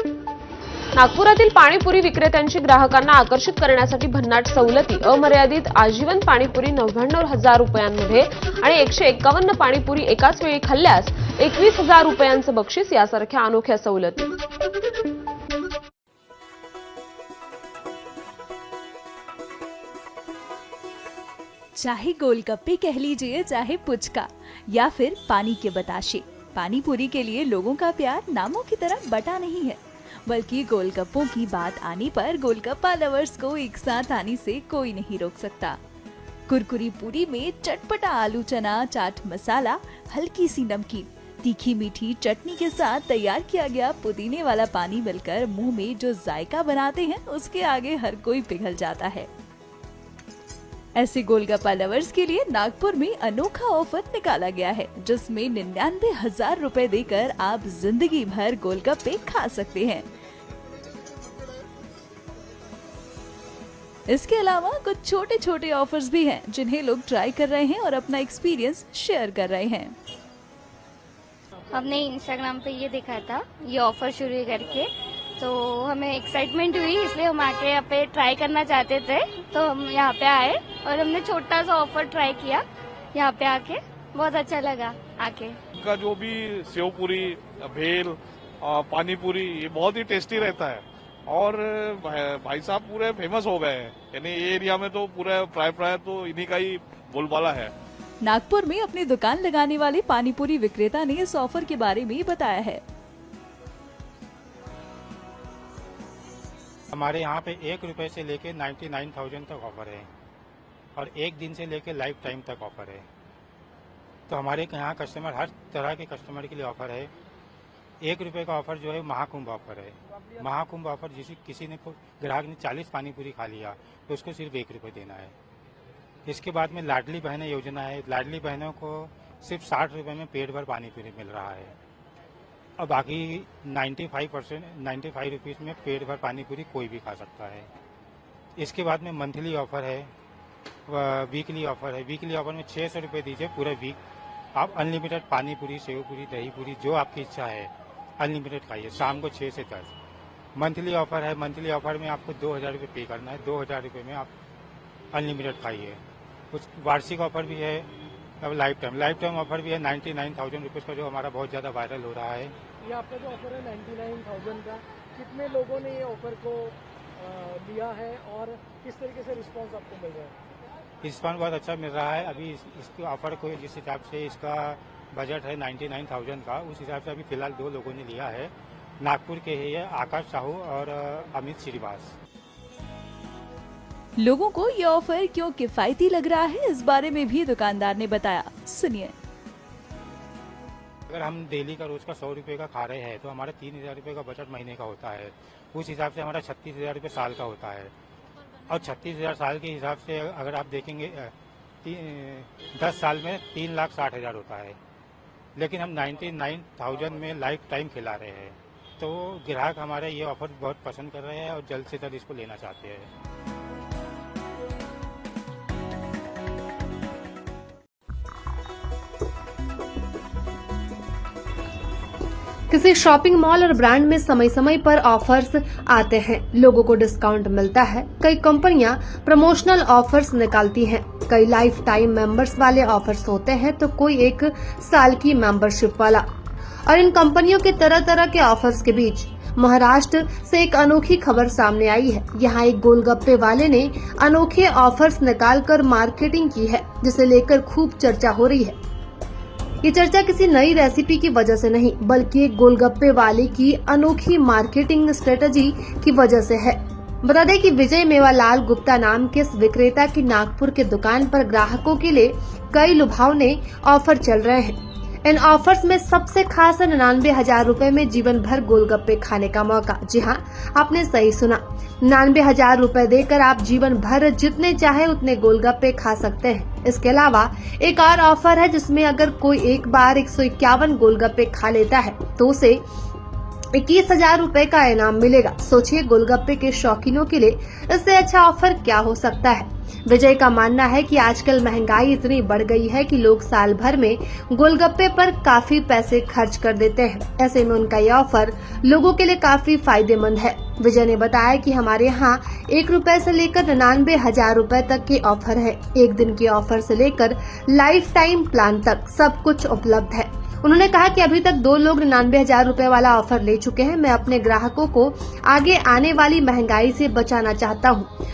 नागपुरातील पाणीपुरी विक्रेत्यांची ग्राहकांना आकर्षित करण्यासाठी भन्नाट सवलती, अमर्यादित आजीवन पाणीपुरी 99,000 रुपयांमध्ये आणि 151 पाणीपुरी एकाच वेळी खाल्ल्यास 21,000 रुपयांचं बक्षीस यासारख्या अनोख्या सवलती। चाहे गोलगप्पे कह लीजिए, चाहे पुचका या फिर पानी के बताशे, पानीपुरी के लिए लोगों का प्यार नामों की तरह बटा नहीं है, बल्कि गोलगप्पों की बात आने पर गोलगप्पा लवर्स को एक साथ आने से कोई नहीं रोक सकता। कुरकुरी पूरी में चटपटा आलू चना चाट मसाला, हल्की सी नमकीन, तीखी मीठी चटनी के साथ तैयार किया गया पुदीने वाला पानी मिलकर मुंह में जो जायका बनाते हैं उसके आगे हर कोई पिघल जाता है। ऐसे गोलगप्पा लवर्स के लिए नागपुर में अनोखा ऑफर निकाला गया है, जिसमें 99,000 रुपए देकर आप जिंदगी भर गोलगप्पे खा सकते हैं। इसके अलावा कुछ छोटे छोटे ऑफर्स भी हैं, जिन्हें लोग ट्राई कर रहे हैं और अपना एक्सपीरियंस शेयर कर रहे हैं। हमने इंस्टाग्राम पे ये देखा था, ये ऑफर शुरू है करके, तो हमें एक्साइटमेंट हुई, इसलिए हम आके यहाँ पे ट्राई करना चाहते थे, तो हम यहाँ पे आए और हमने छोटा सा ऑफर ट्राई किया। यहाँ पे आके बहुत अच्छा लगा आके। का जो भी सेव पूरी, भेल, पानी पूरी, ये बहुत ही टेस्टी रहता है और भाई साहब पूरे फेमस हो गए हैं, यानी ये एरिया में तो पूरा प्राय तो इन्हीं का ही बोलबाला है। नागपुर में अपनी दुकान लगाने वाले पानीपुरी विक्रेता ने इस ऑफर के बारे में बताया है। हमारे यहाँ पे 1 रुपए से लेके 99,000 तक ऑफर है और 1 दिन से लेके लाइफ टाइम तक ऑफर है। तो हमारे यहाँ कस्टमर, हर तरह के कस्टमर के लिए ऑफर है। 1 रुपए का ऑफर जो है महाकुंभ ऑफर है। महाकुंभ ऑफर किसी ने ग्राहक ने 40 पानीपुरी खा लिया तो उसको सिर्फ 1 रुपए देना है। इसके बाद में लाडली बहनें योजना है, लाडली बहनों को सिर्फ 60 रुपए में पेट भर पानीपुरी मिल रहा है और बाकी 95 रुपीज़ में पेट भर पानीपुरी कोई भी खा सकता है। इसके बाद में मंथली ऑफर है, वीकली ऑफर है। वीकली ऑफर में 600 रुपये दीजिए, पूरा वीक आप अनलिमिटेड पानीपुरी, सेवपुरी, दही पूरी जो आपकी इच्छा है अनलिमिटेड खाइए, शाम को 6 से 10। मंथली ऑफर है, मंथली ऑफर में आपको 2,000 रुपये पे करना है, 2,000 रुपये में आप अनलिमिटेड खाइए। कुछ वार्षिक ऑफर भी है, अब लाइफ टाइम ऑफर भी है 99,000 रुपीज़ का, जो हमारा बहुत ज़्यादा वायरल हो रहा है। ये आपका जो ऑफर है 99,000 का, कितने लोगों ने ये ऑफर को लिया है और किस तरीके से रिस्पांस आपको मिल रहा है? रिस्पांस बहुत अच्छा मिल रहा है। अभी इसके ऑफर को जिस हिसाब से इसका बजट है 99,000 का, उस हिसाब से अभी फिलहाल 2 लोगों ने लिया है। नागपुर के ही है, आकाश साहू और अमित श्रीवास। लोगों को ये ऑफर क्यों किफायती लग रहा है, इस बारे में भी दुकानदार ने बताया, सुनिए। अगर हम डेली का रोज का 100 रुपये का खा रहे हैं तो हमारा 3,000 रुपये का बजट महीने का होता है। उस हिसाब से हमारा 36,000 रुपये साल का होता है और 36,000 साल के हिसाब से अगर आप देखेंगे 10 साल में 3,60,000 होता है, लेकिन हम 99,000 में लाइफ टाइम खिला रहे हैं। तो ग्राहक हमारे ये ऑफर बहुत पसंद कर रहे हैं और जल्द से जल्द इसको लेना चाहते हैं। किसी शॉपिंग मॉल और ब्रांड में समय समय पर ऑफर्स आते हैं, लोगों को डिस्काउंट मिलता है। कई कंपनियां प्रमोशनल ऑफर्स निकालती हैं, कई लाइफ टाइम मेंबर्स वाले ऑफर्स होते हैं तो कोई 1 साल की मेंबरशिप वाला। और इन कंपनियों के तरह तरह के ऑफर्स के बीच महाराष्ट्र से एक अनोखी खबर सामने आई है। यहाँ एक गोलगप्पे वाले ने अनोखे ऑफर्स निकालकर मार्केटिंग की है, जिसे लेकर खूब चर्चा हो रही है। ये चर्चा किसी नई रेसिपी की वजह से नहीं, बल्कि एक गोलगप्पे वाले की अनोखी मार्केटिंग स्ट्रेटजी की वजह से है। बता दें कि विजय मेवालाल गुप्ता नाम के इस विक्रेता की नागपुर के दुकान पर ग्राहकों के लिए कई लुभावने ऑफर चल रहे हैं। इन ऑफर्स में सबसे खास है 99,000 रुपए में जीवन भर गोलगप्पे खाने का मौका। जी हाँ, आपने सही सुना, 99,000 रुपए देकर आप जीवन भर जितने चाहे उतने गोलगप्पे खा सकते हैं। इसके अलावा एक और ऑफर है, जिसमें अगर कोई एक बार 151 गोलगप्पे खा लेता है तो उसे 21,000 रुपए का इनाम मिलेगा। सोचिए गोलगप्पे के शौकीनों के लिए इससे अच्छा ऑफर क्या हो सकता है। विजय का मानना है कि आजकल महंगाई इतनी बढ़ गई है कि लोग साल भर में गोलगप्पे पर काफी पैसे खर्च कर देते हैं। ऐसे में उनका यह ऑफर लोगों के लिए काफी फायदेमंद है। विजय ने बताया कि हमारे यहाँ 1 रुपए से लेकर 99,000 रुपए तक के ऑफर है। एक दिन के ऑफर से लेकर लाइफ टाइम प्लान तक सब कुछ उपलब्ध है। उन्होंने कहा कि अभी तक 2 लोग 99,000 रुपए वाला ऑफर ले चुके हैं। मैं अपने ग्राहकों को आगे आने वाली महंगाई से बचाना चाहता हूँ।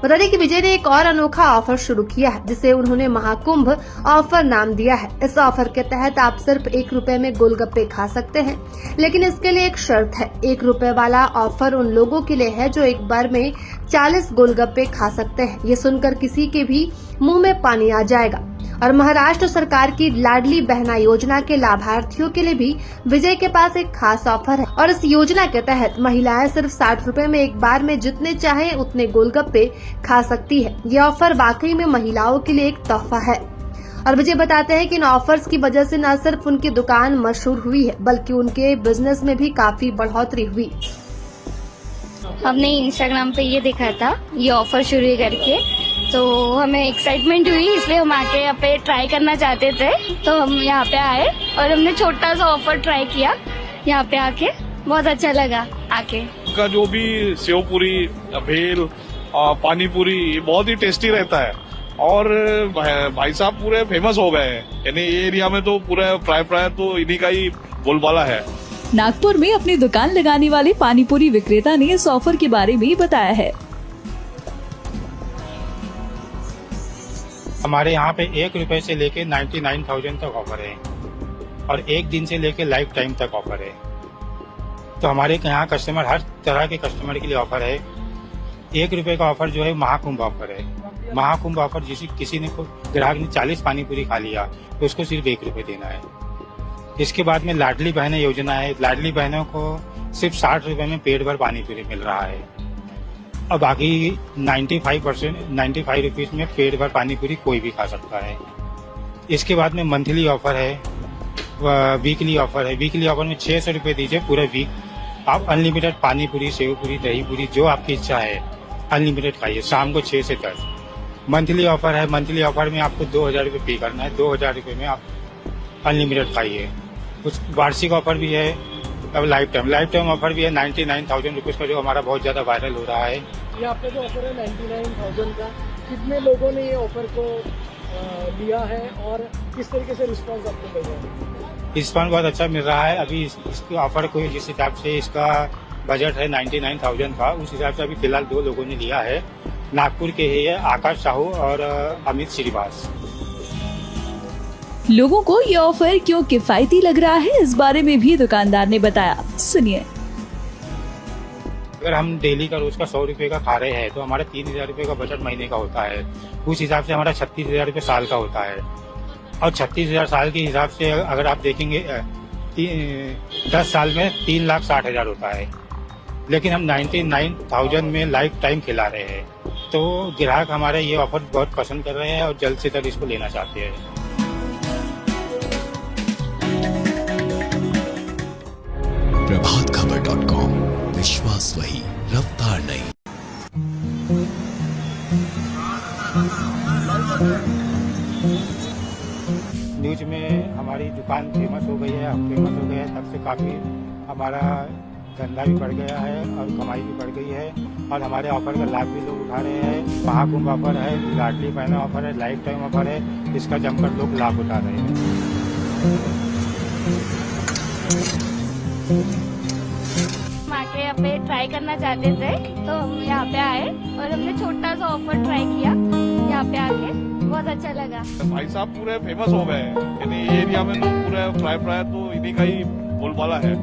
बता दें कि विजय ने एक और अनोखा ऑफर शुरू किया है जिसे उन्होंने महाकुंभ ऑफर नाम दिया है। इस ऑफर के तहत आप सिर्फ 1 रुपए में गोलगप्पे खा सकते हैं, लेकिन इसके लिए एक शर्त है। 1 रुपए वाला ऑफर उन लोगों के लिए है जो एक बार में 40 गोलगप्पे खा सकते हैं। ये सुनकर किसी के भी मुंह में पानी आ जाएगा। और महाराष्ट्र सरकार की लाडली बहना योजना के लाभार्थियों के लिए भी विजय के पास एक खास ऑफर है और इस योजना के तहत महिलाएं सिर्फ 60 रुपए में एक बार में जितने चाहे उतने गोलगप्पे खा सकती है। ये ऑफर वाकई में महिलाओं के लिए एक तोहफा है। और विजय बताते हैं कि इन ऑफर्स की वजह से न सिर्फ उनकी दुकान मशहूर हुई है बल्कि उनके बिजनेस में भी काफी बढ़ोतरी हुई। हमने इंस्टाग्राम पे ये देखा था ये ऑफर शुरू करके, तो हमें एक्साइटमेंट हुई, इसलिए हम आके यहाँ पे ट्राई करना चाहते थे। तो हम यहाँ पे आए और हमने छोटा सा ऑफर ट्राई किया। यहाँ पे आके बहुत अच्छा लगा आके। का जो भी सेव पूरी, भेल, पानी पूरी, ये बहुत ही टेस्टी रहता है और भाई साहब पूरे फेमस हो गए हैं। यानी ये एरिया में तो पूरा प्राय तो इन्हीं का ही बोलबाला है। नागपुर में अपनी दुकान लगाने वाले पानीपुरी विक्रेता ने इस ऑफर के बारे में बताया है। हमारे यहाँ पे 1 रुपए से लेके 99,000 तक ऑफर है और 1 दिन से लेके लाइफ टाइम तक ऑफर है। तो हमारे यहाँ कस्टमर, हर तरह के कस्टमर के लिए ऑफर है। 1 रुपए का ऑफर जो है महाकुंभ ऑफर है। महाकुंभ ऑफर किसी ने ग्राहक ने 40 पानी पूरी खा लिया तो उसको सिर्फ 1 रुपए देना है। इसके बाद में लाडली बहना योजना है। लाडली बहनों को सिर्फ 60 रुपए में पेट भर पानी पूरी मिल रहा है और बाकी 95 रुपीज में पेट भर पानी पूरी कोई भी खा सकता है। इसके बाद में मंथली ऑफर है, वीकली ऑफर है। वीकली ऑफर में 600 रुपए दीजिए पूरा वीक आप अनलिमिटेड पानी पूरी, सेव पूरी, दही पूरी जो आपकी इच्छा है अनलिमिटेड खाइए शाम को 6 से 10। मंथली ऑफर है। मंथली ऑफर में आपको 2,000 रुपये पे करना है। 2,000 रुपये में आप अनलिमिटेड खाइए। कुछ वार्षिक ऑफर भी है। अब लाइफ टाइम ऑफर भी है 99,000 रुपीज का, जो हमारा बहुत ज्यादा वायरल हो रहा है। ये आपका जो ऑफर है 99,000 का, कितने लोगों ने ये ऑफर को लिया है और किस तरीके से रिस्पांस आपको मिल रहा है? रिस्पांस बहुत अच्छा मिल रहा है। अभी इसके ऑफर को जिस हिसाब से इसका बजट है 99,000 का, उस हिसाब से अभी फिलहाल 2 लोगों ने लिया है। नागपुर के ही है, आकाश साहू और अमित श्रीवास। लोगों को ये ऑफर क्यों किफायती लग रहा है, इस बारे में भी दुकानदार ने बताया। सुनिए। अगर हम डेली का रोज का 100 रुपए का खा रहे हैं तो हमारा 3,000 रुपए का बजट महीने का होता है। उस हिसाब से हमारा 36,000 रुपए साल का होता है और 36,000 साल के हिसाब से अगर आप देखेंगे 10 साल में 3,60,000 होता है। लेकिन हम 99,000 में लाइफ टाइम खिला रहे हैं, तो ग्राहक हमारे ये ऑफर बहुत पसंद कर रहे हैं और जल्द से जल्द इसको लेना चाहते हैं। प्रभातखबर.com, विश्वास वही, रफ्तार नहीं। न्यूज में हमारी दुकान फेमस हो गई है, हम फेमस हो गए हैं, तब से काफी हमारा धंधा भी बढ़ गया है और कमाई भी बढ़ गई है और हमारे ऑफर का लाभ भी लोग उठा रहे हैं। महाकुंभ ऑफर है, लाडली बहना ऑफर है, लाइफ टाइम ऑफर है, इसका जमकर लोग लाभ उठा रहे हैं। हम आके यहाँ पे ट्राई करना चाहते थे, तो हम यहाँ पे आए और हमने छोटा सा ऑफर ट्राई किया। यहाँ पे आके बहुत अच्छा लगा। भाई साहब पूरे फेमस हो गए हैं। यानी ये एरिया में तो पूरे प्राय तो इन्हीं का ही बोलबाला है।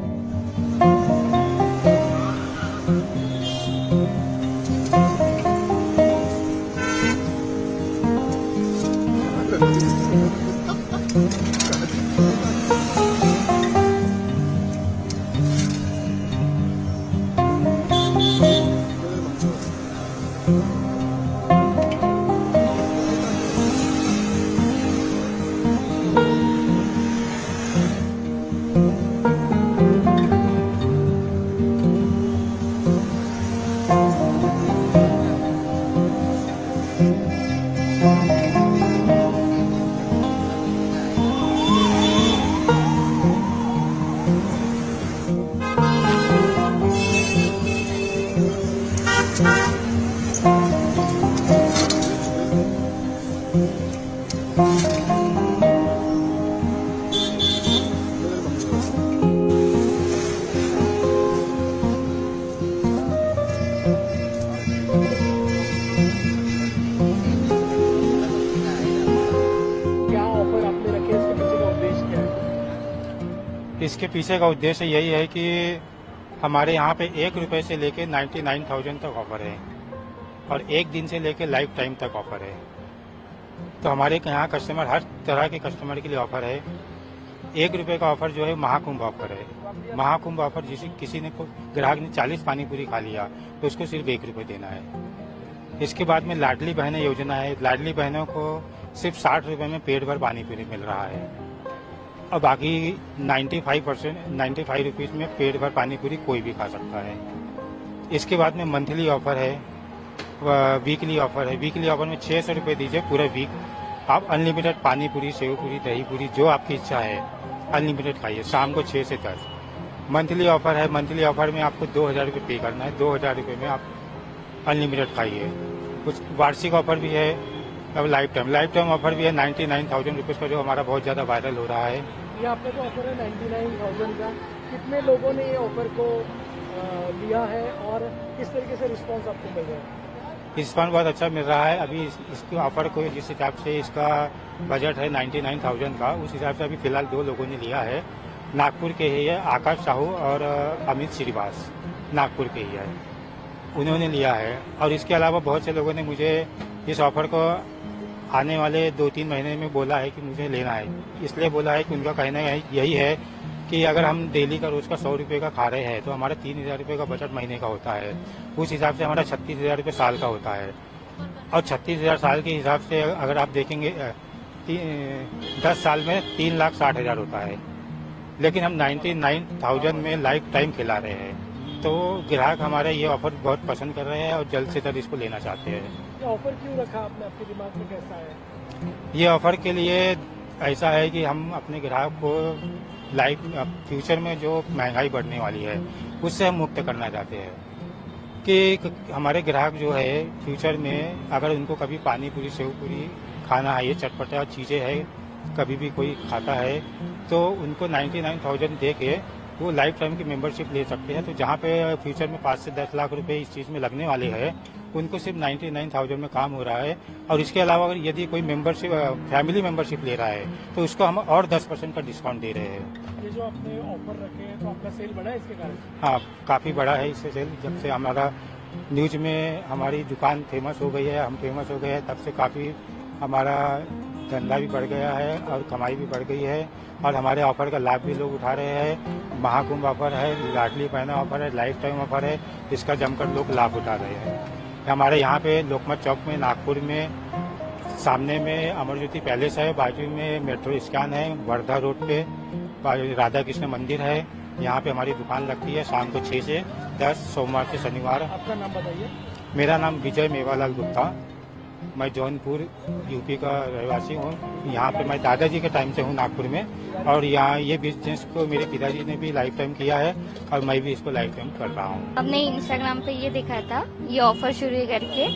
इसके पीछे का उद्देश्य यही है कि हमारे यहाँ पे 1 रुपए से लेके 99,000 तक ऑफर है और 1 दिन से लेके लाइफ टाइम तक ऑफर है। तो हमारे यहाँ कस्टमर, हर तरह के कस्टमर के लिए ऑफर है। 1 रुपए का ऑफर जो है महाकुंभ ऑफर है। महाकुंभ ऑफर किसी ने ग्राहक ने 40 पानी पूरी खा लिया तो उसको सिर्फ 1 रुपए देना है। इसके बाद में लाडली बहनें योजना है। लाडली बहनों को सिर्फ 60 रुपए में पेट भर पानी पूरी मिल रहा है और बाकी 95 रुपीज में पेट भर पानी पूरी कोई भी खा सकता है। इसके बाद में मंथली ऑफर है, वीकली ऑफर है। वीकली ऑफर में 600 रुपये दीजिए पूरा वीक, आप अनलिमिटेड पानी पूरी, सेव पूरी, दही पूरी, जो आपकी इच्छा है अनलिमिटेड खाइए शाम को 6 से 10। मंथली ऑफर है। मंथली ऑफर में आपको 2,000 रुपये पे करना है। 2,000 रुपये में आप अनलिमिटेड खाइए। कुछ वार्षिक ऑफर भी है। अब लाइफ टाइम ऑफर भी है 99,000 रुपीज़ का, जो हमारा बहुत ज़्यादा वायरल हो रहा है। ये आपका जो ऑफर है 99,000 का, कितने लोगों ने ये ऑफर को लिया है और किस तरीके से रिस्पांस आपको मिल रहा है? रिस्पांस बहुत अच्छा मिल रहा है। अभी इसके ऑफर को जिस हिसाब से इसका बजट है 99,000 का, उस हिसाब से अभी फिलहाल 2 लोगों ने लिया है। नागपुर के ही है, आकाश साहू और अमित श्रीवास, नागपुर के ही है, उन्होंने लिया है। और इसके अलावा बहुत से लोगों ने मुझे इस ऑफर को आने वाले 2-3 महीने में बोला है कि मुझे लेना है। इसलिए बोला है कि उनका कहना यही है कि अगर हम डेली का रोज का 100 रुपये का खा रहे हैं तो हमारा 3,000 रुपये का बजट महीने का होता है। उस हिसाब से हमारा 36,000 रुपये साल का होता है। और 36,000 साल के हिसाब से अगर आप देखेंगे 10 साल में 3,60,000 होता है। लेकिन हम 99,000 में लाइफ टाइम खिला रहे हैं, तो ग्राहक हमारे ये ऑफर बहुत पसंद कर रहे हैं और जल्द से जल्द इसको लेना चाहते हैं। ये ऑफर क्यों रखा आपने, आपके दिमाग में कैसा है? ये ऑफर के लिए ऐसा है कि हम अपने ग्राहक को लाइफ फ्यूचर में जो महंगाई बढ़ने वाली है उससे हम मुक्त करना चाहते हैं कि हमारे ग्राहक जो है फ्यूचर में अगर उनको कभी पानी पूरी, सेव पूरी खाना है, ये चटपटा चीज़ें है, कभी भी कोई खाता है तो उनको 99,000 दे के वो लाइफ टाइम की मेंबरशिप ले सकते हैं। तो जहाँ पे फ्यूचर में 5 से 10 लाख रुपए इस चीज़ में लगने वाले हैं, उनको सिर्फ 99,000 में काम हो रहा है। और इसके अलावा अगर यदि कोई मेंबरशिप, फैमिली मेंबरशिप ले रहा है तो उसको हम और 10% का डिस्काउंट दे रहे हैं। ये जो आपने ऑफर रखे हैं तो आपका सेल बढ़ा है इसके कारण? हाँ, काफ़ी बड़ा है इससे सेल। जब से हमारा न्यूज में हमारी दुकान फेमस हो गई है, हम फेमस हो गए हैं, तब से काफ़ी हमारा धंधा भी बढ़ गया है और कमाई भी बढ़ गई है और हमारे ऑफर का लाभ भी लोग उठा रहे हैं। महाकुंभ ऑफर है, लाडली बहना ऑफर है, लाइफ टाइम ऑफर है, जिसका जमकर लोग लाभ उठा रहे हैं। हमारे यहाँ पे लोकमत चौक में, नागपुर में, सामने में अमर ज्योति पैलेस है, बाजू में मेट्रो स्टैंड है, वर्धा रोड पे राधा कृष्ण मंदिर है। यहाँ पे हमारी दुकान लगती है शाम को 6 से 10, सोमवार से शनिवार। आपका नाम बताइए। मेरा नाम विजय मेवालाल गुप्ता, मैं जौनपुर यूपी का रहवासी हूँ। यहाँ पे मैं दादाजी के टाइम से हूँ नागपुर में और यहाँ ये बिजनेस को मेरे पिताजी ने भी लाइफ टाइम किया है और मैं भी इसको लाइफ टाइम कर रहा हूँ। हमने इंस्टाग्राम पे ये देखा था ये ऑफर शुरू करके,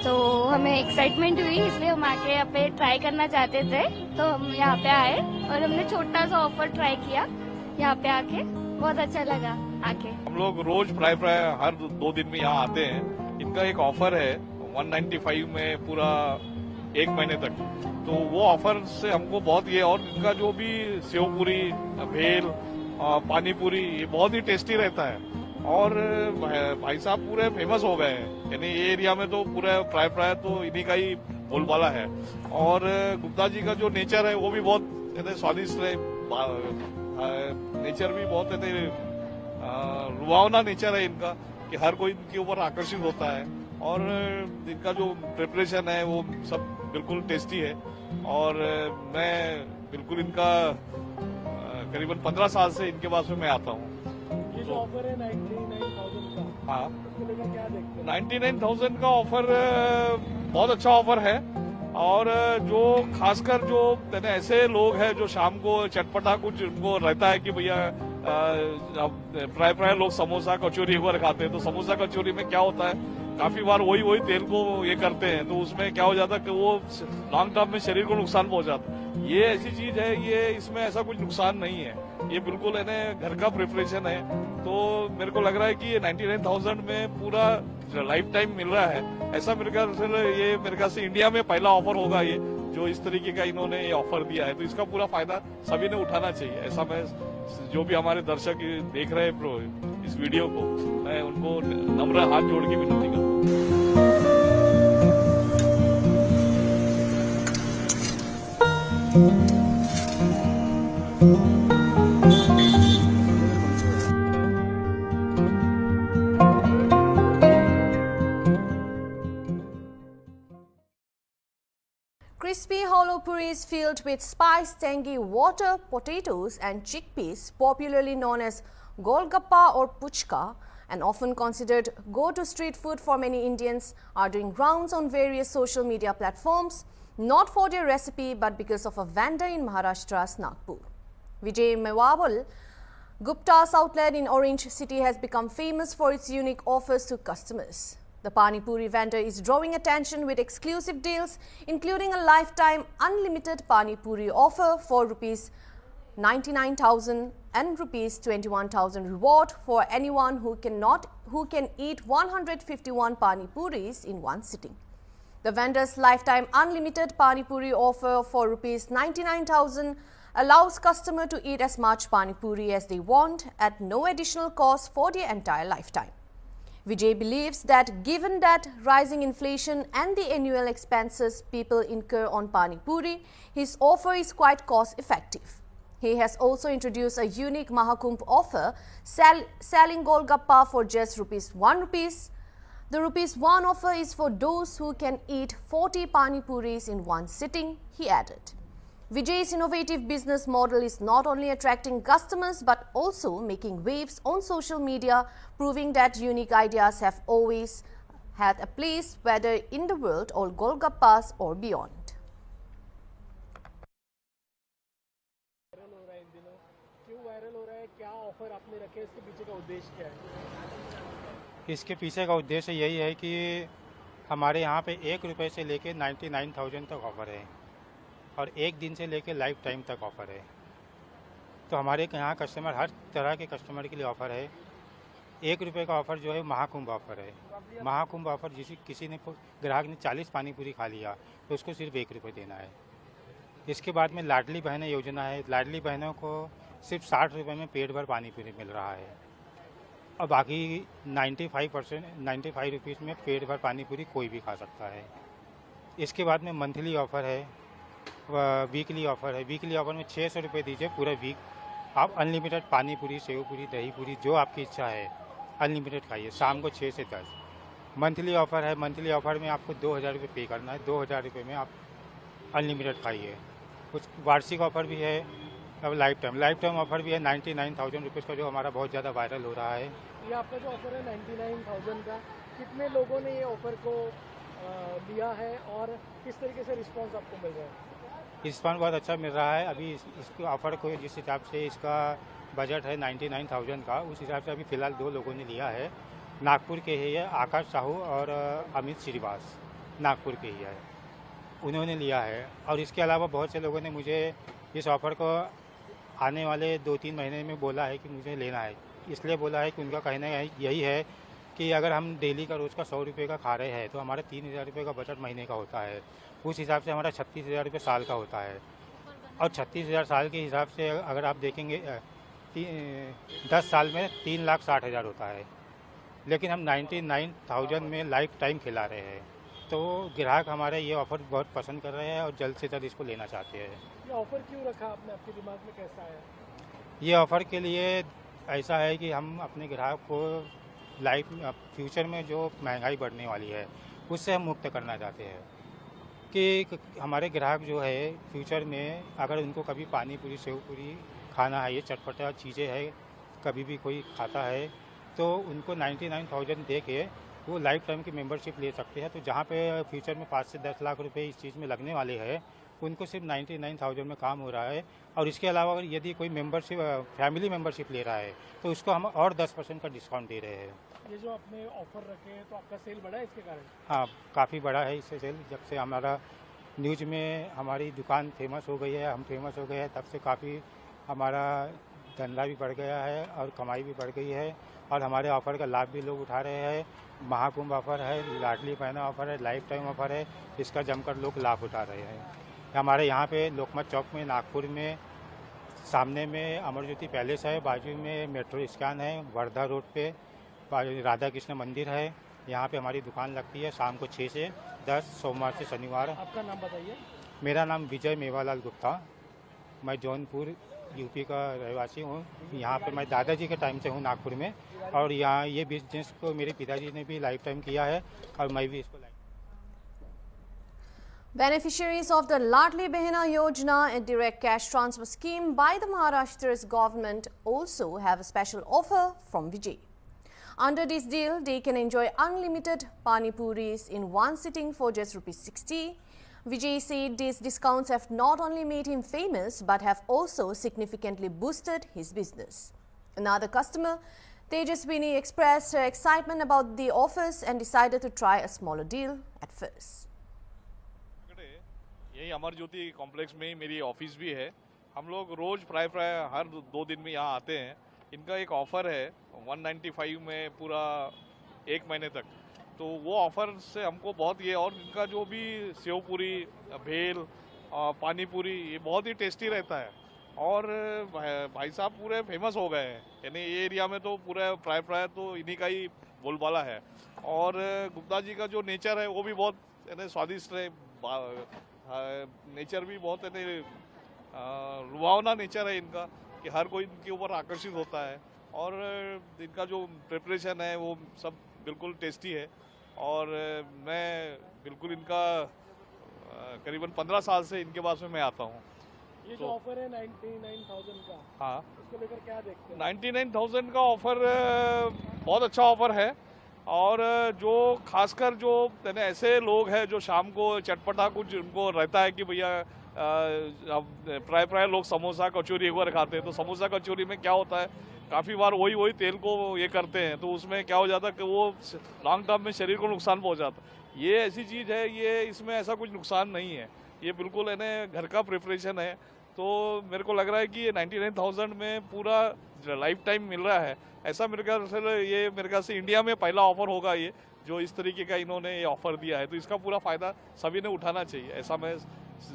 तो हमें एक्साइटमेंट हुई, इसलिए हम आके यहाँ पे ट्राई करना चाहते थे। तो हम यहाँ पे आए और हमने छोटा सा ऑफर ट्राई किया। यहाँ पे आके बहुत अच्छा लगा आके। हम लोग रोज प्राय हर 2 दिन में यहाँ आते हैं। इनका एक ऑफर है 195 में पूरा 1 महीने तक, तो वो ऑफर से हमको बहुत ये, और इनका जो भी सेव पूरी, भेल, पानी पूरी, ये बहुत ही टेस्टी रहता है और भाई साहब पूरे फेमस हो गए हैं। यानी ये एरिया में तो पूरा प्राय तो इन्हीं का ही बोलबाला है। और गुप्ता जी का जो नेचर है वो भी बहुत स्वादिष्ट है, नेचर भी बहुत लुभावना नेचर है इनका कि हर कोई इनके ऊपर आकर्षित होता है। और इनका जो प्रिपरेशन है वो सब बिल्कुल टेस्टी है और मैं बिल्कुल इनका करीबन 15 साल से इनके पास में मैं आता हूँ। ये जो ऑफर है 99,000 का, हाँ, इसको लेकर क्या देखते हैं? 99,000 का ऑफर बहुत अच्छा ऑफर है और जो खासकर जो ऐसे लोग हैं जो शाम को चटपटा कुछ उनको रहता है कि भैया प्राय लोग समोसा कचौरी एक बार खाते हैं, तो समोसा कचौरी में क्या होता है काफी बार वही तेल को ये करते हैं, तो उसमें क्या हो जाता है कि वो लॉन्ग टर्म में शरीर को नुकसान पहुंचाता है। ये ऐसी चीज है, ये इसमें ऐसा कुछ नुकसान नहीं है, ये बिल्कुल है ना घर का प्रिपरेशन है। तो मेरे को लग रहा है कि ये 99,000 में पूरा लाइफ टाइम मिल रहा है। ऐसा मेरे ख्याल से इंडिया में पहला ऑफर होगा ये, जो इस तरीके का इन्होंने ये ऑफर दिया है। तो इसका पूरा फायदा सभी ने उठाना चाहिए, ऐसा मैं जो भी हमारे दर्शक देख रहे हैं इस वीडियो को, मैं उनको नम्र हाथ जोड़ के विनती करता हूँ। Crispy hollow puris filled with spice, tangy water, potatoes and chickpeas, popularly known as golgappa or puchka, and often considered go-to street food for many Indians, are doing rounds on various social media platforms, not for their recipe but because of a vendor in Maharashtra's Nagpur. Vijay Mewawal Gupta's outlet in Orange City has become famous for its unique offers to customers. The Pani Puri vendor is drawing attention with exclusive deals, including a lifetime unlimited Pani Puri offer for Rs 99,000 and Rs 21,000 reward for anyone who can eat 151 Pani Puris in one sitting. The vendor's lifetime unlimited Pani Puri offer for Rs 99,000 allows customer to eat as much Pani Puri as they want at no additional cost for their entire lifetime. Vijay believes that given that rising inflation and the annual expenses people incur on Pani Puri, his offer is quite cost effective. He has also introduced a unique Mahakumbh offer, selling Golgappa for just ₹1. The ₹1 offer is for those who can eat 40 Pani Puris in one sitting, he added. Vijay's innovative business model is not only attracting customers but also making waves on social media, proving that unique ideas have always had a place, whether in the world or Golgappas or beyond. Viral हो रहा है इन दिनों, क्यों viral हो रहा है, क्या offer आपने रखे, इसके पीछे का उद्देश्य क्या है? इसके पीछे का उद्देश्य यही है कि हमारे यहाँ पे ₹1 से लेके 99,000 तक ऑफ़र है और एक दिन से लेके लाइफ टाइम तक ऑफ़र है। तो हमारे यहाँ कस्टमर, हर तरह के कस्टमर के लिए ऑफ़र है। ₹1 का ऑफ़र जो है महाकुंभ ऑफ़र है। महाकुंभ ऑफ़र किसी ने ग्राहक ने 40 पानी पूरी खा लिया तो उसको सिर्फ ₹1 देना है। इसके बाद में लाडली बहनें योजना है। लाडली बहनों को सिर्फ ₹60 में पेट भर पानी पूरी मिल रहा है और बाकी 95 रुपीज़ में पेट भर पानी पूरी कोई भी खा सकता है। इसके बाद में मंथली ऑफ़र है, वीकली ऑफ़र है। वीकली ऑफ़र में ₹600 दीजिए पूरा वीक, आप अनलिमिटेड पानी पूरी, सेव पूरी, दही पूरी, जो आपकी इच्छा है अनलिमिटेड खाइए, शाम को 6 से 10। मंथली ऑफ़र है। मंथली ऑफ़र में आपको ₹2,000 पे करना है, ₹2,000 में आप अनलिमिटेड खाइए। कुछ वार्षिक ऑफ़र भी है। अब लाइफ टाइम ऑफ़र भी है 99,000 रुपीज़ का, जो हमारा बहुत ज़्यादा वायरल हो रहा है। ये आपका जो ऑफर है 99,000 का, कितने लोगों ने ये ऑफर को लिया है और किस तरीके से रिस्पांस आपको मिल रहा है? रिस्पांस बहुत अच्छा मिल रहा है। अभी इसके ऑफ़र को जिस हिसाब से इसका बजट है 99,000 का, उस हिसाब से अभी फ़िलहाल 2 लोगों ने लिया है। नागपुर के ही है, आकाश साहू और अमित श्रीवास, नागपुर के ही है, उन्होंने लिया है। और इसके अलावा बहुत से लोगों ने मुझे इस ऑफ़र को आने वाले 2-3 महीने में बोला है कि मुझे लेना है। इसलिए बोला है कि उनका कहना यही है कि अगर हम डेली का रोज़ का ₹100 का खा रहे हैं तो हमारा ₹3,000 का बजट महीने का होता है। उस हिसाब से हमारा ₹36,000 साल का होता है और 36,000 साल के हिसाब से अगर आप देखेंगे 10 साल में 3,60,000 होता है। लेकिन हम 99,000 में लाइफ टाइम खिला रहे हैं, तो ग्राहक हमारे ये ऑफ़र बहुत पसंद कर रहे हैं और जल्द से जल्द इसको लेना चाहते हैं। ये ऑफर क्यों रखा आपने, आपके दिमाग में कैसा आया? ये ऑफ़र के लिए ऐसा है कि हम अपने ग्राहक को फ्यूचर में जो महंगाई बढ़ने वाली है उससे हम मुक्त करना चाहते हैं कि हमारे ग्राहक जो है फ्यूचर में अगर उनको कभी पानी पूरी, सेव पूरी खाना है, ये चटपटा चीज़ें है, कभी भी कोई खाता है तो उनको 99,000 दे के वो लाइफ टाइम की मेंबरशिप ले सकते हैं। तो जहाँ पे फ्यूचर में 5 से 10 लाख रुपए इस चीज़ में लगने वाले हैं, उनको सिर्फ 99,000 में काम हो रहा है। और इसके अलावा अगर यदि कोई मेंबरशिप, फैमिली मेंबरशिप ले रहा है तो उसको हम और 10% का डिस्काउंट दे रहे हैं। ये जो आपने ऑफर रखे हैं तो आपका सेल बढ़ा है इसके कारण? हाँ, काफ़ी बड़ा है इससे सेल। जब से हमारा न्यूज़ में हमारी दुकान फेमस हो गई है, हम फेमस हो गए हैं, तब से काफ़ी हमारा धंधा भी बढ़ गया है और कमाई भी बढ़ गई है और हमारे ऑफ़र का लाभ भी लोग उठा रहे हैं। महाकुंभ ऑफ़र है, लाडली बहना ऑफ़र है, लाइफ टाइम ऑफ़र है, इसका जमकर लोग लाभ उठा रहे हैं। हमारे यहाँ पे लोकमत चौक में, नागपुर में सामने में अमर ज्योति पैलेस है, बाजू में मेट्रो स्टैंड है, वर्धा रोड पे राधा कृष्ण मंदिर है। यहाँ पे हमारी दुकान लगती है शाम को 6 से 10, सोमवार से शनिवार। आपका नाम बताइए। मेरा नाम विजय मेवालाल गुप्ता, मैं जौनपुर यूपी का रहवासी हूँ। यहाँ पे मैं दादाजी के टाइम से हूँ नागपुर में, और यहाँ ये बिजनेस को मेरे पिताजी ने भी लाइफ टाइम किया है और मैं भी इसको Beneficiaries of the Ladli Behna Yojana, a direct cash transfer scheme by the Maharashtra's government, also have a special offer from Vijay. Under this deal, they can enjoy unlimited pani puris in one sitting for just ₹60. Vijay said these discounts have not only made him famous but have also significantly boosted his business. Another customer, Tejaswini, expressed her excitement about the offers and decided to try a smaller deal at first. यही Amar Jyoti complex में ही मेरी office भी है। हम लोग रोज प्राय हर 2 दिन में यहाँ आते हैं। इनका एक ऑफर है 195 में पूरा 1 महीने तक, तो वो ऑफर से हमको बहुत ये, और इनका जो भी सेव पूरी, भेल, पानी पूरी, ये बहुत ही टेस्टी रहता है। और भाई साहब पूरे फेमस हो गए हैं, यानी ये एरिया में तो पूरा प्राय तो इन्हीं का ही बोलबाला है। और गुप्ता जी का जो नेचर है वो भी बहुत यानी स्वादिष्ट है, नेचर भी बहुत लुभावना नेचर है इनका, कि हर कोई इनके ऊपर आकर्षित होता है। और इनका जो प्रिपरेशन है वो सब बिल्कुल टेस्टी है। और मैं बिल्कुल इनका करीबन 15 साल से इनके पास में मैं आता हूँ। ये जो ऑफर है 99,000 का, हाँ, उसको लेकर क्या देखते हैं? 99,000 का ऑफर बहुत अच्छा ऑफर है। और जो खासकर जो ऐसे लोग हैं जो शाम को चटपटा कुछ उनको रहता है कि भैया प्राय लोग समोसा कचौरी एक बार खाते हैं, तो समोसा कचौरी में क्या होता है, काफ़ी बार वही तेल को ये करते हैं, तो उसमें क्या हो जाता है कि वो लॉन्ग टर्म में शरीर को नुकसान पहुंचाता है। ये ऐसी चीज़ है, ये इसमें ऐसा कुछ नुकसान नहीं है, ये बिल्कुल है ना घर का प्रिपरेशन है। तो मेरे को लग रहा है कि ये 99,000 में पूरा लाइफ टाइम मिल रहा है। ऐसा मेरे ख्याल से ये मेरे ख्याल से इंडिया में पहला ऑफर होगा ये, जो इस तरीके का इन्होंने ये ऑफर दिया है। तो इसका पूरा फायदा सभी ने उठाना चाहिए। ऐसा मैं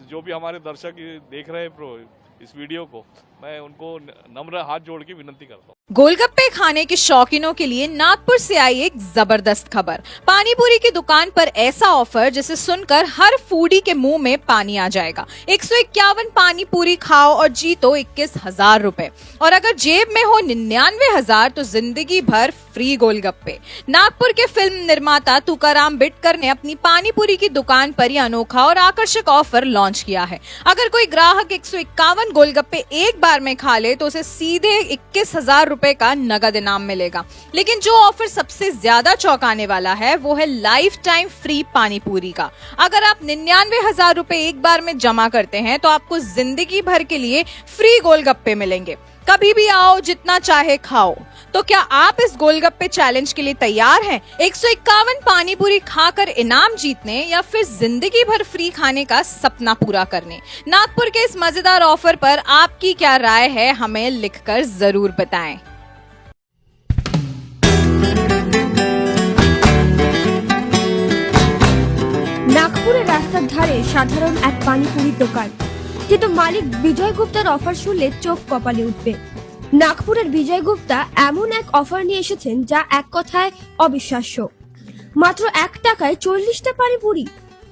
जो भी हमारे दर्शक देख रहे हैं इस वीडियो को, मैं उनको नम्र हाथ जोड़ के विनती करता हूँ। गोलगप्पे खाने के शौकीनों के लिए नागपुर से आई एक जबरदस्त खबर। पानी पूरी की दुकान पर ऐसा ऑफर जिसे सुनकर हर फूडी के मुंह में पानी आ जाएगा। 151 पानी पूरी खाओ और जीतो 21,000 रुपए, और अगर जेब में हो 99,000 तो जिंदगी भर फ्री गोलगप्पे। नागपुर के फिल्म निर्माता तुकाराम बिटकर ने अपनी पानी पूरी की दुकान पर यह अनोखा और आकर्षक ऑफर लॉन्च किया है। अगर कोई ग्राहक 151 गोलगप्पे एक बार में खा ले तो उसे सीधे 21,000 रुपए का नगद इनाम मिलेगा। लेकिन जो ऑफर सबसे ज्यादा चौंकाने वाला है वो है लाइफ टाइम फ्री पानी पूरी का। अगर आप 99,000 रुपए एक बार में जमा करते हैं तो आपको जिंदगी भर के लिए फ्री गोलगप्पे मिलेंगे। कभी भी आओ, जितना चाहे खाओ। तो क्या आप इस गोलगप्पे चैलेंज के लिए तैयार हैं? 151 पानी पूरी खाकर इनाम जीतने या फिर जिंदगी भर फ्री खाने का सपना पूरा करने? नागपुर के इस मजेदार ऑफर पर आपकी क्या राय है, हमें लिखकर जरूर बताएं। নাগপুরের রাস্তার ধারে সাধারণ এক পানিপুরির দোকান, কিন্তু মালিক বিজয় গুপ্তার অফার শুনলে চোখ কপালে উঠবে। নাগপুরের বিজয় গুপ্তা এমন এক অফার নিয়ে এসেছেন যা এক কথায় অবিশ্বাস্য। মাত্র 1 টাকায় 40টা পানিপুরি।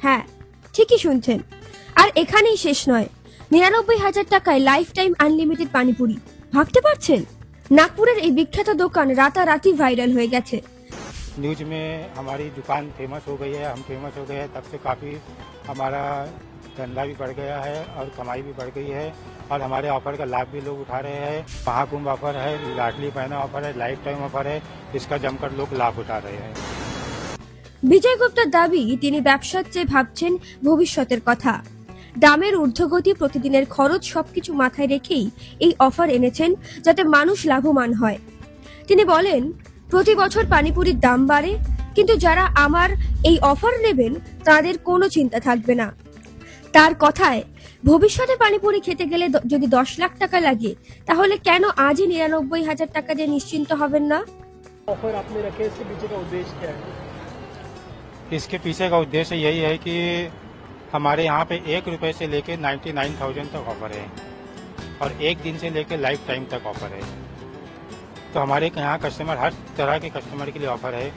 হ্যাঁ, ঠিকই শুনছেন। আর এখানেই শেষ নয়, 99,000 টাকায় লাইফ টাইম আনলিমিটেড পানিপুরি। ভাবতে পারছেন? নাগপুরের এই বিখ্যাত দোকান রাতারাতি ভাইরাল হয়ে গেছে। न्यूज में हमारी दुकान फेमस हो गई है, हम फेमस हो गए हैं, तब से काफ़ी हमारा धंधा भी बढ़ गया है और कमाई भी बढ़ गई है, और हमारे ऑफर का लाभ भी लोग उठा रहे हैं। महाकुंभ ऑफर है, लाडली बहना ऑफर है, लाइफ टाइम ऑफर है, इसका जमकर लोग लाभ उठा रहे हैं। বিজয় গুপ্তার দাবি, তিনি ব্যবসার চেয়ে ভাবছেন ভবিষ্যতের কথা। দামের ঊর্ধ্বগতি, প্রতিদিনের খরচ সবকিছু মাথায় রেখেই এই অফার এনেছেন যাতে মানুষ লাভবান হয়। তিনি বলেন, প্রতি বছর পানিপুরির দাম বাড়ে, কিন্তু যারা আমার এই অফার নেবেন তাদের কোনো চিন্তা থাকবে না। তার কথায়, ভবিষ্যতে পানিপুরি খেতে গেলে যদি 10 লাখ টাকা লাগে, তাহলে কেন আজই 99,000 টাকা দিয়ে নিশ্চিন্ত হবেন না? ऑफर आपने रखे, इसके पीछे का उद्देश्य क्या है? इसके पीछे का उद्देश्य यही है कि हमारे यहाँ पे 1 रुपए से लेके 99,000 तक ऑफर है, और 1 दिन से लेकर लाइफ टाइम तक ऑफर है। तो हमारे यहाँ कस्टमर, हर तरह के कस्टमर के लिए ऑफर है।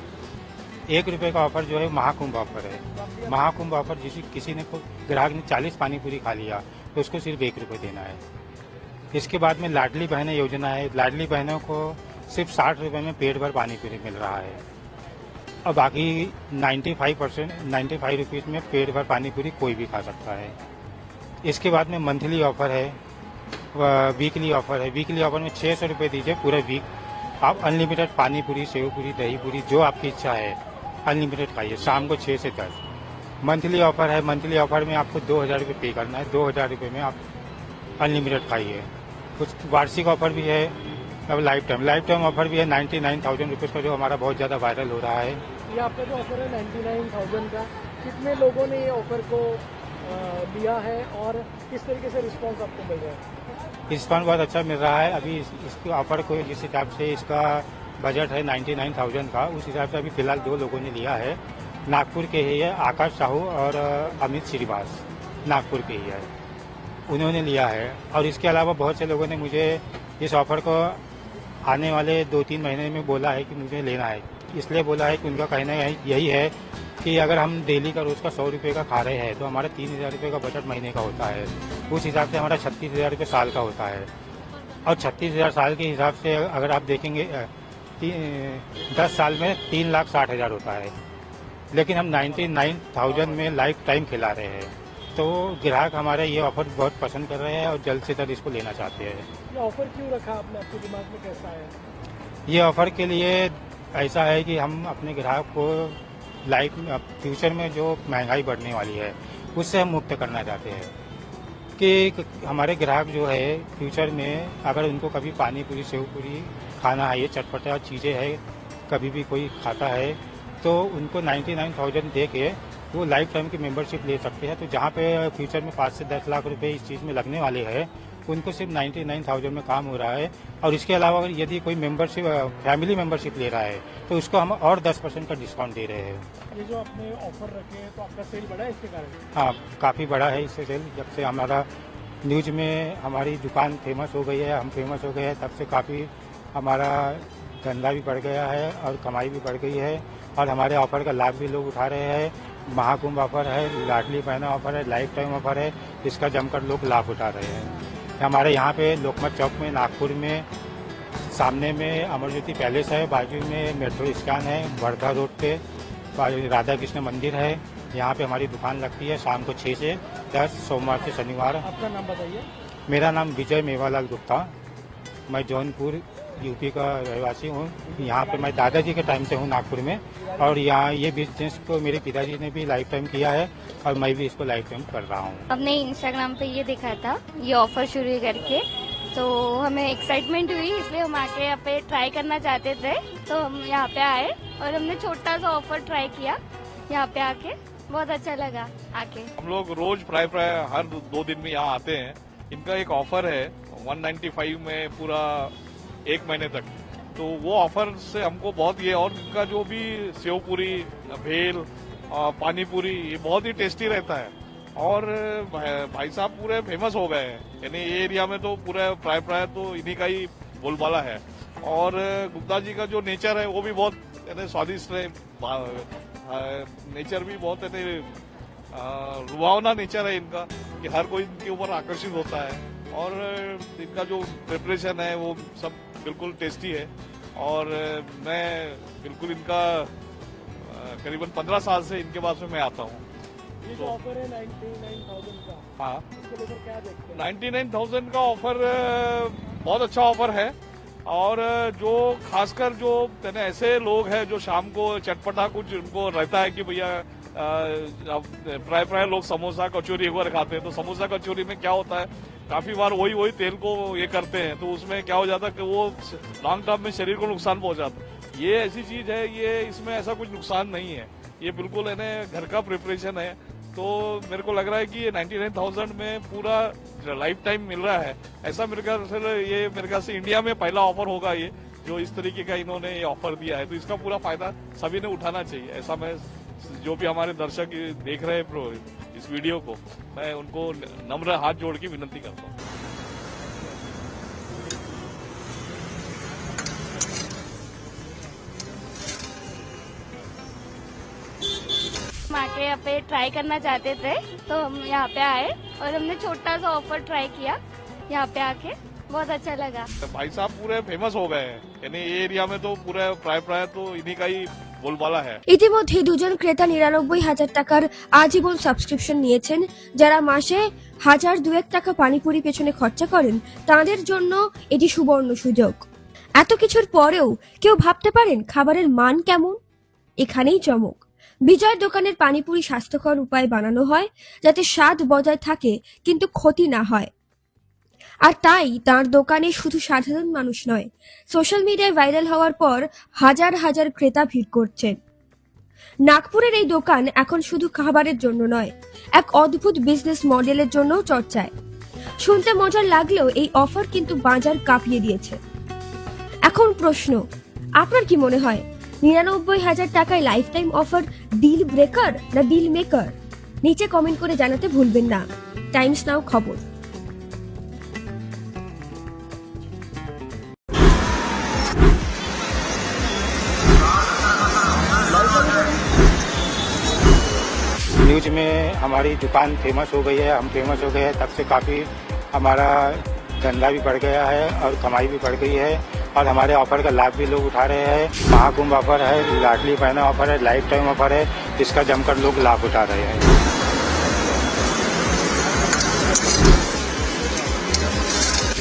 1 रुपये का ऑफर जो है महाकुंभ ऑफर है। महाकुंभ ऑफर किसी ने ग्राहक ने 40 पानी पूरी खा लिया तो उसको सिर्फ 1 रुपये देना है। इसके बाद में लाडली बहनें योजना है। लाडली बहनों को सिर्फ 60 रुपये में पेट भर पानी पूरी मिल रहा है और बाकी 95 रुपीज़ में पेट भर पानी पूरी कोई भी खा सकता है। इसके बाद में मंथली ऑफर है, वीकली ऑफर है। वीकली ऑफर में 600 रुपये दीजिए पूरा वीक, आप अनलिमिटेड पानी पूरी, सेव पूरी, दही पूरी, जो आपकी इच्छा है अनलिमिटेड खाइए शाम को 6 से 10। मंथली ऑफर है। मंथली ऑफर में आपको 2000 रुपये पे करना है। 2000 रुपये में आप अनलिमिटेड खाइए। कुछ वार्षिक ऑफर भी है। अब लाइफ टाइम ऑफर भी है 99,000 रुपीज़ का, जो हमारा बहुत ज़्यादा वायरल हो रहा है। ये आपका जो ऑफर है 99,000 का, कितने लोगों ने ये ऑफर को लिया है और किस तरीके से रिस्पांस आपको मिल रहा है? रिस्पांस बहुत अच्छा मिल रहा है। अभी इसके ऑफर को जिस हिसाब से इसका बजट है 99,000 का, उस हिसाब से अभी फिलहाल 2 लोगों ने लिया है। नागपुर के ही है, आकाश साहू और अमित श्रीवास, नागपुर के ही है, उन्होंने लिया है। और इसके अलावा बहुत से लोगों ने मुझे इस ऑफर को आने वाले 2-3 महीने में बोला है कि मुझे लेना है। इसलिए बोला है कि उनका कहना यही है कि अगर हम डेली का रोज़ का 100 रुपये का खा रहे हैं तो हमारा 3,000 रुपये का बजट महीने का होता है। उस हिसाब से हमारा 36,000 रुपये साल का होता है। और 36,000 साल के हिसाब से अगर आप देखेंगे 10 साल में 3,60,000 होता है। लेकिन हम 99,000 में लाइफ टाइम खिला रहे हैं, तो ग्राहक हमारे ये ऑफर बहुत पसंद कर रहे हैं और जल्द से जल्द इसको लेना चाहते हैं। ये ऑफर क्यों रखा आपने, आपके दिमाग में कैसा आया? ये ऑफर के लिए ऐसा है कि हम अपने ग्राहक को फ्यूचर में जो महंगाई बढ़ने वाली है उससे हम मुक्त करना चाहते हैं कि हमारे ग्राहक जो है फ्यूचर में अगर उनको कभी पानी पूरी, सेव पूरी खाना है, ये चटपटा चीज़ें है, कभी भी कोई खाता है तो उनको 99,000 दे के वो लाइफ टाइम की मेंबरशिप ले सकते हैं। तो जहाँ पे फ्यूचर में 5 से 10 लाख रुपए इस चीज़ में लगने वाले हैं, उनको सिर्फ 99,000 में काम हो रहा है। और इसके अलावा अगर यदि कोई मेंबरशिप, फैमिली मेंबरशिप ले रहा है तो उसको हम और 10% का डिस्काउंट दे रहे हैं। ये जो आपने ऑफर रखे हैं तो आपका सेल बढ़ा है इसके कारण? हाँ, काफ़ी बड़ा है इससे सेल। जब से हमारा न्यूज में हमारी दुकान फेमस हो गई है, हम फेमस हो गए हैं, तब से काफ़ी हमारा धंधा भी बढ़ गया है और कमाई भी बढ़ गई है। और हमारे ऑफर का लाभ भी लोग उठा रहे हैं। महाकुंभ ऑफर है, लाडली बहना ऑफर है, लाइफ टाइम ऑफर है, इसका जमकर लोग लाभ उठा रहे हैं। हमारे यहाँ पे लोकमत चौक में, नागपुर में, सामने में अमर ज्योति पैलेस है, बाजू में मेट्रो स्टैंड है, वर्धा रोड पे राधा कृष्ण मंदिर है। यहाँ पे हमारी दुकान लगती है शाम को 6 से 10, सोमवार से शनिवार। आपका नाम बताइए। मेरा नाम विजय मेवालाल गुप्ता, मैं जौनपुर यूपी का रहवासी हूँ। यहाँ पे मैं दादाजी के टाइम से हूँ नागपुर में, और यहाँ ये बिजनेस को मेरे पिताजी ने भी लाइफ टाइम किया है और मैं भी इसको लाइफ टाइम कर रहा हूँ। हमने इंस्टाग्राम पे ये देखा था, ये ऑफर शुरू करके, तो हमें एक्साइटमेंट हुई, इसलिए हम आके यहाँ पे ट्राई करना चाहते थे। तो हम यहाँ पे आए और हमने छोटा सा ऑफर ट्राई किया। यहाँ पे आके बहुत अच्छा लगा आके। हम लोग रोज प्राय हर 2 दिन में यहाँ आते हैं। इनका एक ऑफर है 195 में पूरा 1 महीने तक, तो वो ऑफर से हमको बहुत ये, और इनका जो भी सेव पूरी, भेल, पानी पूरी, ये बहुत ही टेस्टी रहता है। और भाई साहब पूरे फेमस हो गए हैं, यानी ये एरिया में तो पूरा प्राय तो इन्हीं का ही बोलबाला है। और गुप्ता जी का जो नेचर है वो भी बहुत यानी स्वादिष्ट है, नेचर भी बहुत यानी रुआवना नेचर है इनका, कि हर कोई इनके ऊपर आकर्षित होता है। और इनका जो प्रिपरेशन है वो सब बिल्कुल टेस्टी है। और मैं बिल्कुल इनका करीबन 15 साल से इनके पास में मैं आता हूँ। ये जो ऑफर है 99,000 का, हाँ, इसको लेकर क्या देखते हैं? 99,000 का ऑफर बहुत अच्छा ऑफर है। और जो खासकर जो ऐसे लोग हैं जो शाम को चटपटा कुछ उनको रहता है कि भैया प्राय लोग समोसा कचौरी एक बार खाते हैं, तो समोसा कचौरी में क्या होता है, काफी बार वही तेल को ये करते हैं, तो उसमें क्या हो जाता है कि वो लॉन्ग टर्म में शरीर को नुकसान पहुंचाता है। ये ऐसी चीज है, ये इसमें ऐसा कुछ नुकसान नहीं है, ये बिल्कुल है घर का प्रिपरेशन है। तो मेरे को लग रहा है कि ये 99,000 में पूरा लाइफ टाइम मिल रहा है। ऐसा मेरे ख्याल से इंडिया में पहला ऑफर होगा ये, जो इस तरीके का इन्होंने ये ऑफर दिया है। तो इसका पूरा फायदा सभी ने उठाना चाहिए। ऐसा मैं, जो भी हमारे दर्शक देख रहे हैं इस वीडियो को, मैं उनको नम्र हाथ जोड़ के विनती करता हूँ। आके यहाँ पे ट्राई करना चाहते थे, तो हम यहाँ पे आए और हमने छोटा सा ऑफर ट्राई किया। यहाँ पे आके बहुत अच्छा लगा। भाई साहब पूरे फेमस हो गए हैं, यानी ये एरिया में तो पूरे प्राय तो इन्हीं का ही बोलबाला है। ইতিমধ্যে দুজন ক্রেতা ৯৯,০০০ টাকার আজীবন সাবস্ক্রিপশন নিয়েছেন। যারা মাসে ১,০০০-২,১ টাকা পানিপুরি পেছনে খরচা করেন তাদের জন্য এটি সুবর্ণ সুযোগ। এত কিছুর পরেও কেউ ভাবতে পারেন খাবারের মান কেমন? এখানেই চমক। বিজয়ের দোকানের পানিপুরি স্বাস্থ্যকর উপায়ে বানানো হয় যাতে স্বাদ বজায় থাকে কিন্তু ক্ষতি না হয়। আর তাই তার দোকানে শুধু সাধারণ মানুষ নয়, সোশ্যাল মিডিয়ায় ভাইরাল হওয়ার পর হাজার হাজার ক্রেতা ভিড় করছেন। নাগপুরের এই দোকান এখন শুধু খাবারের জন্য নয়, এক অদ্ভুত বিজনেস মডেলের জন্যও চর্চায়। শুনতে মজার লাগলেও এই অফার কিন্তু বাজার কাঁপিয়ে দিয়েছে। এখন প্রশ্ন, আপনার কি মনে হয় ৯৯,০০০ টাকায় life time offer deal breaker না ডিল মেকার? নিচে কমেন্ট করে জানাতে ভুলবেন না। টাইমস নাও খবর। न्यूज में हमारी दुकान फेमस हो गई है, हम फेमस हो गए हैं, तब से काफ़ी हमारा धंधा भी बढ़ गया है और कमाई भी बढ़ गई है और हमारे ऑफर का लाभ भी लोग उठा रहे हैं। महाकुंभ ऑफर है, लाडली बहना ऑफर है, लाइफ टाइम ऑफर है, जिसका जमकर लोग लाभ उठा रहे हैं।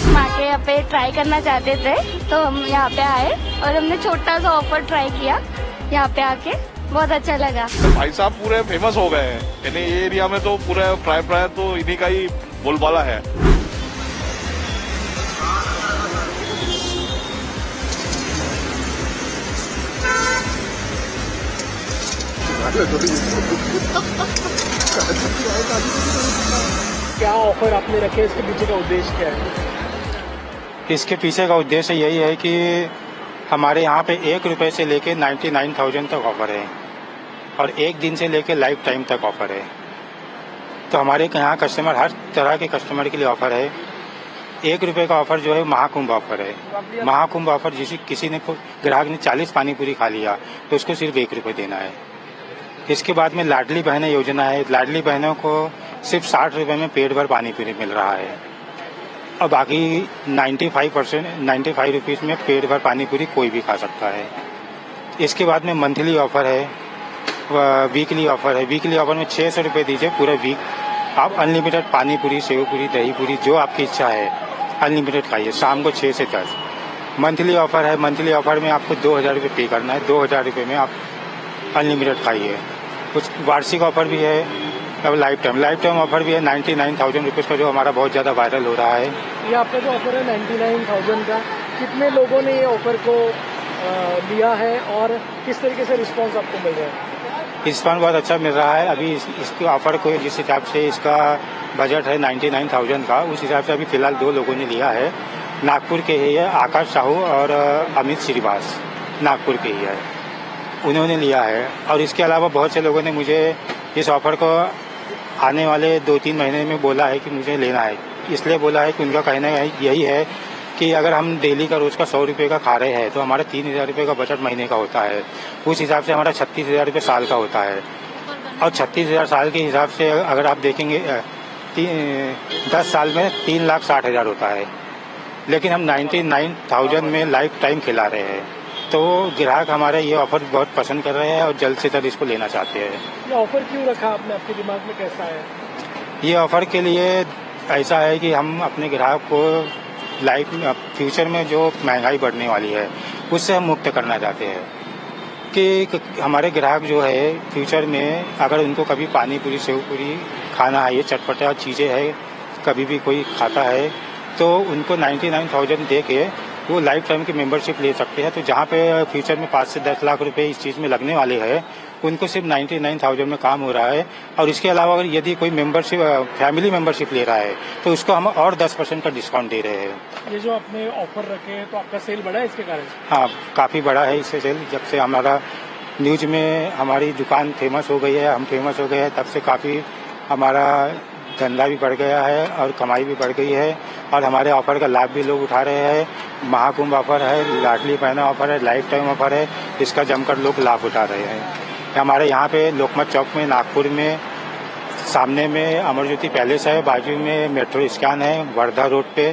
हम आके यहाँ पे ट्राई करना चाहते थे, तो हम यहाँ पे आए और हमने छोटा सा ऑफर ट्राई किया। यहाँ पे आके बहुत अच्छा लगा। भाई साहब पूरे फेमस हो गए हैं, यानी ये एरिया में तो पूरे प्राय तो इन्हीं का ही बोलबाला है। क्या ऑफर आपने रखे, इसके पीछे का उद्देश्य क्या है? इसके पीछे का उद्देश्य यही है कि हमारे यहाँ पे 1 रुपए से लेके 99,000 तक ऑफर है और 1 दिन से लेके लाइफ टाइम तक ऑफर है। तो हमारे यहाँ कस्टमर, हर तरह के कस्टमर के लिए ऑफर है। 1 रुपए का ऑफर जो है महाकुंभ ऑफर है। महाकुंभ ऑफर किसी ने ग्राहक ने 40 पानीपुरी खा लिया तो उसको सिर्फ 1 रुपए देना है। इसके बाद में लाडली बहनें योजना है। लाडली बहनों को सिर्फ 60 रुपए में पेट भर पानीपुरी मिल रहा है और बाकी 95 रुपीज में पेट भर पानीपुरी कोई भी खा सकता है। इसके बाद में मंथली ऑफर है, वीकली ऑफर है। वीकली ऑफर में 600 रुपये दीजिए पूरा वीक, आप अनलिमिटेड पानीपुरी, सेवपुरी, दही पूरी जो आपकी इच्छा है अनलिमिटेड खाइए, शाम को 6 से 10। मंथली ऑफर है। मंथली ऑफर में आपको 2,000 रुपये पे करना है। 2,000 रुपये में आप अनलिमिटेड खाइए। कुछ वार्षिक ऑफर भी है और लाइफ टाइम ऑफर भी है 99,000 रुपीज़ का, जो हमारा बहुत ज़्यादा वायरल हो रहा है। ये आपका जो ऑफर है 99,000 का, कितने लोगों ने ये ऑफर को लिया है और किस तरीके से रिस्पांस आपको मिल रहा है? रिस्पांस बहुत अच्छा मिल रहा है। अभी इसके ऑफर को जिस हिसाब से इसका बजट है 99,000 का, उस हिसाब से अभी फिलहाल 2 लोगों ने लिया है। नागपुर के ही है, आकाश साहू और अमित श्रीवास, नागपुर के ही है, उन्होंने लिया है। और इसके अलावा बहुत से लोगों ने मुझे इस ऑफर को आने वाले 2-3 महीने में बोला है कि मुझे लेना है। इसलिए बोला है कि उनका कहना यही है कि अगर हम डेली का रोज का 100 रुपये का खा रहे हैं तो हमारा 3,000 रुपये का बजट महीने का होता है। उस हिसाब से हमारा 36,000 रुपये साल का होता है और 36,000 साल के हिसाब से अगर आप देखेंगे 10 साल में 3,60,000 होता है, लेकिन हम 99,000 में लाइफ टाइम खिला रहे हैं। तो ग्राहक हमारे ये ऑफर बहुत पसंद कर रहे हैं और जल्द से जल्द इसको लेना चाहते हैं। ये ऑफर क्यों रखा आपने, आपके दिमाग में कैसा है? ये ऑफर के लिए ऐसा है कि हम अपने ग्राहक को लाइफ में फ्यूचर में जो महंगाई बढ़ने वाली है उससे हम मुक्त करना चाहते हैं कि हमारे ग्राहक जो है फ्यूचर में अगर उनको कभी पानीपुरी, सेवपुरी खाना है, ये चटपटा चीज़ें है, कभी भी कोई खाता है तो उनको 99,000 दे के वो लाइफ टाइम की मेंबरशिप ले सकते हैं। तो जहाँ पे फ्यूचर में 5 से 10 लाख रुपए इस चीज़ में लगने वाले हैं, उनको सिर्फ 99,000 में काम हो रहा है। और इसके अलावा अगर यदि कोई मेंबरशिप, फैमिली मेंबरशिप ले रहा है तो उसको हम और 10% का डिस्काउंट दे रहे हैं। ये जो आपने ऑफर रखे हैं तो आपका सेल बढ़ा है इसके कारण? हाँ, काफ़ी बड़ा है इससे सेल। जब से हमारा न्यूज में हमारी दुकान फेमस हो गई है, हम फेमस हो गए हैं, तब से काफ़ी हमारा धंधा भी बढ़ गया है और कमाई भी बढ़ गई है और हमारे ऑफर का लाभ भी लोग उठा रहे हैं। महाकुंभ ऑफर है, लाडली बहना ऑफर है, लाइफ टाइम ऑफर है, इसका जमकर लोग लाभ उठा रहे हैं। हमारे यहाँ पे लोकमत चौक में नागपुर में सामने में अमर ज्योति पैलेस है, बाजू में मेट्रो स्टैंड है, वर्धा रोड पे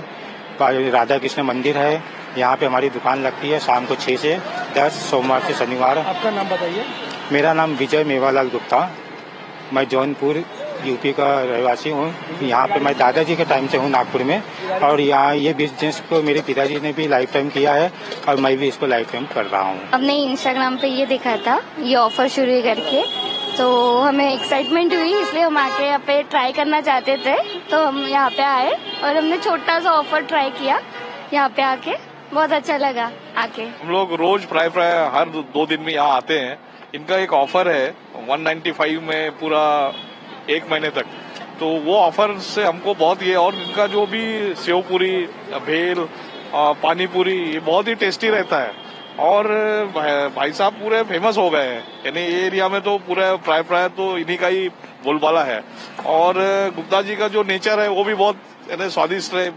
राधा कृष्ण मंदिर है। यहाँ पे हमारी दुकान लगती है शाम को 6 से 10, सोमवार से शनिवार। आपका नाम बताइए। मेरा नाम विजय मेवालाल गुप्ता, मैं जौनपुर यूपी का रहवासी हूँ। यहाँ पे मैं दादाजी के टाइम से हूँ नागपुर में, और यहाँ ये बिजनेस को मेरे पिताजी ने भी लाइफ टाइम किया है और मैं भी इसको लाइफ टाइम कर रहा हूँ। हमने इंस्टाग्राम पे ये देखा था, ये ऑफर शुरू करके, तो हमें एक्साइटमेंट हुई, इसलिए हम आके यहाँ पे ट्राई करना चाहते थे, तो हम यहाँ पे आए और हमने छोटा सा ऑफर ट्राई किया। यहाँ पे आके बहुत अच्छा लगा आके। हम लोग रोज प्राय हर 2 दिन में यहाँ आते हैं। इनका एक ऑफर है 195 में पूरा 1 महीने तक, तो वो ऑफर से हमको बहुत ये, और इनका जो भी सेव पूरी, भेल, पानी पूरी, ये बहुत ही टेस्टी रहता है। और भाई साहब पूरे फेमस हो गए हैं, यानी ये एरिया में तो पूरा प्राय तो इन्हीं का ही बोलबाला है। और गुप्ता जी का जो नेचर है वो भी बहुत यानी स्वादिष्ट है,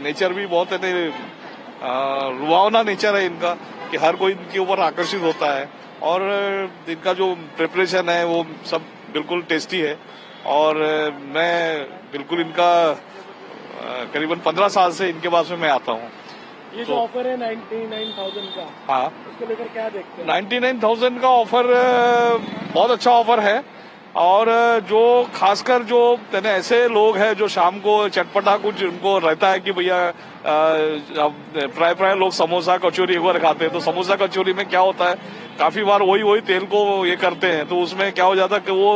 नेचर भी बहुत यानी रुआवना नेचर है इनका, कि हर कोई इनके ऊपर आकर्षित होता है। और इनका जो प्रिपरेशन है वो सब बिल्कुल टेस्टी है। और मैं बिल्कुल इनका करीबन 15 साल से इनके पास में मैं आता हूँ। ये जो ऑफर है 99,000 का, हाँ, उसको लेकर क्या देखते हैं? 99,000 का ऑफर बहुत अच्छा ऑफर है। और जो खासकर जो ऐसे लोग हैं जो शाम को चटपटा कुछ उनको रहता है कि भैया प्राय लोग समोसा कचौरी वगैरह खाते हैं, तो समोसा कचौरी में क्या होता है, काफी बार वही तेल को ये करते हैं, तो उसमें क्या हो जाता है कि वो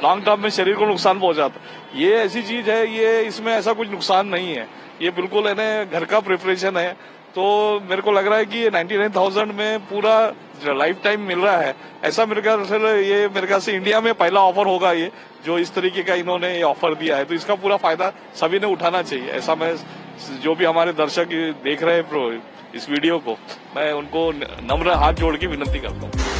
लॉन्ग टर्म में शरीर को नुकसान पहुंचाता है। ये ऐसी चीज है, ये इसमें ऐसा कुछ नुकसान नहीं है, ये बिल्कुल है ना घर का प्रिपरेशन है। तो मेरे को लग रहा है कि ये 99,000 में पूरा लाइफ टाइम मिल रहा है। ऐसा मेरे ख्याल से ये मेरे ख्याल से इंडिया में पहला ऑफर होगा ये, जो इस तरीके का इन्होंने ये ऑफर दिया है। तो इसका पूरा फायदा सभी ने उठाना चाहिए। ऐसा मैं जो भी हमारे दर्शक देख रहे हैं इस वीडियो को, मैं उनको नम्र हाथ जोड़ के विनती करता हूँ।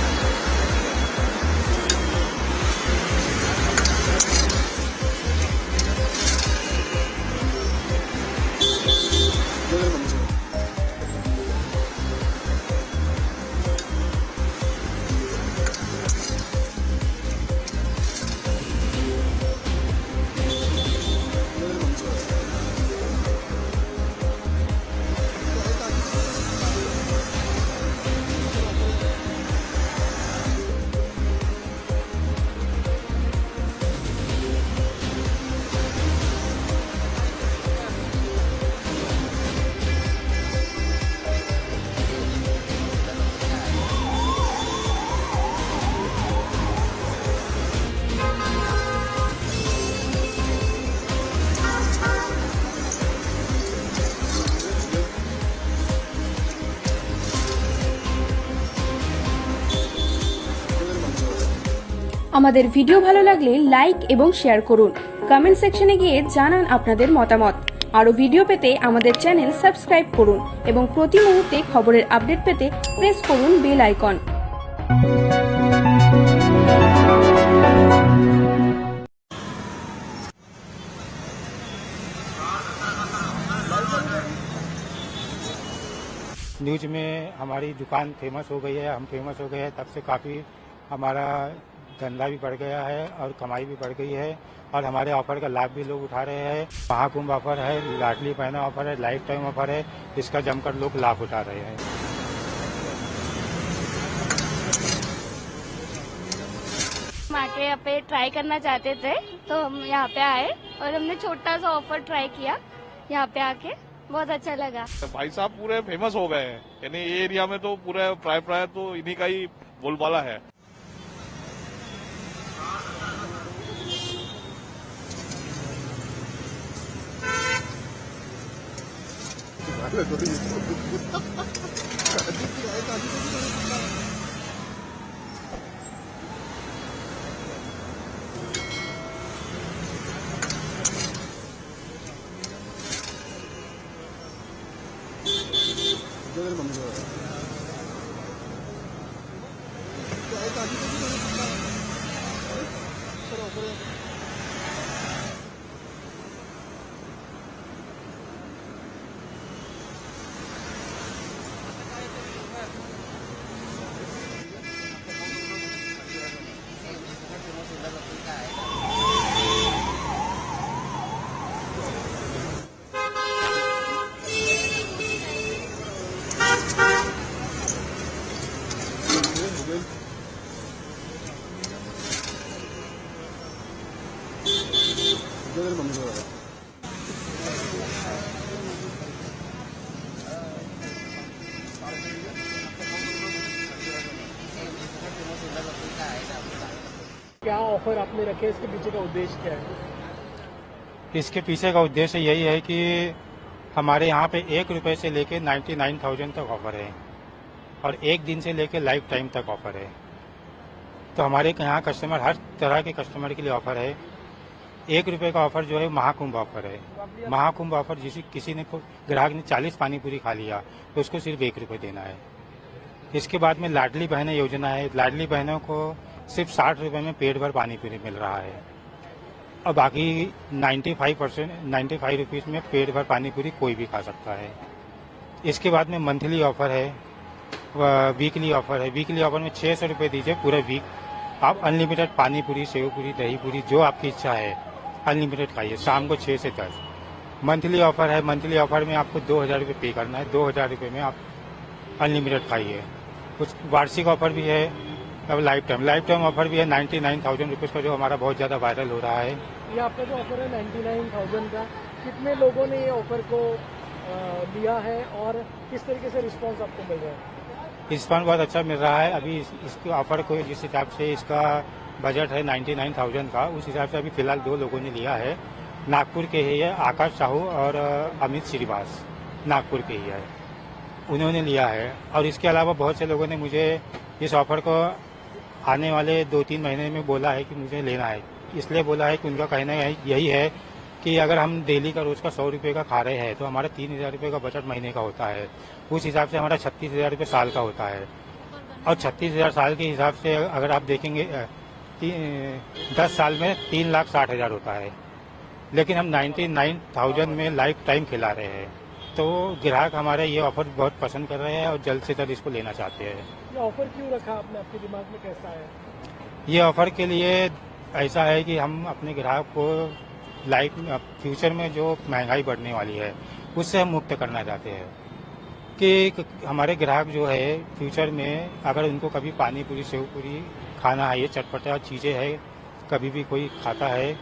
আমাদের ভিডিও ভালো লাগলে লাইক এবং শেয়ার করুন। কমেন্ট সেকশনে গিয়ে জানান আপনাদের মতামত। আরো ভিডিও পেতে আমাদের চ্যানেল সাবস্ক্রাইব করুন এবং প্রতি মুহূর্তে খবরের আপডেট পেতে প্রেস করুন বেল আইকন। न्यूज में हमारी दुकान फेमस हो गई है, हम फेमस हो गए हैं, तब से काफ़ी हमारा धंधा भी बढ़ गया है और कमाई भी बढ़ गई है। और हमारे ऑफर का लाभ भी लोग उठा रहे हैं। महाकुंभ ऑफर है, लाडली बहना ऑफर है, लाइफ टाइम ऑफर है, इसका जमकर लोग लाभ उठा रहे हैं। हम आके यहाँ पे ट्राई करना चाहते थे, तो हम यहाँ पे आए और हमने छोटा सा ऑफर ट्राई किया। यहाँ पे आके बहुत अच्छा लगा। भाई साहब पूरे फेमस हो गए हैं, यानी ये एरिया में तो पूरा प्राय तो इन्हीं का ही बोलबाला है। क्या ऑफर आपने रखे, इसके पीछे का उद्देश्य क्या है? इसके पीछे का उद्देश्य यही है कि हमारे यहाँ पे 1 रुपए से लेके 99,000 तक ऑफर है और 1 दिन से लेके लाइफ टाइम तक ऑफर है। तो हमारे यहाँ कस्टमर, हर तरह के कस्टमर के लिए ऑफर है। 1 रुपए का ऑफर जो है महाकुंभ ऑफर है। महाकुंभ ऑफर किसी ने ग्राहक ने 40 पानी पूरी खा लिया तो उसको सिर्फ 1 रुपए देना है। इसके बाद में लाडली बहनें योजना है। लाडली बहनों को सिर्फ 60 रुपए में पेट भर पानी पूरी मिल रहा है और बाकी 95 रुपीज में पेट भर पानी पूरी कोई भी खा सकता है। इसके बाद में मंथली ऑफर है, वीकली ऑफर है। वीकली ऑफर में 600 रुपये दीजिए पूरा वीक, आप अनलिमिटेड पानी पूरी, सेव पूरी, दही पूरी, जो आपकी इच्छा है अनलिमिटेड खाइए शाम को 6 से 10। मंथली ऑफर है। मंथली ऑफर में आपको 2,000 रुपये पे करना है। 2,000 रुपये में आप अनलिमिटेड खाइए। कुछ वार्षिक ऑफर भी है। अब लाइफ टाइम ऑफर भी है 99,000 रुपीज़ का, जो हमारा बहुत ज़्यादा वायरल हो रहा है। ये आपका जो ऑफर है 99,000 का, कितने लोगों ने ये ऑफर को लिया है और किस तरीके से रिस्पांस आपको मिल रहा है? रिस्पांस बहुत अच्छा मिल रहा है। अभी इसके ऑफर को जिस हिसाब से इसका बजट है 99,000 का, उस हिसाब से अभी फिलहाल 2 लोगों ने लिया है। नागपुर के ही है, आकाश साहू और अमित श्रीवास, नागपुर के ही है, उन्होंने लिया है। और इसके अलावा बहुत से लोगों ने मुझे इस ऑफर को आने वाले 2-3 महीने में बोला है कि मुझे लेना है। इसलिए बोला है कि उनका कहना यही है कि अगर हम डेली का रोज का 100 रुपये का खा रहे हैं तो हमारा 3,000 रुपये का बजट महीने का होता है। उस हिसाब से हमारा 36,000 रुपये साल का होता है और 36,000 साल के हिसाब से अगर आप देखेंगे 10 साल में 3,60,000 होता है। लेकिन हम 99,000 में लाइफ टाइम खिला रहे हैं, तो ग्राहक हमारे ये ऑफर बहुत पसंद कर रहे हैं और जल्द से जल्द इसको लेना चाहते हैं। ये ऑफर क्यों रखा आपने, आपके दिमाग में कैसा है? ये ऑफर के लिए ऐसा है कि हम अपने ग्राहक को लाइफ फ्यूचर में जो महंगाई बढ़ने वाली है उससे हम मुक्त करना चाहते हैं कि हमारे ग्राहक जो है फ्यूचर में अगर उनको कभी पानी पूरी, सेव पूरी खाना है, ये चटपटा चीज़ें है, कभी भी कोई खाता है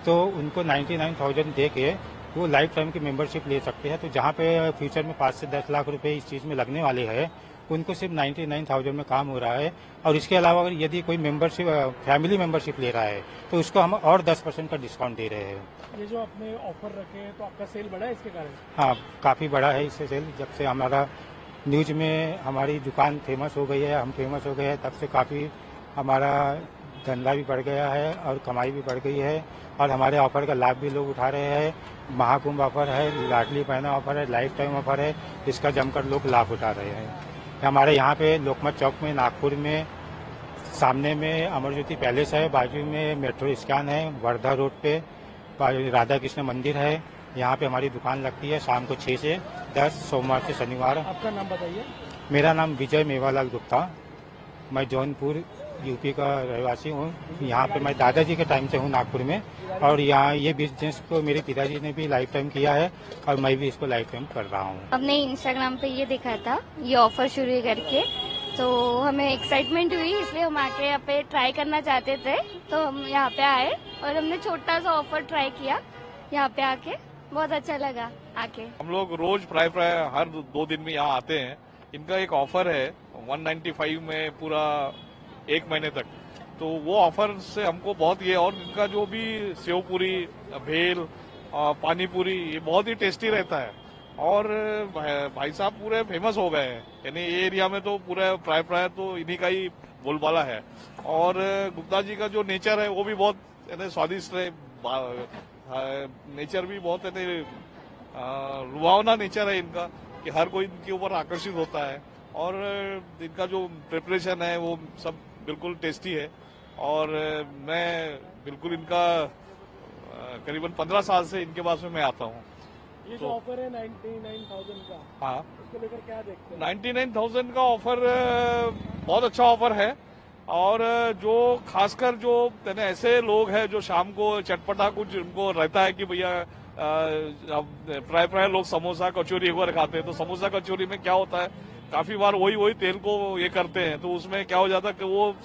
तो उनको 99,000 दे के वो लाइफ टाइम की मेंबरशिप ले सकते हैं। तो जहाँ पे फ्यूचर में 5 से 10 लाख रुपए इस चीज़ में लगने वाले हैं, उनको सिर्फ 99,000 में काम हो रहा है। और इसके अलावा अगर यदि कोई मेंबरशिप, फैमिली मेंबरशिप ले रहा है तो उसको हम और 10% का डिस्काउंट दे रहे हैं। ये जो आपने ऑफर रखे हैं तो आपका सेल बढ़ा है इसके कारण? हाँ, काफ़ी बड़ा है इससे सेल। जब से हमारा न्यूज में हमारी दुकान फेमस हो गई है, हम फेमस हो गए हैं, तब से काफ़ी हमारा धंधा भी बढ़ गया है और कमाई भी बढ़ गई है और हमारे ऑफर का लाभ भी लोग उठा रहे हैं। महाकुंभ ऑफर है, लाडली बहना ऑफर है, लाइफ टाइम ऑफर है, इसका जमकर लोग लाभ उठा रहे हैं। हमारे यहाँ पे लोकमत चौक में, नागपुर में, सामने में अमर ज्योति पैलेस है, बाजू में मेट्रो स्टैंड है, वर्धा रोड पे राधा कृष्ण मंदिर है। यहाँ पे हमारी दुकान लगती है शाम को 6 से 10, सोमवार से शनिवार। आपका नाम बताइए। मेरा नाम विजय मेवालाल गुप्ता, मैं जौनपुर यूपी का रहवासी हूँ। यहाँ पे मैं दादाजी के टाइम से हूँ नागपुर में और यहाँ ये बिजनेस को मेरे पिताजी ने भी लाइफ टाइम किया है और मैं भी इसको लाइफ टाइम कर रहा हूँ। हमने इंस्टाग्राम पे ये देखा था, ये ऑफर शुरू है करके, तो हमें एक्साइटमेंट हुई, इसलिए हम आके यहाँ पे ट्राई करना चाहते थे। तो हम यहाँ पे आए और हमने छोटा सा ऑफर ट्राई किया। यहाँ पे आके बहुत अच्छा लगा आके। हम लोग रोज प्राय हर 2 दिन में यहाँ आते हैं। इनका एक ऑफर है 195 में पूरा 1 महीने तक, तो वो ऑफर से हमको बहुत ये, और इनका जो भी सेव पूरी, भेल, पानी पूरी, ये बहुत ही टेस्टी रहता है और भाई साहब पूरे फेमस हो गए हैं। यानी ये एरिया में तो पूरा प्राय तो इन्हीं का ही बोलबाला है। और गुप्ता जी का जो नेचर है वो भी बहुत स्वादिष्ट है, नेचर भी बहुत लुभावना नेचर है इनका कि हर कोई इनके ऊपर आकर्षित होता है और इनका जो प्रिपरेशन है वो सब बिल्कुल टेस्टी है। और मैं बिल्कुल इनका करीबन 15 साल से इनके पास में मैं आता हूँ। ये जो ऑफर है 99,000 का, हाँ, उसको लेकर क्या देखते हैं? 99,000 का ऑफर बहुत अच्छा ऑफर है और जो खासकर जो ऐसे लोग हैं जो शाम को चटपटा कुछ उनको रहता है कि भैया प्राय लोग समोसा कचौरी एक बार खाते हैं, तो समोसा कचौरी में क्या होता है, काफी बार वही तेल को ये करते हैं, तो उसमें क्या हो जाता है कि वो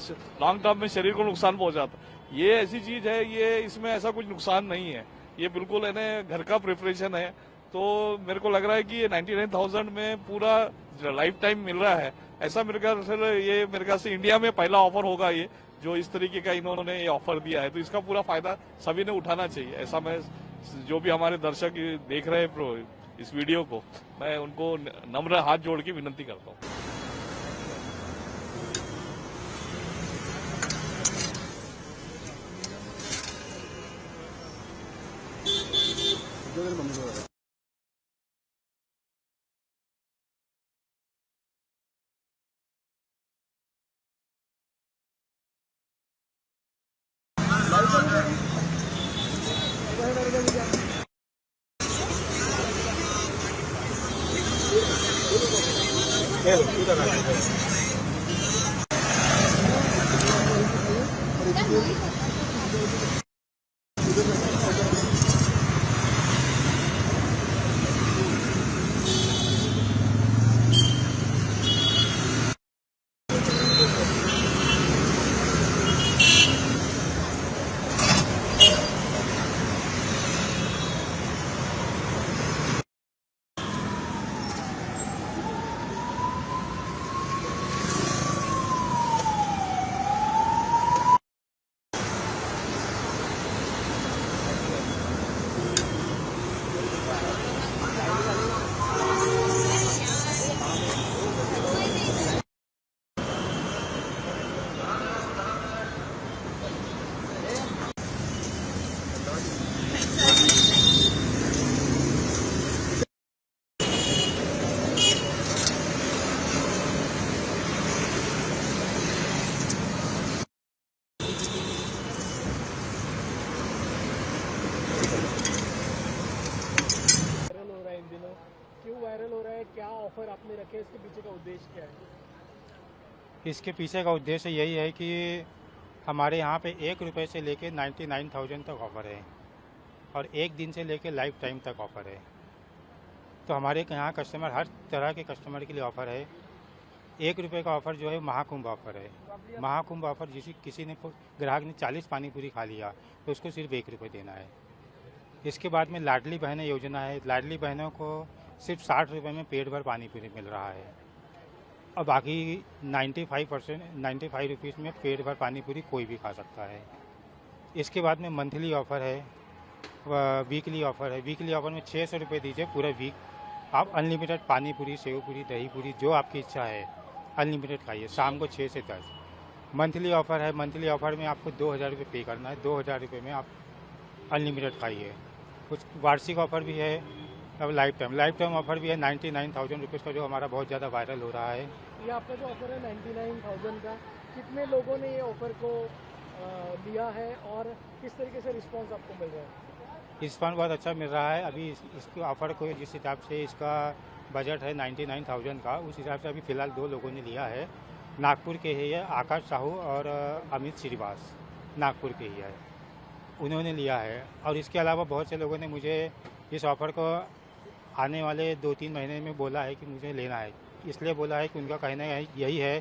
लॉन्ग टर्म में शरीर को नुकसान पहुंचाता है। ये ऐसी चीज है, ये इसमें ऐसा कुछ नुकसान नहीं है। ये बिल्कुल है ना घर का प्रिपरेशन है। तो मेरे को लग रहा है कि ये 99,000 में पूरा लाइफ टाइम मिल रहा है। ऐसा मेरे ख्याल से इंडिया में पहला ऑफर होगा ये, जो इस तरीके का इन्होंने ये ऑफर दिया है। तो इसका पूरा फायदा सभी ने उठाना चाहिए। ऐसा मैं जो भी हमारे दर्शक देख रहे हैं इस वीडियो को, मैं उनको नम्र हाथ जोड़ के विनती करता हूँ। क्या ऑफर आपने रखे, इसके पीछे का उद्देश्य क्या है? इसके पीछे का उद्देश्य यही है कि हमारे यहाँ पे 1 रुपये से लेके 99,000 तक ऑफ़र है और 1 दिन से लेके लाइफ टाइम तक ऑफ़र है। तो हमारे यहाँ कस्टमर, हर तरह के कस्टमर के लिए ऑफ़र है। 1 रुपये का ऑफ़र जो है महाकुंभ ऑफ़र है। महाकुंभ ऑफ़र किसी ने ग्राहक ने 40 पानी पूरी खा लिया तो उसको सिर्फ 1 रुपये देना है। इसके बाद में लाडली बहनें योजना है। लाडली बहनों को सिर्फ 60 रुपये में पेट भर पानी पूरी मिल रहा है और बाकी 95 रुपीज़ में पेट भर पानी पूरी कोई भी खा सकता है। इसके बाद में मंथली ऑफ़र है, वीकली ऑफ़र है। वीकली ऑफ़र में 600 रुपये दीजिए पूरा वीक, आप अनलिमिटेड पानी पूरी, सेव पूरी, दही पूरी, जो आपकी इच्छा है अनलिमिटेड खाइए, शाम को 6 से 10। मंथली ऑफ़र है। मंथली ऑफ़र में आपको 2,000 रुपये पे करना है। 2,000 रुपये में आप अनलिमिटेड खाइए। कुछ वार्षिक ऑफ़र भी है। अब लाइफ टाइम ऑफ़र भी है 99,000 रुपीज़ का, जो हमारा बहुत ज़्यादा वायरल हो रहा है। ये आपका जो ऑफर है 99,000 का, कितने लोगों ने ये ऑफर को लिया है और किस तरीके से रिस्पांस आपको मिल रहा है? रिस्पांस बहुत अच्छा मिल रहा है। अभी इसके ऑफ़र को जिस हिसाब से इसका बजट है 99,000 का, उस हिसाब से अभी फ़िलहाल 2 लोगों ने लिया है। नागपुर के ही है, आकाश साहू और अमित श्रीवास, नागपुर के ही है, उन्होंने लिया है। और इसके अलावा बहुत से लोगों ने मुझे इस ऑफ़र को आने वाले 2-3 महीने में बोला है कि मुझे लेना है। इसलिए बोला है कि उनका कहना यही है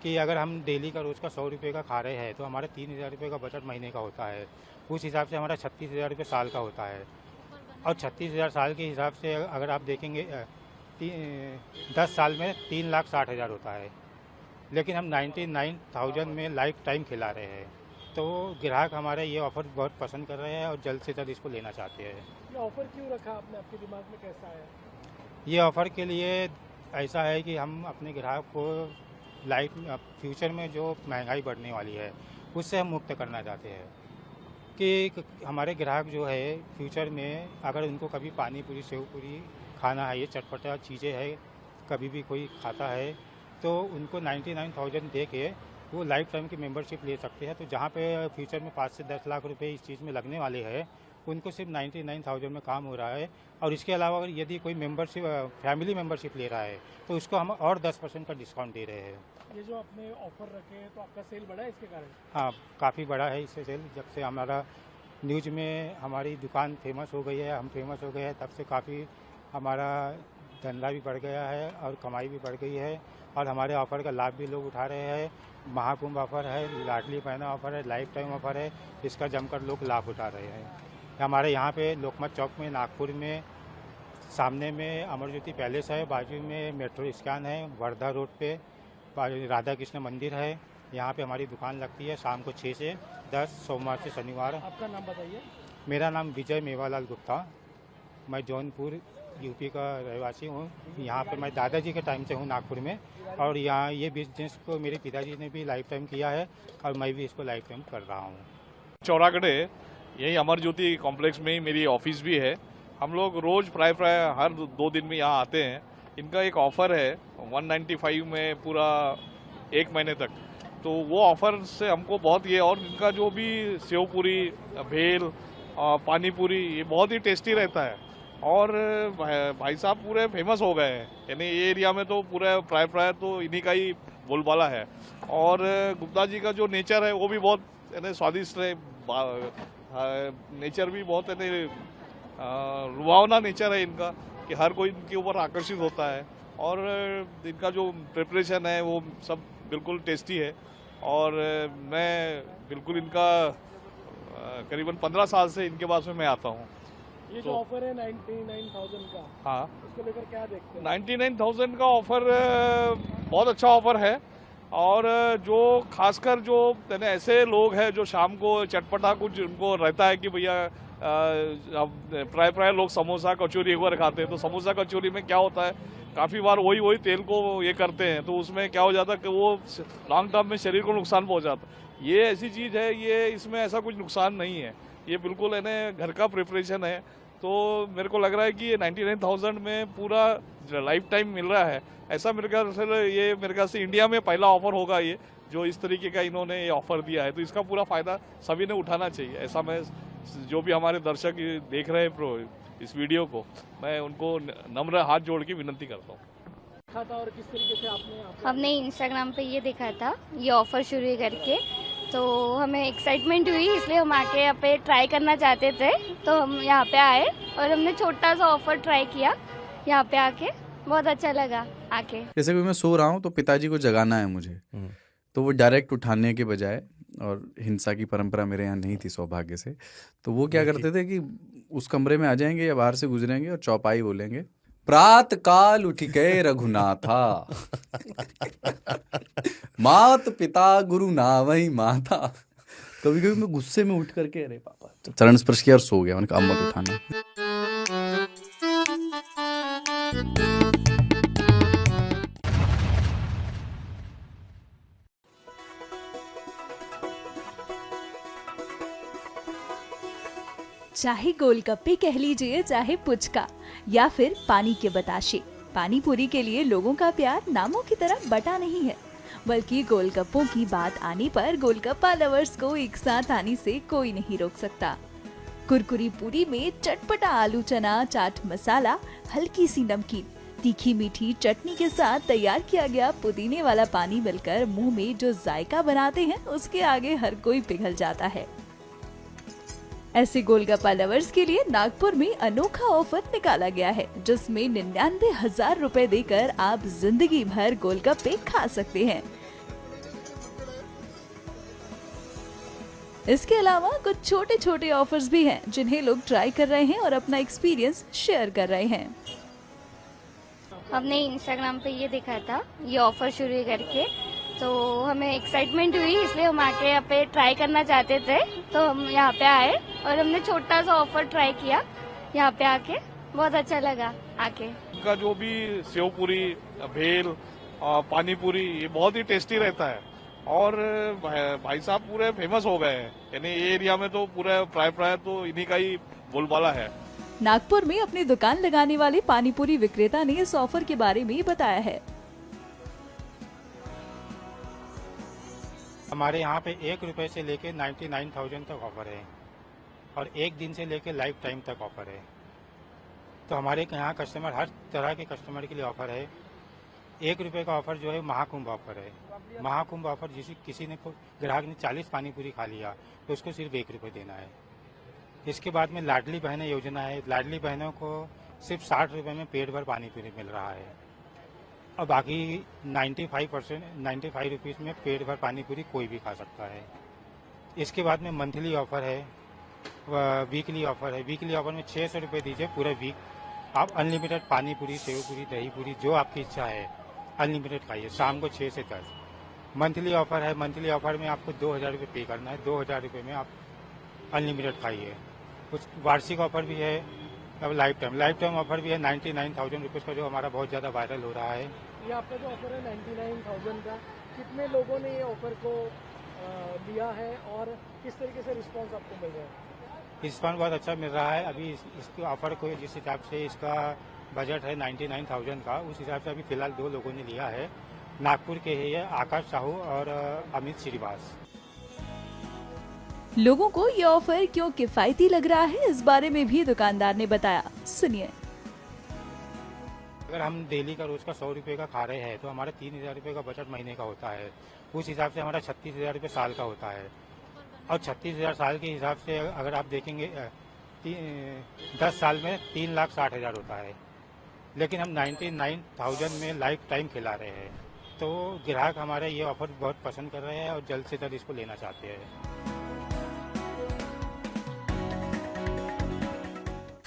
कि अगर हम डेली का रोज़ का 100 रुपये का खा रहे हैं तो हमारा 3,000 रुपये का बजट महीने का होता है। उस हिसाब से हमारा 36,000 रुपये साल का होता है। और 36,000 साल के हिसाब से अगर आप देखेंगे 10 साल में 3,60,000 होता है। लेकिन हम 99,000 में लाइफ टाइम खिला रहे हैं। तो ग्राहक हमारे ये ऑफ़र बहुत पसंद कर रहे हैं और जल्द से जल्द इसको लेना चाहते हैं। ये ऑफ़र क्यों रखा आपने, आपके दिमाग में कैसा आया? ये ऑफ़र के लिए ऐसा है कि हम अपने ग्राहक को फ्यूचर में जो महंगाई बढ़ने वाली है उससे हम मुक्त करना चाहते हैं कि हमारे ग्राहक जो है फ्यूचर में अगर उनको कभी पानी पूरी, सेव पूरी खाना है, ये चटपटा चीज़ें है, कभी भी कोई खाता है तो उनको 99,000 दे के वो लाइफ टाइम की मेंबरशिप ले सकते हैं। तो जहाँ पे फ्यूचर में 5 से 10 लाख रुपए इस चीज़ में लगने वाले हैं, उनको सिर्फ 99,000 में काम हो रहा है। और इसके अलावा अगर यदि कोई मेंबरशिप, फैमिली मेंबरशिप ले रहा है तो उसको हम और 10% का डिस्काउंट दे रहे हैं। ये जो आपने ऑफर रखे हैं तो आपका सेल बढ़ा है इसके कारण? हाँ, काफ़ी बड़ा है इससे सेल। जब से हमारा न्यूज़ में हमारी दुकान फेमस हो गई है, हम फेमस हो गए हैं, तब से काफ़ी हमारा धंधा भी बढ़ गया है और कमाई भी बढ़ गई है और हमारे ऑफ़र का लाभ भी लोग उठा रहे हैं। महाकुंभ ऑफ़र है, लाडली बहना ऑफ़र है, लाइफ टाइम ऑफ़र है, इसका जमकर लोग लाभ उठा रहे हैं। हमारे यहाँ पे लोकमत चौक में नागपुर में सामने में अमर ज्योति पैलेस है, बाजू में मेट्रो स्टैंड है, वर्धा रोड पे राधा कृष्ण मंदिर है। यहाँ पे हमारी दुकान लगती है शाम को 6 से 10, सोमवार से शनिवार। आपका नाम बताइए। मेरा नाम विजय मेवालाल गुप्ता, मैं जौनपुर यूपी का रहवासी हूँ। यहाँ पे मैं दादाजी के टाइम से हूँ नागपुर में, और यहाँ ये बिजनेस को मेरे पिताजी ने भी लाइफ टाइम किया है और मैं भी इसको लाइफ टाइम कर रहा हूँ। चौरागढ़े यही अमर ज्योति कॉम्प्लेक्स में ही मेरी ऑफिस भी है। हम लोग रोज प्राय हर 2 दिन में यहाँ आते हैं। इनका एक ऑफर है 195 में पूरा 1 महीने तक, तो वो ऑफर से हमको बहुत ये, और इनका जो भी सेव पूरी, भेल, पानी पूरी, ये बहुत ही टेस्टी रहता है। और भाई साहब पूरे फेमस हो गए हैं, यानी ये एरिया में तो पूरा प्राय तो इन्हीं का ही बोलबाला है। और गुप्ता जी का जो नेचर है वो भी बहुत यानी स्वादिष्ट है, नेचर भी बहुत यानी रुआवना नेचर है इनका, कि हर कोई इनके ऊपर आकर्षित होता है। और इनका जो प्रिपरेशन है वो सब बिल्कुल टेस्टी है। और मैं बिल्कुल इनका करीबन 15 साल से इनके पास में मैं आता हूँ। ये जो ऑफर है 99,000 का, हाँ, उसको लेकर क्या देखते हैं? 99,000 का ऑफर बहुत अच्छा ऑफर है। और जो खासकर जो ऐसे लोग हैं जो शाम को चटपटा कुछ उनको रहता है कि भैया प्राय लोग समोसा कचौरी एक बार खाते हैं, तो समोसा कचौरी में क्या होता है, काफ़ी बार वही तेल को ये करते हैं, तो उसमें क्या हो जाता है कि वो लॉन्ग टर्म में शरीर को नुकसान पहुंचाता है। ये ऐसी चीज़ है, ये इसमें ऐसा कुछ नुकसान नहीं है, ये बिल्कुल है ना घर का प्रिपरेशन है। तो मेरे को लग रहा है कि ये 99,000 में पूरा लाइफ टाइम मिल रहा है। ऐसा मेरे ख्याल से इंडिया में पहला ऑफर होगा ये, जो इस तरीके का इन्होंने ये ऑफर दिया है। तो इसका पूरा फायदा सभी ने उठाना चाहिए। ऐसा मैं, जो भी हमारे दर्शक देख रहे हैं इस वीडियो को, मैं उनको नम्र हाथ जोड़ के विनती करता हूँ। था और किस तरीके से आपने हमने इंस्टाग्राम पे ये देखा था, ये ऑफर शुरू है करके, तो हमें एक्साइटमेंट हुई, इसलिए हम आके यहाँ पे ट्राई करना चाहते थे, तो हम यहाँ पे आए और हमने छोटा सा ऑफर ट्राई किया। यहाँ पे आके बहुत अच्छा लगा आके। जैसे कि मैं सो रहा हूँ तो पिताजी को जगाना है मुझे, तो वो डायरेक्ट उठाने के बजाय, और हिंसा की परंपरा मेरे यहाँ नहीं थी सौभाग्य से, तो वो क्या करते थे कि उस कमरे में आ जाएंगे या बाहर से गुजरेंगे और चौपाई बोलेंगे, प्रात काल उठ गए रघुनाथा, मात पिता गुरु नावही माता। कभी कभी मैं गुस्से में उठ करके, अरे पापा, तो चरण स्पर्श किया और सो गया। मैंने कहा अब मत उठाना। चाहे गोलगप्पे कह लीजिए, चाहे पुचका या फिर पानी के बताशे, पानी पूरी के लिए लोगों का प्यार नामों की तरह बटा नहीं है, बल्कि गोलगप्पों की बात आने पर गोलगप्पा लवर्स को एक साथ आने से कोई नहीं रोक सकता। कुरकुरी पूरी में चटपटा आलू चना चाट मसाला, हल्की सी नमकीन, तीखी मीठी चटनी के साथ तैयार किया गया पुदीने वाला पानी मिलकर मुंह में जो जायका बनाते हैं, उसके आगे हर कोई पिघल जाता है। ऐसे गोलगप्पा लवर्स के लिए नागपुर में अनोखा ऑफर निकाला गया है, जिसमें 99,000 रुपए देकर आप जिंदगी भर गोलगप्पे खा सकते हैं। इसके अलावा कुछ छोटे छोटे ऑफर्स भी हैं, जिन्हें लोग ट्राई कर रहे हैं और अपना एक्सपीरियंस शेयर कर रहे हैं। हमने इंस्टाग्राम पे ये देखा था, ये ऑफर शुरू है करके, तो हमें एक्साइटमेंट हुई, इसलिए हम आके यहाँ पे ट्राई करना चाहते थे, तो हम यहाँ पे आए और हमने छोटा सा ऑफर ट्राई किया। यहाँ पे आके बहुत अच्छा लगा आके। इनका जो भी सेव पूरी, भेल, पानी पूरी, ये बहुत ही टेस्टी रहता है। और भाई साहब पूरे फेमस हो गए हैं, यानी ये एरिया में तो पूरा प्राय तो इन्हीं का ही बोलबाला है। नागपुर में अपनी दुकान लगाने वाले पानीपुरी विक्रेता ने इस ऑफर के बारे में बताया है। हमारे यहाँ पे 1 रुपए से लेके 99,000 तक ऑफर है, और 1 दिन से लेके लाइफ टाइम तक ऑफर है। तो हमारे यहाँ कस्टमर, हर तरह के कस्टमर के लिए ऑफर है। 1 रुपए का ऑफर जो है महाकुंभ ऑफर है। महाकुंभ ऑफर, किसी ने ग्राहक ने 40 पानी पूरी खा लिया तो उसको सिर्फ 1 रुपए देना है। इसके बाद में लाडली बहनें योजना है, लाडली बहनों को सिर्फ 60 रुपए में पेट भर पानी पूरी मिल रहा है, और बाकी 95 रुपीज़ में पेट भर पानी पूरी कोई भी खा सकता है। इसके बाद में मंथली ऑफर है वीकली ऑफर है। वीकली ऑफर में 600 रुपये दीजिए पूरा वीक, आप अनलिमिटेड पानी पूरी, सेव पूरी, दही पूरी, जो आपकी इच्छा है अनलिमिटेड खाइए शाम को 6 से 10। मंथली ऑफर है। मंथली ऑफर में आपको 2000 रुपये पे करना है। 2000 रुपये में आप अनलिमिटेड खाइए। कुछ वार्षिक ऑफर भी है। अब लाइफ टाइम ऑफर भी है 99,000 रुपीज़ का, जो हमारा बहुत ज़्यादा वायरल हो रहा है। ये आपका जो ऑफर है 99,000 का, कितने लोगों ने ये ऑफर को लिया है और किस तरीके से रिस्पांस आपको मिल रहा है? रिस्पांस बहुत अच्छा मिल रहा है। अभी इसके ऑफर को जिस हिसाब से इसका बजट है 99,000 का, उस हिसाब से अभी फिलहाल 2 लोगों ने लिया है। नागपुर के ही है, आकाश साहू और अमित श्रीवास। लोगों को ये ऑफर क्यों किफायती लग रहा है, इस बारे में भी दुकानदार ने बताया। सुनिए। अगर हम डेली का रोज का 100 रुपये का खा रहे हैं तो हमारा 3,000 रुपये का बजट महीने का होता है। उस हिसाब से हमारा 36,000 रुपये साल का होता है। और 36,000 साल के हिसाब से अगर आप देखेंगे 10 साल में 3,60,000 होता है। लेकिन हम 99,000 में लाइफ टाइम खिला रहे हैं, तो ग्राहक हमारे ये ऑफर बहुत पसंद कर रहे हैं और जल्द से जल्द इसको लेना चाहते हैं।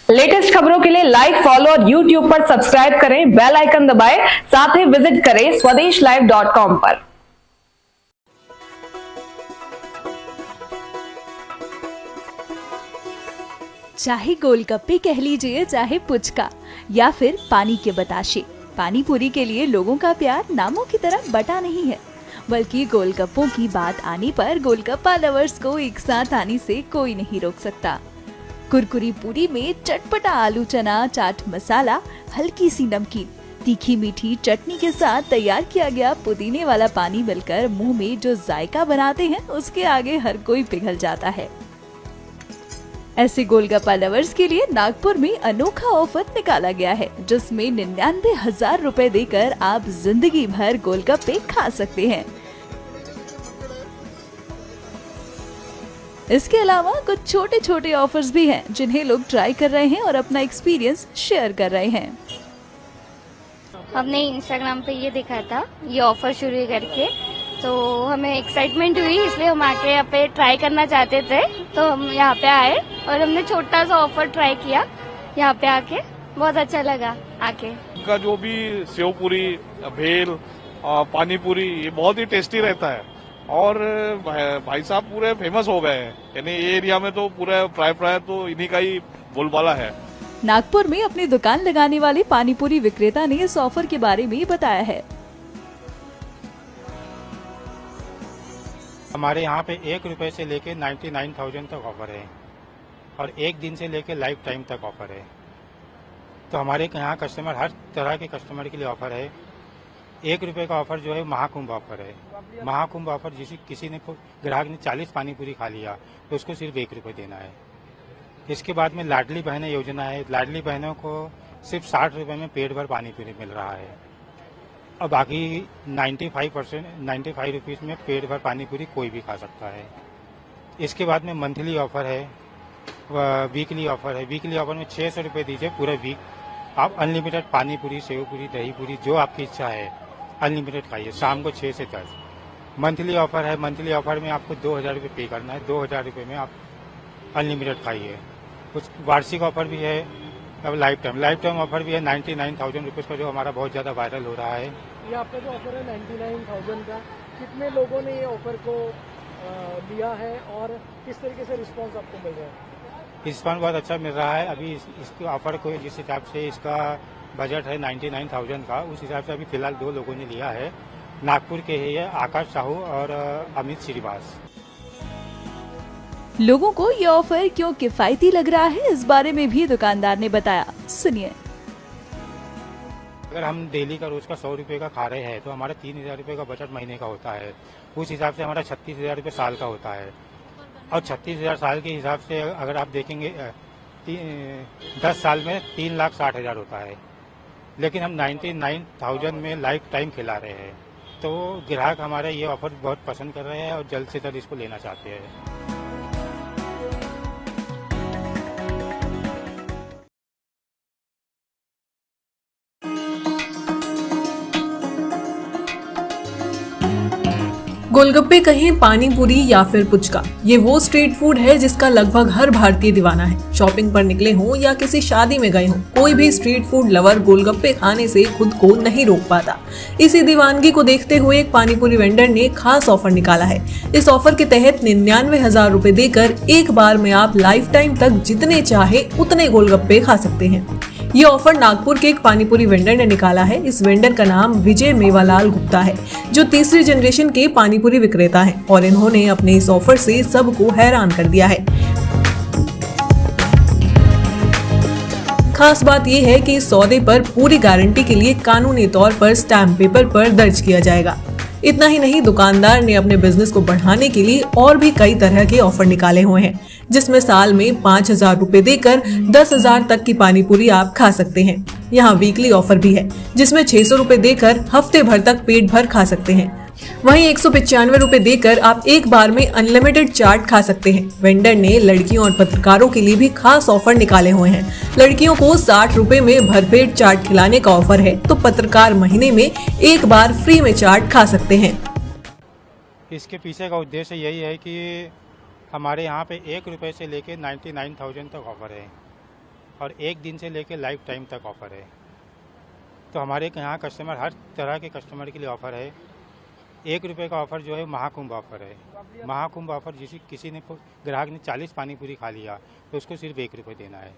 लेटेस्ट खबरों के लिए लाइक, फॉलो और यूट्यूब पर सब्सक्राइब करें, बेल आइकन दबाएं, साथ ही विजिट करें swedeshlive.com पर। चाहे गोलगप्पे कह लीजिए, चाहे पुचका या फिर पानी के बताशे, पानी पूरी के लिए लोगों का प्यार नामों की तरह बटा नहीं है, बल्कि गोलगप्पों की बात आने पर गोलगप्पा लवर्स को एक साथ आने से कोई नहीं रोक सकता। कुरकुरी पूरी में चटपटा आलू चना चाट मसाला, हल्की सी नमकीन, तीखी मीठी चटनी के साथ तैयार किया गया पुदीने वाला पानी मिलकर मुंह में जो जायका बनाते हैं, उसके आगे हर कोई पिघल जाता है। ऐसे गोलगप्पा लवर्स के लिए नागपुर में अनोखा ऑफर निकाला गया है, जिसमें 99,000 रुपए देकर आप जिंदगी भर गोलगप्पे खा सकते हैं। इसके अलावा कुछ छोटे छोटे ऑफर्स भी हैं, जिन्हें लोग ट्राई कर रहे हैं और अपना एक्सपीरियंस शेयर कर रहे हैं। हमने इंस्टाग्राम पे ये देखा था, ये ऑफर शुरू करके, तो हमें एक्साइटमेंट हुई, इसलिए हम आके यहाँ पे ट्राई करना चाहते थे, तो हम यहाँ पे आए और हमने छोटा सा ऑफर ट्राई किया। यहाँ पे आके बहुत अच्छा लगा आके। इनका जो भी सेव पूरी, भेल, पानी पूरी, ये बहुत ही टेस्टी रहता है और भाई साहब पूरे फेमस हो गए हैं। यानी ये एरिया में तो पूरा प्राय तो इन्हीं का ही बोलबाला है। नागपुर में अपनी दुकान लगाने वाले पानीपुरी विक्रेता ने इस ऑफर के बारे में बताया है। हमारे यहाँ पे 1 रुपए से लेके 99,000 तक ऑफर है और 1 दिन से लेके लाइफ टाइम तक ऑफर है। तो हमारे यहाँ कस्टमर, हर तरह के कस्टमर के लिए ऑफर है। 1 रुपए का ऑफर जो है महाकुंभ ऑफर है। महाकुंभ ऑफर किसी ने ग्राहक ने 40 पानी पूरी खा लिया तो उसको सिर्फ 1 रुपए देना है। इसके बाद में लाडली बहनें योजना है। लाडली बहनों को सिर्फ 60 रुपए में पेट भर पानी पूरी मिल रहा है और बाकी 95 रुपीज़ में पेट भर पानी पूरी कोई भी खा सकता है। इसके बाद में मंथली ऑफर है, वीकली ऑफर है। वीकली ऑफर में 600 रुपये दीजिए पूरा वीक, आप अनलिमिटेड पानी पूरी, सेव पूरी, दही पूरी, जो आपकी इच्छा है अनलिमिटेड खाइए शाम को 6 से 10। मंथली ऑफर है। मंथली ऑफर में आपको 2000 रुपये पे करना है। 2000 रुपये में आप अनलिमिटेड खाइए। कुछ वार्षिक ऑफर भी है। अब लाइफ टाइम ऑफर भी है 99,000 रुपीज़ का, जो हमारा बहुत ज़्यादा वायरल हो रहा है। ये आपका जो ऑफर है 99,000 का, कितने लोगों ने ये ऑफर को लिया है और किस तरीके से रिस्पांस आपको मिल रहा है? रिस्पांस बहुत अच्छा मिल रहा है। अभी इसके ऑफर को जिस हिसाब से इसका बजट है 99,000 का, उस हिसाब से अभी फिलहाल 2 लोगों ने लिया है। नागपुर के ही है, आकाश साहू और अमित श्रीवास। लोगों को ये ऑफर क्यों किफायती लग रहा है, इस बारे में भी दुकानदार ने बताया। सुनिए। अगर हम डेली का रोज का 100 रुपये का खा रहे हैं तो हमारा 3,000 रुपये का बजट महीने का होता है। उस हिसाब से हमारा 36,000 रुपये साल का होता है और 36,000 साल के हिसाब से अगर आप देखेंगे 10 साल में 3,60,000 होता है। लेकिन हम 99,000 में लाइफ टाइम खिला रहे हैं, तो ग्राहक हमारे ये ऑफर बहुत पसंद कर रहे हैं और जल्द से जल्द इसको लेना चाहते हैं। गोलगप्पे कहें, पानी पूरी या फिर पुचका, ये वो स्ट्रीट फूड है जिसका लगभग हर भारतीय दीवाना है। शॉपिंग पर निकले हों या किसी शादी में गए हों, कोई भी स्ट्रीट फूड लवर गोलगप्पे खाने से खुद को नहीं रोक पाता। इसी दीवानगी को देखते हुए एक पानीपुरी वेंडर ने खास ऑफर निकाला है। इस ऑफर के तहत 99,000 रुपए देकर एक बार में आप लाइफ टाइम तक जितने चाहे उतने गोलगप्पे खा सकते हैं। ये ऑफर नागपुर के एक पानीपुरी वेंडर ने निकाला है। इस वेंडर का नाम विजय मेवालाल गुप्ता है, जो तीसरी जनरेशन के पानीपुरी विक्रेता हैं और इन्होंने अपने इस ऑफर से सबको हैरान कर दिया है। खास बात यह है कि इस सौदे पर पूरी गारंटी के लिए कानूनी तौर पर स्टैम्प पेपर पर दर्ज किया जाएगा। इतना ही नहीं, दुकानदार ने अपने बिजनेस को बढ़ाने के लिए और भी कई तरह के ऑफर निकाले हुए हैं, जिसमें साल में 5,000 रुपए देकर 10,000 तक की पानीपुरी आप खा सकते हैं। यहाँ वीकली ऑफर भी है, जिसमें 600 रुपए देकर हफ्ते भर तक पेट भर खा सकते हैं। वहीं 195 रुपए देकर आप एक बार में अनलिमिटेड चाट खा सकते हैं। वेंडर ने लड़कियों और पत्रकारों के लिए भी खास ऑफर निकाले हुए हैं। लड़कियों को 60 रुपए में भरपेट चाट खिलाने का ऑफर है, तो पत्रकार महीने में एक बार फ्री में चाट खा सकते हैं। इसके पीछे का उद्देश्य यही है कि हमारे यहाँ पे 1 रुपये से लेके 99,000 तक ऑफर है और 1 दिन से लेके लाइफ टाइम तक ऑफर है। तो हमारे यहाँ कस्टमर, हर तरह के कस्टमर के लिए ऑफर है। 1 रुपये का ऑफर जो है महाकुंभ ऑफर है। महाकुंभ ऑफर किसी ने ग्राहक ने 40 पानीपुरी खा लिया तो उसको सिर्फ 1 रुपये देना है।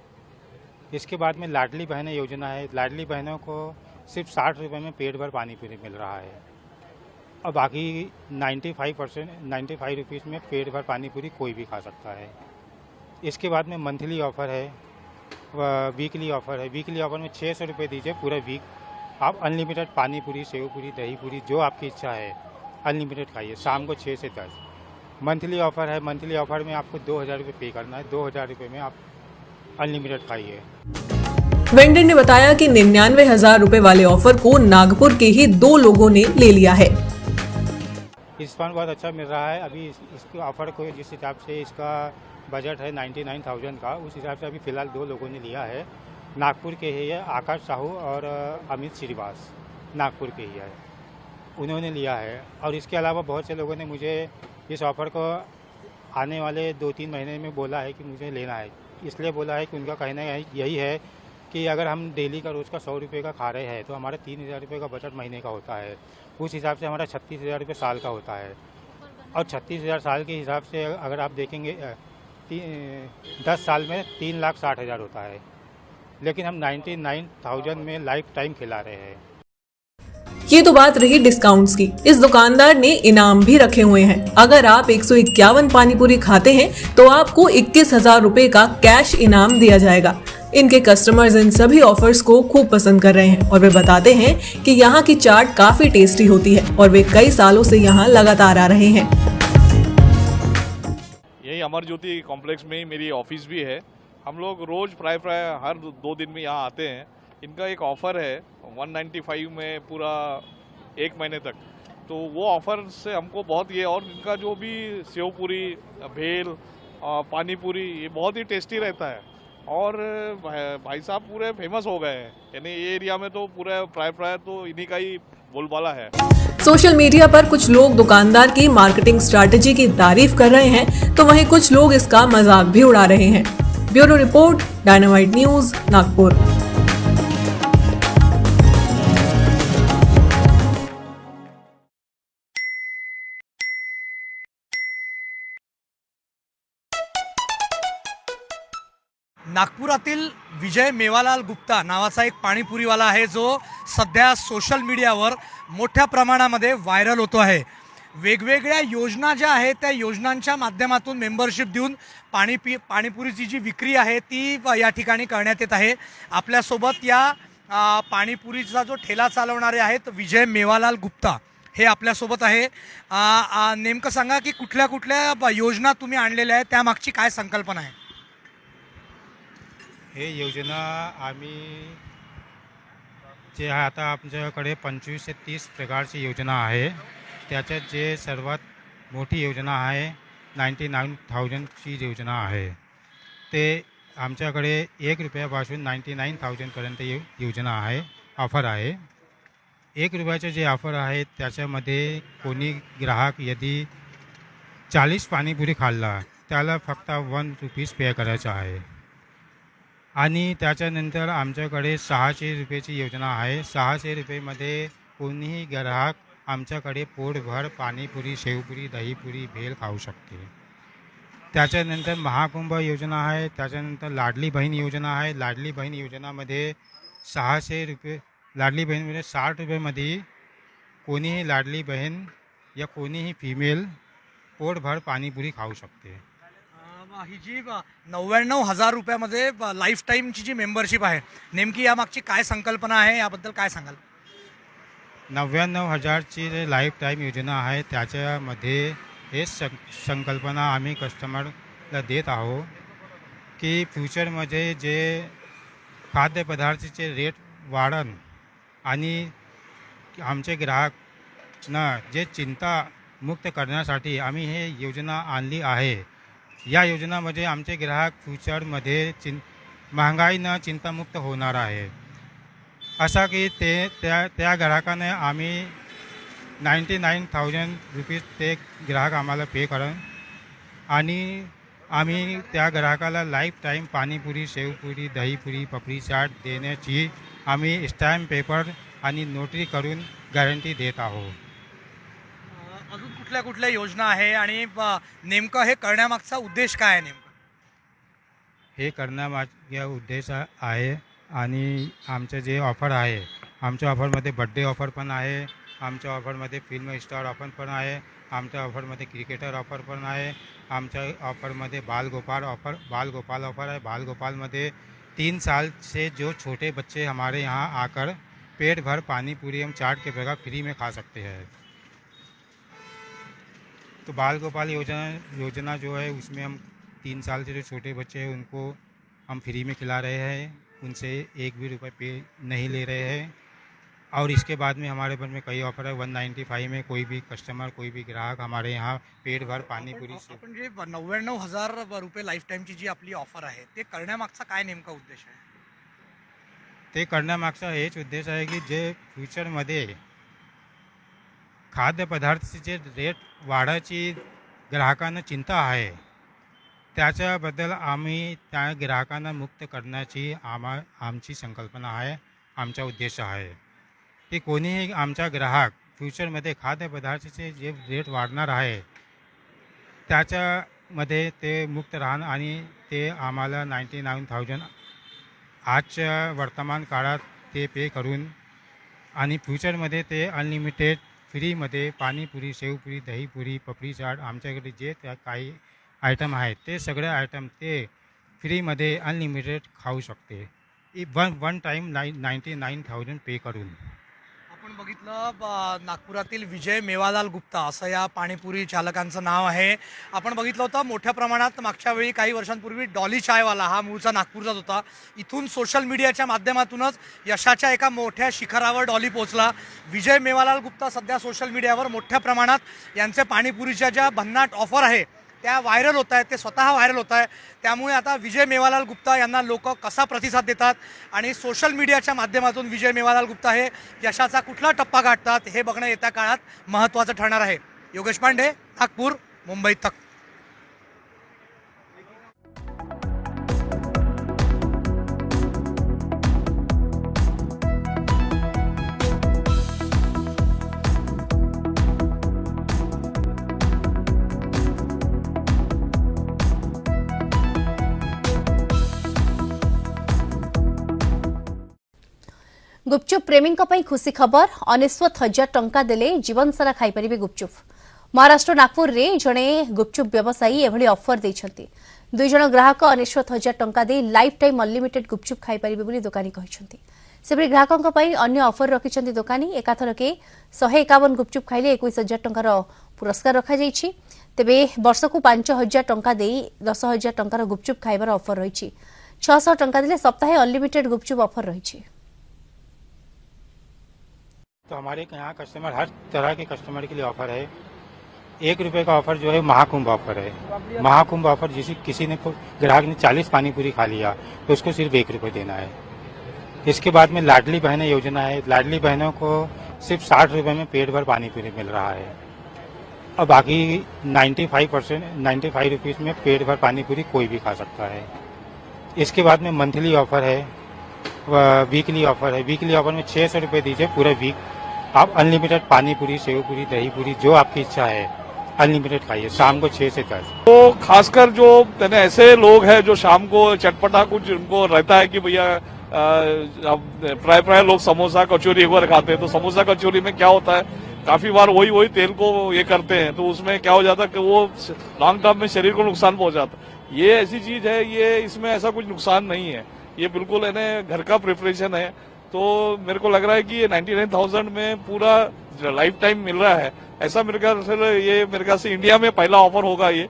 इसके बाद में लाडली बहनें योजना है। लाडली बहनों को सिर्फ 60 रुपये में पेट भर पानीपुरी मिल रहा है और बाकी 95 रुपीज़ में पेट भर पानीपुरी कोई भी खा सकता है। इसके बाद में मंथली ऑफ़र है, वीकली ऑफ़र है। वीकली ऑफ़र में 600 रुपये दीजिए पूरा वीक, आप अनलिमिटेड पानीपुरी, सेव पूरी, दही पूरी, जो आपकी इच्छा है अनलिमिटेड खाइए, शाम को 6 से 10। मंथली ऑफ़र है। मंथली ऑफ़र में आपको 2,000 रुपये पे करना है। 2,000 रुपये में आप अनलिमिटेड खाइए। वेंडर ने बताया कि 99,000 रुपए वाले ऑफर को नागपुर के ही 2 लोगों ने ले लिया है। रिस्पॉन्स बहुत अच्छा मिल रहा है। अभी इसके ऑफ़र को जिस हिसाब से इसका बजट है 99,000 का, उस हिसाब से अभी फ़िलहाल 2 लोगों ने लिया है। नागपुर के ही है, आकाश साहू और अमित श्रीवास, नागपुर के ही है, उन्होंने लिया है। और इसके अलावा बहुत से लोगों ने मुझे इस ऑफ़र को आने वाले 2-3 महीने में बोला है कि मुझे लेना है। इसलिए बोला है कि उनका कहना यही है कि अगर हम डेली का रोज़ का 100 रुपये का खा रहे हैं तो हमारा 3,000 रुपये का बजट महीने का होता है। उस हिसाब से हमारा 36,000 रुपये साल का होता है और 36,000 साल के हिसाब से अगर आप देखेंगे 10 साल में 3,60,000 होता है, लेकिन हम 99,000 में लाइफ टाइम खिला रहे हैं। ये तो बात रही डिस्काउंट्स की। इस दुकानदार ने इनाम भी रखे हुए हैं। अगर आप 151 पानीपुरी खाते हैं तो आपको 21,000 रुपए का कैश इनाम दिया जाएगा। इनके कस्टमर्स इन सभी ऑफर्स को खूब पसंद कर रहे हैं और वे बताते हैं कि यहाँ की चाट काफी टेस्टी होती है और वे कई सालों से यहाँ लगातार आ रहे हैं। यही अमर ज्योति कॉम्प्लेक्स में ही मेरी ऑफिस भी है। हम लोग रोज प्राय हर 2 दिन में यहाँ आते हैं। इनका एक ऑफ़र है 195 में पूरा 1 महीने तक, तो वो ऑफ़र से हमको बहुत ये, और इनका जो भी सेव पूरी, भेल, पानी पूरी, ये बहुत ही टेस्टी रहता है और भाई साहब पूरे फेमस हो गए हैं। यानी ये एरिया में तो पूरा प्राय तो इन्हीं का ही बोलबाला है। सोशल मीडिया पर कुछ लोग दुकानदार की मार्केटिंग स्ट्रैटेजी की तारीफ कर रहे हैं, तो वहीं कुछ लोग इसका मजाक भी उड़ा रहे हैं। Bureau report, dynamite news, Nagpur. नागपुरातील विजय मेवालाल गुप्ता नावाचा एक पाणीपुरीवाला आहे, जो सध्या सोशल मीडियावर मोठ्या प्रमाणामध्ये व्हायरल होतो आहे। वेगवेगळ्या योजना ज्या आहेत त्या योजनांच्या माध्यमातून मेंबरशिप देऊन पाणीपुरीची जी विक्री आहे ती या ठिकाणी करण्यात येत आहे। आपल्यासोबत या पाणीपुरीचा जो ठेला चालवणारे आहेत विजय मेवालाल गुप्ता, हे आपल्यासोबत आहे। नेमकं सांगा की कुठल्या कुठल्या योजना तुम्ही आणलेल्या आहेत, त्यामागची काय संकल्पना आहे? हे योजना आम्ही जे आता आमच्याकडे 25 ते 30 प्रकारची योजना आहे, त्याच्यात जे सर्वात मोठी योजना आहे 99,000 ची योजना आहे। ते आमच्याकडे 1 रुपयापासून 99,000 पर्यंत योजना आहे, ऑफर आहे। ₹1 जे ऑफर आहे त्याच्यामध्ये कोणी ग्राहक यदि 40 पाणीपुरी खाल्ला त्याला फक्त ₹1 पे करायचं आहे. आणि त्याच्यानंतर आमच्याकडे ₹600ची योजना आहे. ₹600मध्ये कोणीही ग्राहक आमच्याकडे पोटभर पाणीपुरी, शेवपुरी, दहीपुरी, भेल खाऊ शकते. त्याच्यानंतर महाकुंभ योजना आहे. त्याच्यानंतर लाडली बहीण योजना आहे. लाडली बहीण योजनामध्ये ₹600 लाडली बहीणमध्ये ₹60मध्ये कोणीही लाडली बहीण या कोणीही फिमेल पोटभर पाणीपुरी खाऊ शकते. ही जी 99,000 रुपयामध्ये लाईफ टाईमची जी मेंबरशिप आहे, नेमकी यामागची काय संकल्पना आहे, याबद्दल काय सांगाल? 99,000ची जे लाईफ टाईम योजना आहे त्याच्यामध्ये हे संकल्पना आम्ही कस्टमरला देत आहोत की फ्युचरमध्ये जे खाद्यपदार्थाचे रेट वाढन आणि आमचे ग्राहकांना जे चिंता मुक्त करण्यासाठी आम्ही हे योजना आणली आहे. या योजनामध्ये आमचे ग्राहक फ्युचरमध्ये महागाईनं चिंतामुक्त होणार आहे. असा की त्या ग्राहकाने आम्ही 99,000 रुपीज ते ग्राहक आम्हाला पे करण आणि आम्ही त्या ग्राहकाला लाईफ टाईम पाणीपुरी, शेवपुरी, दहीपुरी, पपडी चाट देण्याची आम्ही स्टॅम्प पेपर आणि नोटरी करून गॅरंटी देत आहोत. अजून कुठल्या कुठल्या योजना आहे आणि नेमकं हे करण्यामागचा उद्देश काय आहे? नेमकं हे करण्यामागचा उद्देश आहे आणि आमचं जे ऑफर आहे, आमच्या ऑफरमध्ये बड्डे ऑफर पण आहे, आमच्या ऑफरमध्ये फिल्म स्टार ऑफर पण आहे, आमच्या ऑफरमध्ये क्रिकेटर ऑफर पण आहे, आमच्या ऑफरमध्ये बालगोपाल ऑफर है. बालगोपालमध्ये 3 साल से जो छोटे बच्चे हमारे यहाँ आकर पेट भर पानी पूरी हम चाट के बगैर फ्री में खा सकते हैं. तो बालगोपाल योजना जो है उसमें हम 3 साल से जो छोटे बच्चे हैं उनको हम फ्री में खिला रहे हैं, उनसे एक भी रुपये पे नहीं ले रहे हैं. और इसके बाद में हमारे पर में कई ऑफर है. 195 में कोई भी कस्टमर, कोई भी ग्राहक हमारे यहाँ पेट भर पाणीपुरी से. आपण जे 99,000 रुपये लाईफ टाईमची जी आपली ऑफर आहे ते करण्यामागचा काय नेमका उद्देश आहे? ते करण्यामागचा हेच उद्देश आहे की जे फ्युचरमध्ये खाद्यपदार्थाचे जे रेट वाढायची ग्राहकांना चिंता आहे त्याच्याबद्दल आम्ही त्या ग्राहकांना मुक्त करण्याची आमची संकल्पना आहे, आमचा उद्देश आहे की कोणीही आमचा ग्राहक फ्युचरमध्ये खाद्यपदार्थाचे जे रेट वाढणार आहे त्याच्यामध्ये ते मुक्त राहणं आणि ते आम्हाला 99,000 आजच्या वर्तमान काळात ते पे करून आणि फ्युचरमध्ये ते अनलिमिटेड फ्रीमध्ये पाणीपुरी, शेवपुरी, दहीपुरी, पपडी चाट आमच्याकडे जे त्या काही आयटम आहेत ते सगळे आयटम ते फ्रीमध्ये अनलिमिटेड खाऊ शकते. वन टाईम 99,000 पे करून. आपण बघितलं नागपुरातील विजय मेवालाल गुप्ता असं या पाणीपुरी चालकांचं नाव आहे. आपण बघितलं होतं मोठ्या प्रमाणात मागच्या वेळी काही वर्षांपूर्वी डॉली चायवाला हा मूळचा नागपूरचाच होता. इथून सोशल मीडियाच्या माध्यमातूनच यशाच्या एका मोठ्या शिखरावर डॉली पोहोचला. विजय मेवालाल गुप्ता सध्या सोशल मीडियावर मोठ्या प्रमाणात यांचे पाणीपुरीच्या ज्या भन्नाट ऑफर आहे त्या व्हायरल होत आहेत, ते स्वतः व्हायरल होत आहे. त्यामुळे आता विजय मेवालाल गुप्ता यांना लोक कसा प्रतिसाद देतात आणि सोशल मीडियाच्या माध्यमातून विजय मेवालाल गुप्ता हे यशाचा कुठला टप्पा गाठतात हे बघणं येत्या काळात महत्त्वाचं ठरणार आहे. योगेश पांडे, नागपूर, मुंबई तक. गुपचुप प्रेमी खुशी खबर. 99,000 टंका देले जीवन सारा खाई परिबे गुपचुप. महाराष्ट्र नागपुर रे जणे गुपचुप व्यवसायी एभली ऑफर देछंती. 2 जण ग्राहक 99,000 टंका दे लाइफ टाइम अनलिमिटेड गुपचुप खाई परिबे बोली दुकानी कहछंती. सेबरी ग्राहकंक पई अन्य ऑफर रखिछंती दुकानी. एकाथरके 151 गुपचुप खाइले 21,000 टंकार पुरस्कार रखा जाइछि. तेबे वर्षकु 5,000 टंका दे 10,000 टंकार गुपचुप खाइबार ऑफर रहिछि. 600 टंका दिले सप्ताहे अनलिमिटेड गुपचुप ऑफर रहिछि. तो हमारे यहाँ कस्टमर हर तरह के कस्टमर के लिए ऑफर है. ₹1 का ऑफर जो है महाकुंभ ऑफर है. महाकुंभ ऑफर जिसे किसी ने ग्राहक ने 40 पानीपुरी खा लिया तो उसको सिर्फ ₹1 देना है. इसके बाद में लाडली बहनें योजना है. लाडली बहनों को सिर्फ 60 रुपए में पेट भर पानी पूरी मिल रहा है और बाकी 95 रुपीज में पेट भर पानी पूरी कोई भी खा सकता है। इसके बाद में मंथली ऑफर है, वीकली ऑफर है। वीकली ऑफर में 600 रुपये दीजिए पूरा वीक, आप अनलिमिटेड पानी पूरी, सेव पूरी, दही पूरी, जो आपकी इच्छा है अनलिमिटेड खाइए शाम को 6 से 10। तो खासकर जो ऐसे लोग हैं जो शाम को चटपटा कुछ उनको रहता है कि भैया प्राय लोग समोसा कचौरी एक बार खाते हैं, तो समोसा कचौरी में क्या होता है, काफी बार वही तेल को ये करते हैं, तो उसमें क्या हो जाता है कि वो लॉन्ग टर्म में शरीर को नुकसान पहुंचाता है। ये ऐसी चीज है, ये इसमें ऐसा कुछ नुकसान नहीं है, ये बिल्कुल घर का प्रिपरेशन है। तो मेरे को लग रहा है कि ये 99,000 में पूरा लाइफ टाइम मिल रहा है। ऐसा मेरे ख्याल से इंडिया में पहला ऑफर होगा ये।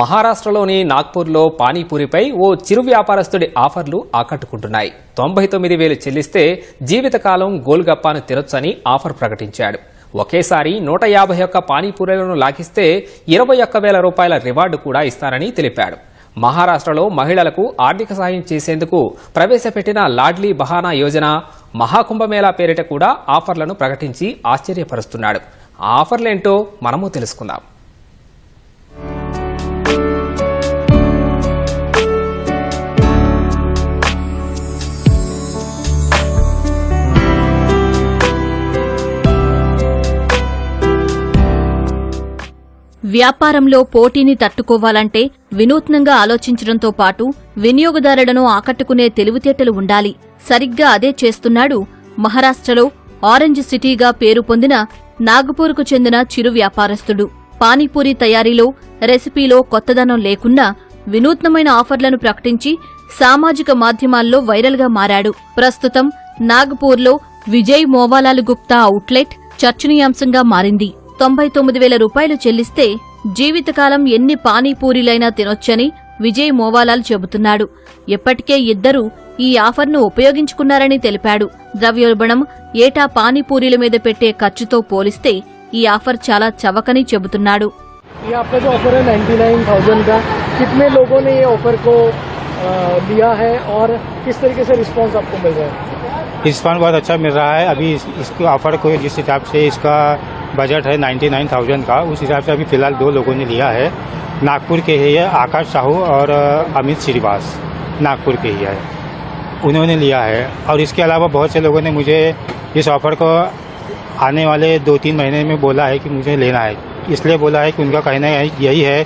మహారాష్ట్రలోని నాగ్పూర్లో పానీపూరిపై ఓ చిరు వ్యాపారస్తుడి ఆఫర్లు ఆకట్టుకుంటున్నాయి. 99,000 చెల్లిస్తే జీవితకాలం గోల్గప్పాను తినొచ్చని ఆఫర్ ప్రకటించాడు. ఒకేసారి 151 పానీపూరీలను లాగిస్తే 21,000 రూపాయల రివార్డు కూడా ఇస్తారని తెలిపాడు. మహారాష్ట్రలో మహిళలకు ఆర్థిక సాయం చేసేందుకు ప్రవేశపెట్టిన లాడ్లీ బహానా యోజన, మహాకుంభమేళా పేరిట కూడా ఆఫర్లను ప్రకటించి ఆశ్చర్యపరుస్తున్నాడు. ఆ ఆఫర్లేంటో మనము తెలుసుకుందాం. వ్యాపారంలో పోటీని తట్టుకోవాలంటే వినూత్నంగా ఆలోచించడంతో పాటు వినియోగదారులను ఆకట్టుకునే తెలివితేటలు ఉండాలి. సరిగ్గా అదే చేస్తున్నాడు మహారాష్ట్రలో ఆరెంజ్ సిటీగా పేరు పొందిన నాగపూర్కు చెందిన చిరు వ్యాపారస్తుడు. పానీపూరి తయారీలో, రెసిపీలో కొత్తదనం లేకున్నా వినూత్నమైన ఆఫర్లను ప్రకటించి సామాజిక మాధ్యమాల్లో వైరల్గా మారాడు. ప్రస్తుతం నాగపూర్లో విజయ్ మోవాలాల్ గుప్తా అవుట్లెట్ చర్చనీయాంశంగా మారింది. 99,000 రూపాయలు చెల్లిస్తే జీవితకాలం ఎన్ని పానీపూరీలైనా తినొచ్చని విజయ్ మోవాలాల్ చెబుతున్నాడు. ఇప్పటికే ఇద్దరు ఈ ఆఫర్ను ఉపయోగించుకున్నారని తెలిపాడు. ద్రవ్యోల్బణం, ఏటా పానీపూరీల మీద పెట్టే ఖర్చుతో పోలిస్తే ఈ ఆఫర్ చాలా చవకని చెబుతున్నాడు. ये आपका जो ऑफर है 99,000 का, कितने लोगों ने ये ऑफर को लिया है और किस तरीके से रिस्पांस आपको मिल रहा है? रिस्पांस बहुत अच्छा मिल रहा है। अभी इसके ऑफर को जिस हिसाब से इसका बजट है 99,000 का, उस हिसाब से अभी फिलहाल 2 लोगों ने लिया है। नागपुर के ही है, आकाश साहू और अमित श्रीवास, नागपुर के ही है, उन्होंने लिया है। और इसके अलावा बहुत से लोगों ने मुझे इस ऑफर को आने वाले 2-3 महीने में बोला है कि मुझे लेना है। इसलिए बोला है कि उनका कहना यही है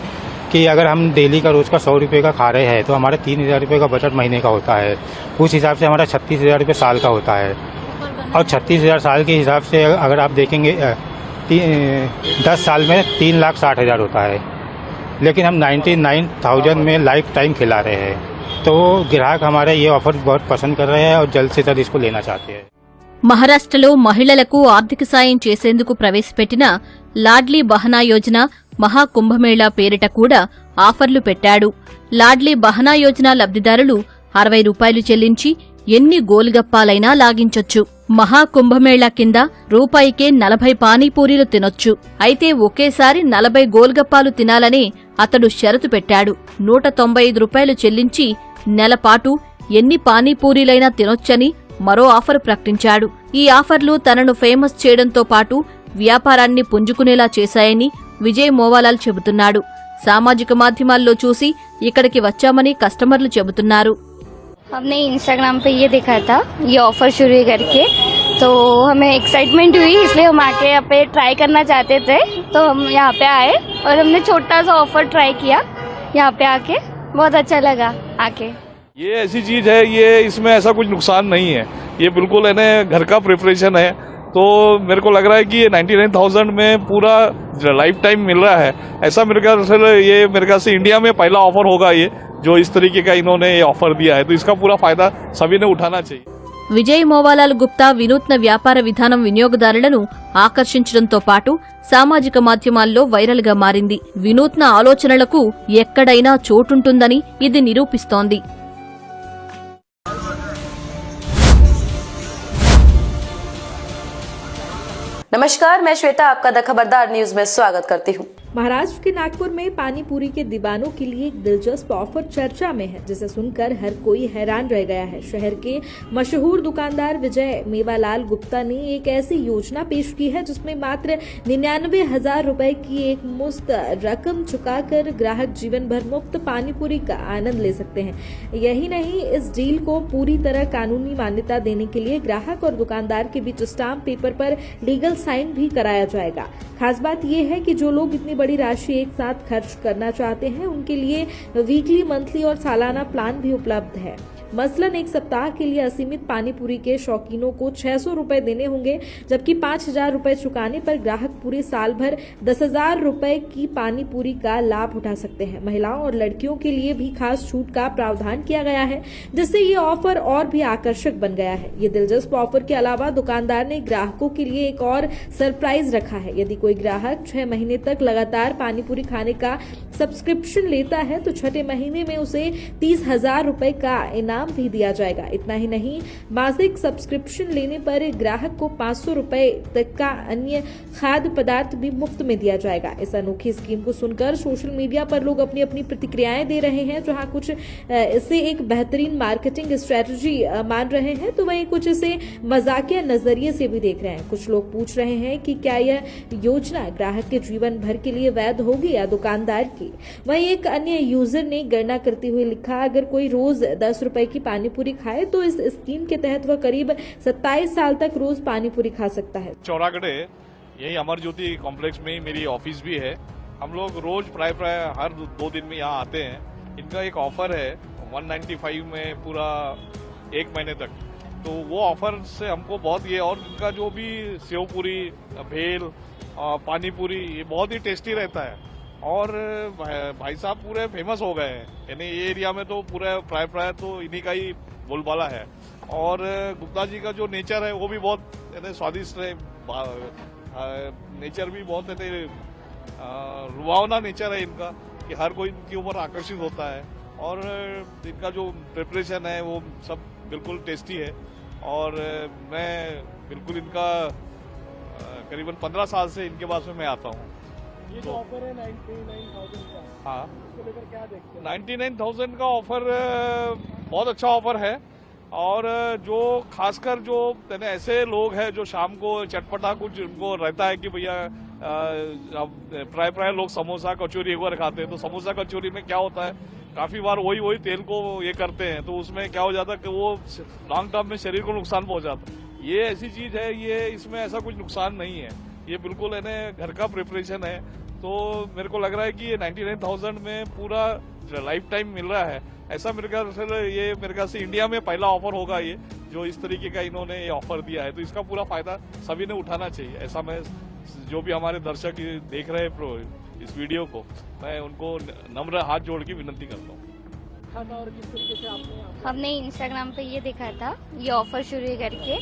कि अगर हम डेली का रोज का 100 रुपये का खा रहे हैं तो हमारा 3,000 रुपये का बजट महीने का होता है। उस हिसाब से हमारा 36,000 रुपये साल का होता है। और 36,000 साल के हिसाब से अगर आप देखेंगे 10 साल में 3,60,000 होता है, लेकिन हम 99,000 में लाइफ टाइम खिला रहे हैं। तो ग्राहक हमारे ये ऑफर बहुत पसंद कर रहे हैं और जल्द से जल्द इसको लेना चाहते हैं. మహారాష్ట్రలో మహిళలకు ఆర్థిక సాయం చేసేందుకు ప్రవేశపెట్టిన లాడ్లీ బహనా యోజన, మహాకుంభమేళా పేరిట కూడా ఆఫర్లు పెట్టాడు. లాడ్లీ బహనా యోజన లబ్దిదారులు 60 రూపాయలు చెల్లించి ఎన్ని గోల్గప్పాలైనా లాగించొచ్చు. మహాకుంభమేళా కింద రూపాయికే 40 పానీపూరీలు తినొచ్చు. అయితే ఒకేసారి 40 గోల్గప్పాలు తినాలని అతడు షరతు పెట్టాడు. 195 రూపాయలు చెల్లించి నెలపాటు ఎన్ని పానీపూరీలైనా తినొచ్చని మరో ఆఫర్ ప్రకటించాడు. ఈ ఆఫర్లు తనను ఫేమస్ చేయడంతో పాటు వ్యాపారాన్ని పుంజుకునేలా చేశాయని విజయ్ మోవాలాల్ చెబుతున్నాడు. సామాజిక మాధ్యమాల్లో చూసి ఇక్కడికి వచ్చామని కస్టమర్లు చెబుతున్నారు. हमने इंस्टाग्राम पे ये देखा था, ये ऑफर शुरू है करके, तो हमें एक्साइटमेंट हुई, इसलिए हम आके यहाँ पे ट्राई करना चाहते थे, तो हम यहाँ पे आए और हमने छोटा सा ऑफर ट्राई किया. यहाँ पे आके बहुत अच्छा लगा आके. ये ऐसी चीज है, ये इसमें ऐसा कुछ नुकसान नहीं है, ये बिल्कुल है ना घर का प्रिपरेशन है. तो मेरे को लग रहा है कि ये 99,000 में पूरा लाइफ टाइम मिल रहा है. ऐसा मेरे ख्याल से इंडिया में पहला ऑफर होगा ये, जो इस तरीके का इन्होंने ये ऑफर दिया है. तो इसका पूरा फायदा सभी ने उठाना चाहिए. విజయ్ మోవాలాల్ గుప్తా వినూత్న వ్యాపార విధానం వినియోగదారులను ఆకర్షించడంతో పాటు సామాజిక మాధ్యమాల్లో వైరల్ గా మారింది. వినూత్న ఆలోచనలకు ఎక్కడైనా చోటుంటుందని ఇది నిరూపిస్తోంది. नमस्कार, मैं श्वेता आपका द खबरदार न्यूज में स्वागत करती हूँ. महाराष्ट्र के नागपुर में पानी पूरी के दीवानों के लिए एक दिलचस्प ऑफर चर्चा में है, जिसे सुनकर हर कोई हैरान रह गया है। शहर के मशहूर दुकानदार विजय मेवालाल गुप्ता ने एक ऐसी योजना पेश की है जिसमें मात्र 99,000 रुपए की एक मुश्त रकम चुकाकर ग्राहक जीवन भर मुफ्त पानी पूरी का आनंद ले सकते हैं। यही नहीं, इस डील को पूरी तरह कानूनी मान्यता देने के लिए ग्राहक और दुकानदार के बीच स्टाम्प पेपर पर लीगल साइन भी कराया जाएगा। खास बात यह है कि जो लोग इतनी बड़ी राशि एक साथ खर्च करना चाहते हैं उनके लिए वीकली, मंथली और सालाना प्लान भी उपलब्ध है। मसलन एक सप्ताह के लिए असीमित पानी पूरी के शौकीनों को 600 रुपए देने होंगे, जबकि 5,000 रुपए चुकाने पर ग्राहक पूरे साल भर 10,000 रुपए की पानी पूरी का लाभ उठा सकते हैं। महिलाओं और लड़कियों के लिए भी खास छूट का प्रावधान किया गया है, जिससे ये ऑफर और भी आकर्षक बन गया है। ये दिलचस्प ऑफर के अलावा दुकानदार ने ग्राहकों के लिए एक और सरप्राइज रखा है। यदि कोई ग्राहक 6 महीने तक लगातार पानी पूरी खाने का सब्सक्रिप्शन लेता है तो छठे महीने में उसे 30,000 रुपए का इनाम भी दिया जाएगा। इतना ही नहीं, मासिक सब्सक्रिप्शन लेने पर ग्राहक को 500 रुपए तक का अन्य खाद्य पदार्थ भी मुफ्त में दिया जाएगा। इस अनोखी स्कीम को सुनकर सोशल मीडिया पर लोग अपनी अपनी प्रतिक्रियाएं दे रहे हैं। जहां कुछ इसे एक बेहतरीन मार्केटिंग स्ट्रेटजी मान रहे हैं, तो वहीं कुछ इसे मजाकिया नजरिए से भी देख रहे हैं। कुछ लोग पूछ रहे हैं कि क्या यह योजना ग्राहक के जीवन भर के लिए वैध होगी या दुकानदार की। वहीं एक अन्य यूजर ने गणना करते हुए लिखा, अगर कोई रोज 10 रुपए की पानी पूरी खाए तो इस स्कीम के तहत वह करीब 27 साल तक रोज पानी पूरी खा सकता है। चौरागढ़े यही अमर ज्योति कॉम्प्लेक्स में ही मेरी ऑफिस भी है। हम लोग रोज प्राय हर 2 दिन में यहाँ आते हैं। इनका एक ऑफर है 195 में पूरा 1 महीने तक, तो वो ऑफर से हमको बहुत ये, और इनका जो भी सेव पूरी, भेल, पानी पूरी, ये बहुत ही टेस्टी रहता है। और भाई साहब पूरे फेमस हो गए हैं, यानी ये एरिया में तो पूरा प्राय तो इन्हीं का ही बोलबाला है। और गुप्ता जी का जो नेचर है वो भी बहुत स्वादिष्ट है, नेचर भी बहुत रुवावना नेचर है इनका, कि हर कोई इनके ऊपर आकर्षित होता है। और इनका जो प्रिपरेशन है वो सब बिल्कुल टेस्टी है। और मैं बिल्कुल इनका करीबन 15 साल से इनके पास में मैं आता हूँ। ये जो ऑफर है 99,000 का, हाँ, उसको लेकर क्या देखते हैं? 99,000 का ऑफर बहुत अच्छा ऑफर है। और जो खासकर जो ऐसे लोग हैं जो शाम को चटपटा कुछ उनको रहता है कि भैया प्राय लोग समोसा कचौरी एक बार खाते हैं, तो समोसा कचौरी में क्या होता है, काफी बार वही तेल को ये करते हैं, तो उसमें क्या हो जाता है कि वो लॉन्ग टर्म में शरीर को नुकसान पहुंचाता है। ये ऐसी चीज है, ये इसमें ऐसा कुछ नुकसान नहीं है, ये बिल्कुल घर का प्रिपरेशन है। तो मेरे को लग रहा है कि ये 99,000 में पूरा लाइफ टाइम मिल रहा है। ऐसा मेरे ख्याल से इंडिया में पहला ऑफर होगा ये, जो इस तरीके का इन्होंने ये ऑफर दिया है। तो इसका पूरा फायदा सभी ने उठाना चाहिए। ऐसा मैं, जो भी हमारे दर्शक देख रहे हैं इस वीडियो को, मैं उनको नम्र हाथ जोड़ के विनती करता हूँ। और किस तरीके से हमने इंस्टाग्राम पे ये देखा था, ये ऑफर शुरू है करके,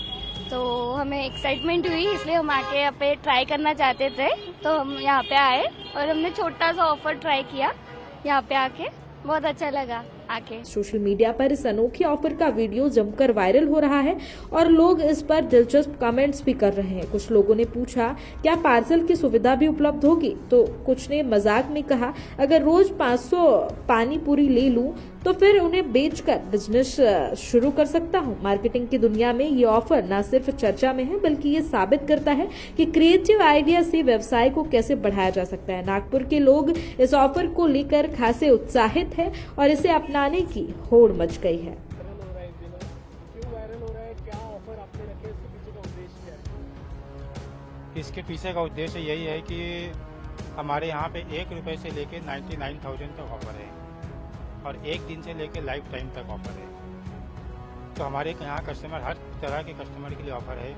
तो हमें एक्साइटमेंट हुई, इसलिए हम आके यहाँ पे ट्राई करना चाहते थे। तो हम यहाँ पे आए और हमने छोटा सा ऑफर ट्राई किया। यहाँ पे आके बहुत अच्छा लगा आके। सोशल मीडिया पर इस अनोखे ऑफर का वीडियो जमकर वायरल हो रहा है और लोग इस पर दिलचस्प कमेंट्स भी कर रहे हैं। कुछ लोगों ने पूछा, क्या पार्सल की सुविधा भी उपलब्ध होगी? तो कुछ ने मजाक में कहा, अगर रोज 500 पानी पूरी ले लूं तो फिर उन्हें बेचकर बिजनेस शुरू कर सकता हूं। मार्केटिंग की दुनिया में ये ऑफर न सिर्फ चर्चा में है, बल्कि ये साबित करता है कि क्रिएटिव आइडिया से व्यवसाय को कैसे बढ़ाया जा सकता है। नागपुर के लोग इस ऑफर को लेकर खासे उत्साहित हैं और इसे अपनाने की होड़ मच गई है। क्यों वायरल हो रहा है? क्या ऑफर आपने रखे? इसके पीछे का उद्देश्य क्या है? इसके पीछे का उद्देश्य यही है कि हमारे यहाँ पे 1 रुपए से लेके 99,000 तक ऑफर है और 1 दिन से लेके लाइफ टाइम तक ऑफर है। तो हमारे यहाँ कस्टमर, हर तरह के कस्टमर के लिए ऑफर है।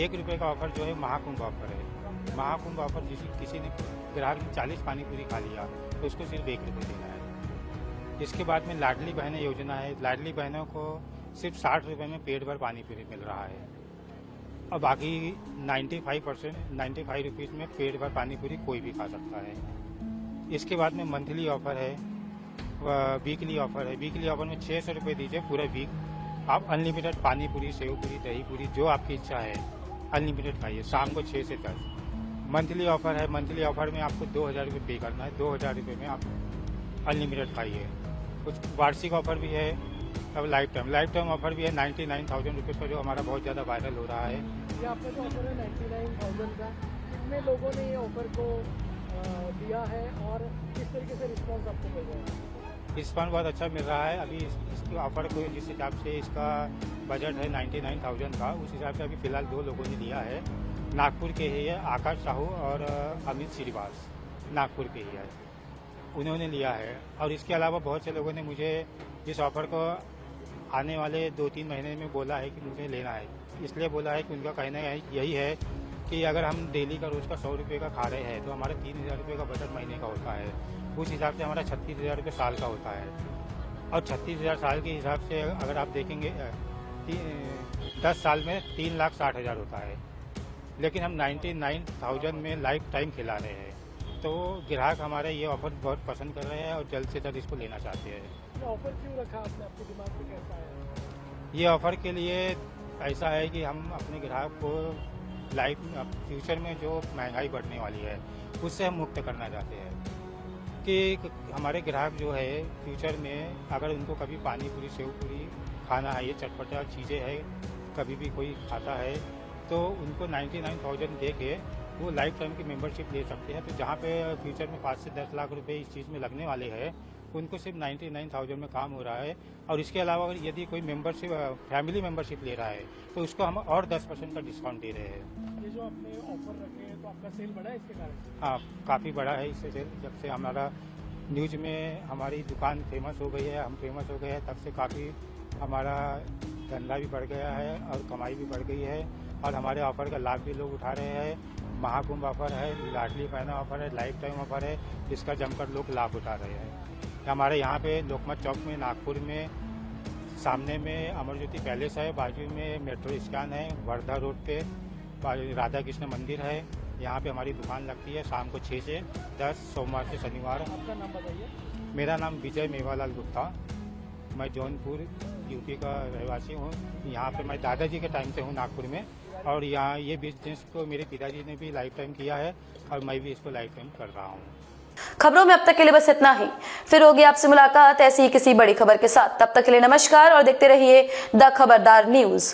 1 रुपए का ऑफर जो है महाकुंभ ऑफर है। महाकुंभ ऑफर किसी ने ग्राहक ने 40 पानी पूरी खा लिया तो उसको सिर्फ 1 रुपये देना है। इसके बाद में लाडली बहनें योजना है। लाडली बहनों को सिर्फ 60 रुपये में पेट भर पानी पूरी मिल रहा है और बाकी 95 रुपीज़ में पेट भर पानी पूरी कोई भी खा सकता है। इसके बाद में मंथली ऑफर है, वीकली ऑफर है। वीकली ऑफर में 600 रुपये दीजिए, पूरा वीक आप अनलिमिटेड पानी पूरी, सेव पूरी, दही पूरी, जो आपकी इच्छा है अनलिमिटेड खाइए, शाम को 6 से 10। मंथली ऑफर है। मंथली ऑफर में आपको 2000 रुपये पे करना है। 2000 रुपये में आप अनलिमिटेड खाइए। कुछ वार्षिक ऑफर भी है। अब लाइफ टाइम ऑफर भी है 99,000 रुपये का, जो हमारा बहुत ज़्यादा वायरल हो रहा है। ये आपका जो ऑफर है 99,000 का, कितने लोगों ने ये ऑफर को लिया है और किस तरीके से रिस्पॉन्स आपको मिल रहा है? रिस्पॉन्स बहुत अच्छा मिल रहा है। अभी इसके ऑफर को जिस हिसाब से इसका बजट है 99,000 का, उस हिसाब से अभी फ़िलहाल 2 लोगों ने लिया है। नागपुर के ही है, आकाश साहू और अमित श्रीवास, नागपुर के ही है, उन्होंने लिया है। और इसके अलावा बहुत से लोगों ने मुझे इस ऑफर को आने वाले 2-3 महीने में बोला है कि मुझे लेना है। इसलिए बोला है कि उनका कहना यही है कि अगर हम डेली का रोज़ का 100 रुपये का खा रहे हैं तो हमारा 3,000 रुपये का बजट महीने का होता है। उस हिसाब से हमारा 36,000 रुपये साल का होता है। और 36,000 साल के हिसाब से अगर आप देखेंगे 10 साल में 3,60,000 होता है। लेकिन हम 99,000 में लाइफ टाइम खिला रहे हैं, तो ग्राहक हमारे ये ऑफर बहुत पसंद कर रहे हैं और जल्द से जल्द इसको लेना चाहते हैं। ये ऑफर क्यों रखा आपने, आपके दिमाग में कैसा है? ये ऑफर के लिए ऐसा है कि हम अपने ग्राहक को लाइफ फ्यूचर में जो महंगाई बढ़ने वाली है उससे हम मुक्त करना चाहते हैं कि हमारे ग्राहक जो है फ्यूचर में अगर उनको कभी पानी पूरी सेव पूरी खाना है, ये चटपटा चीज़ें है, कभी भी कोई खाता है तो उनको 99,000 दे के वो लाइफ टाइम की मेंबरशिप ले सकते हैं। तो जहाँ पे फ्यूचर में 5 से 10 लाख रुपए इस चीज़ में लगने वाले हैं, उनको सिर्फ 99,000 में काम हो रहा है। और इसके अलावा अगर यदि कोई मेंबरशिप फैमिली मेंबरशिप ले रहा है तो उसको हम और 10% का डिस्काउंट दे रहे हैं। ये जो आपने ऑफर रखे हैं तो आपका सेल बढ़ा है इसके कारण? हाँ, काफ़ी बड़ा है इससे सेल। जब से हमारा न्यूज़ में हमारी दुकान फेमस हो गई है, हम फेमस हो गए हैं, तब से काफ़ी हमारा धंधा भी बढ़ गया है और कमाई भी बढ़ गई है। और हमारे ऑफर का लाभ भी लोग उठा रहे हैं। महाकुंभ ऑफर है, लाडली बहना ऑफर है, लाइफ टाइम ऑफर है, जिसका जमकर लोग लाभ उठा रहे हैं। हमारे यहाँ पे लोकमत चौक में, नागपुर में, सामने में अमर ज्योति पैलेस है, बाजू में मेट्रो स्टैंड है, वर्धा रोड पे राधा कृष्ण मंदिर है। यहाँ पे हमारी दुकान लगती है शाम को 6 से 10, सोमवार से शनिवार। आपका नाम बताइए। मेरा नाम विजय मेवालाल गुप्ता, मैं जौनपुर यूपी का रहवासी हूँ। यहाँ पे मैं दादाजी के टाइम से हूँ नागपुर में, और यहाँ ये बिजनेस को मेरे पिताजी ने भी लाइफ टाइम किया है और मैं भी इसको लाइफ टाइम कर रहा हूँ। खबरों में अब तक के लिए बस इतना ही। फिर होगी आपसे मुलाकात ऐसी ही किसी बड़ी खबर के साथ। तब तक के लिए नमस्कार और देखते रहिए द खबरदार न्यूज।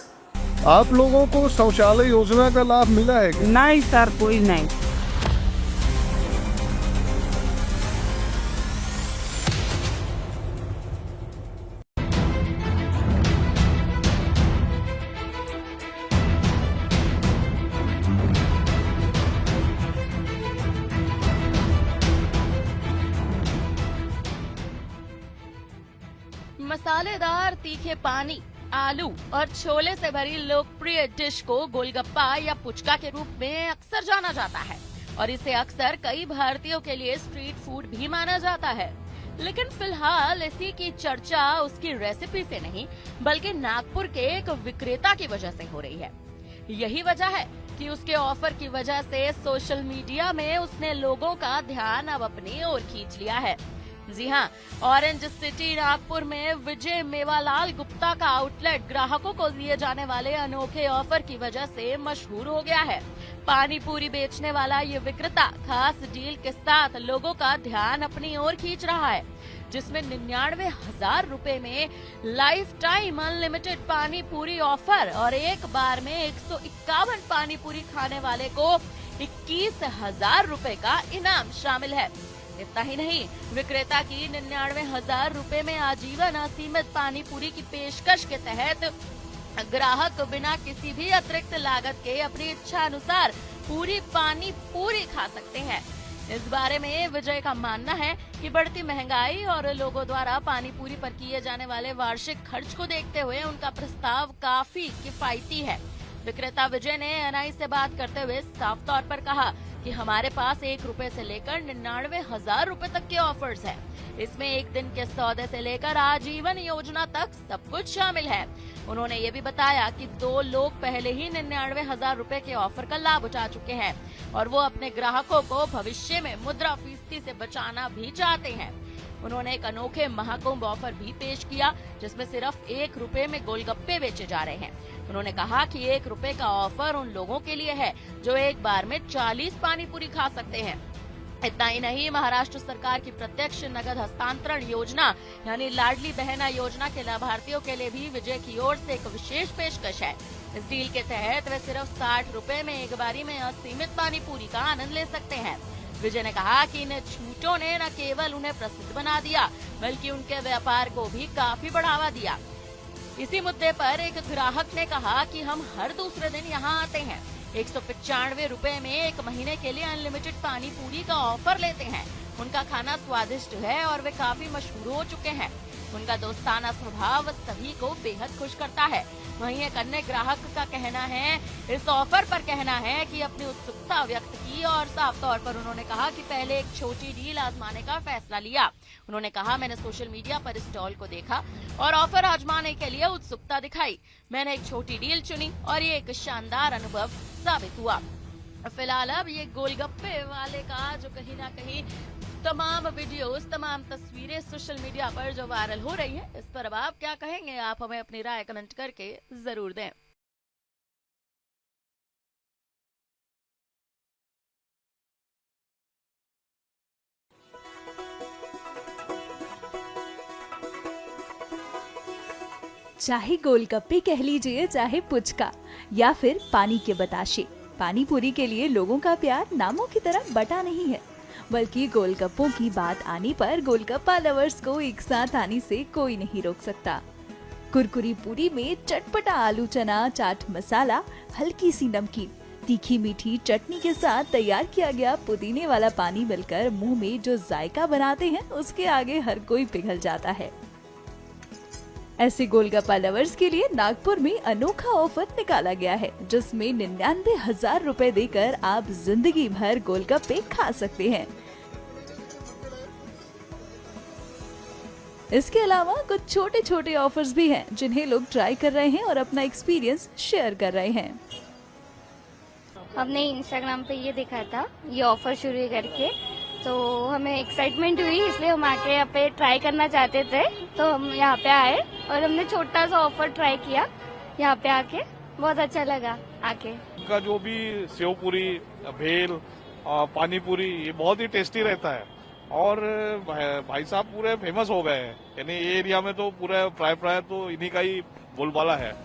आप लोगों को शौचालय योजना का लाभ मिला है क्या? नहीं सर, कोई नहीं। मसालेदार तीखे पानी, आलू और छोले से भरी लोकप्रिय डिश को गोलगप्पा या पुचका के रूप में अक्सर जाना जाता है और इसे अक्सर कई भारतीयों के लिए स्ट्रीट फूड भी माना जाता है। लेकिन फिलहाल इसी की चर्चा उसकी रेसिपी से नहीं बल्कि नागपुर के एक विक्रेता की वजह से हो रही है। यही वजह है कि उसके ऑफर की वजह से सोशल मीडिया में उसने लोगों का ध्यान अब अपनी ओर खींच लिया है। जी हाँ, ऑरेंज सिटी नागपुर में विजय मेवालाल गुप्ता का आउटलेट ग्राहकों को दिए जाने वाले अनोखे ऑफर की वजह से मशहूर हो गया है। पानी पूरी बेचने वाला ये विक्रेता खास डील के साथ लोगों का ध्यान अपनी ओर खींच रहा है, जिसमें 99,000 रुपए में लाइफ टाइम अनलिमिटेड पानी पूरी ऑफर और एक बार में 151 पानी पूरी खाने वाले को 21,000 रुपए का इनाम शामिल है। इतना ही नहीं, विक्रेता की 99,000 रुपए में आजीवन असीमित पानी पूरी की पेशकश के तहत ग्राहक बिना किसी भी अतिरिक्त लागत के अपनी इच्छा अनुसार पूरी पानी पूरी खा सकते हैं। इस बारे में विजय का मानना है कि बढ़ती महंगाई और लोगों द्वारा पानी पूरी पर किए जाने वाले वार्षिक खर्च को देखते हुए उनका प्रस्ताव काफी किफायती है। विक्रेता विजय ने एनआई से बात करते हुए साफ तौर पर कहा कि हमारे पास 1 रुपए से लेकर 99,000 रुपए तक के ऑफर्स हैं। इसमें एक दिन के सौदे से लेकर आजीवन योजना तक सब कुछ शामिल है। उन्होंने ये भी बताया कि 2 लोग पहले ही 99,000 रुपए के ऑफर का लाभ उठा चुके हैं और वो अपने ग्राहकों को भविष्य में मुद्रास्फीति से बचाना भी चाहते हैं। उन्होंने एक अनोखे महाकुंभ ऑफर भी पेश किया, जिसमें सिर्फ 1 रुपए में गोलगप्पे बेचे जा रहे हैं। उन्होंने कहा कि 1 रुपए का ऑफर उन लोगों के लिए है जो एक बार में 40 पानी पूरी खा सकते हैं। इतना ही नहीं, महाराष्ट्र सरकार की प्रत्यक्ष नगद हस्तांतरण योजना यानी लाडली बहना योजना के लाभार्थियों के लिए भी विजय की ओर से एक विशेष पेशकश है। इस डील के तहत वे सिर्फ 60 रुपए में एक बारी में असीमित पानी पूरी का आनंद ले सकते हैं। विजय ने कहा कि इन छूटों ने न केवल उन्हें प्रसिद्ध बना दिया, बल्कि उनके व्यापार को भी काफी बढ़ावा दिया। इसी मुद्दे पर एक ग्राहक ने कहा कि हम हर दूसरे दिन यहाँ आते हैं, 195 रुपए में 1 महीने के लिए अनलिमिटेड पानी पूरी का ऑफर लेते हैं। उनका खाना स्वादिष्ट है और वे काफी मशहूर हो चुके हैं। उनका दोस्ताना स्वभाव सभी को बेहद खुश करता है। वहीं एक अन्य ग्राहक का कहना है, इस ऑफर पर कहना है कि अपनी उत्सुकता व्यक्त की और साफ तौर पर उन्होंने कहा कि पहले एक छोटी डील आजमाने का फैसला लिया। उन्होंने कहा, मैंने सोशल मीडिया पर इस स्टॉल को देखा और ऑफर आजमाने के लिए उत्सुकता दिखाई। मैंने एक छोटी डील चुनी और ये एक शानदार अनुभव साबित हुआ। फिलहाल अब ये गोलगप्पे वाले का जो कहीं ना कहीं तमाम वीडियोस, तमाम तस्वीरें सोशल मीडिया पर जो वायरल हो रही है, इस पर अब आप क्या कहेंगे? आप हमें अपनी राय कमेंट करके जरूर दें। चाहे गोलगप्पे कह लीजिए, चाहे पुचका या फिर पानी के बताशे, पानी पूरी के लिए लोगों का प्यार नामों की तरह बटा नहीं है, बल्कि गोलगप्पों की बात आने पर गोलगप्पा लवर्स को एक साथ आने से कोई नहीं रोक सकता। कुरकुरी पूरी में चटपटा आलू चना चाट मसाला, हल्की सी नमकीन, तीखी मीठी चटनी के साथ तैयार किया गया पुदीने वाला पानी मिलकर मुंह में जो जायका बनाते हैं, उसके आगे हर कोई पिघल जाता है। ऐसे गोलगप्पा लवर्स के लिए नागपुर में अनोखा ऑफर निकाला गया है, जिसमें 99,000 रुपए देकर आप जिंदगी भर गोलगप्पे खा सकते हैं। इसके अलावा कुछ छोटे छोटे ऑफर्स भी हैं, जिन्हें लोग ट्राई कर रहे हैं और अपना एक्सपीरियंस शेयर कर रहे हैं। हमने इंस्टाग्राम पे ये देखा था, ये ऑफर शुरू करके, तो हमें एक्साइटमेंट हुई, इसलिए हम आके यहाँ पे ट्राई करना चाहते थे। तो हम यहाँ पे आए और हमने छोटा सा ऑफर ट्राई किया। यहाँ पे आके बहुत अच्छा लगा आके। उनका जो भी सेव पूरी, भेल, पानी पूरी, ये बहुत ही टेस्टी रहता है और भाई साहब पूरे फेमस हो गए हैं। यानी ये एरिया में तो पूरा प्राय तो इन्हीं का ही बोलबाला है।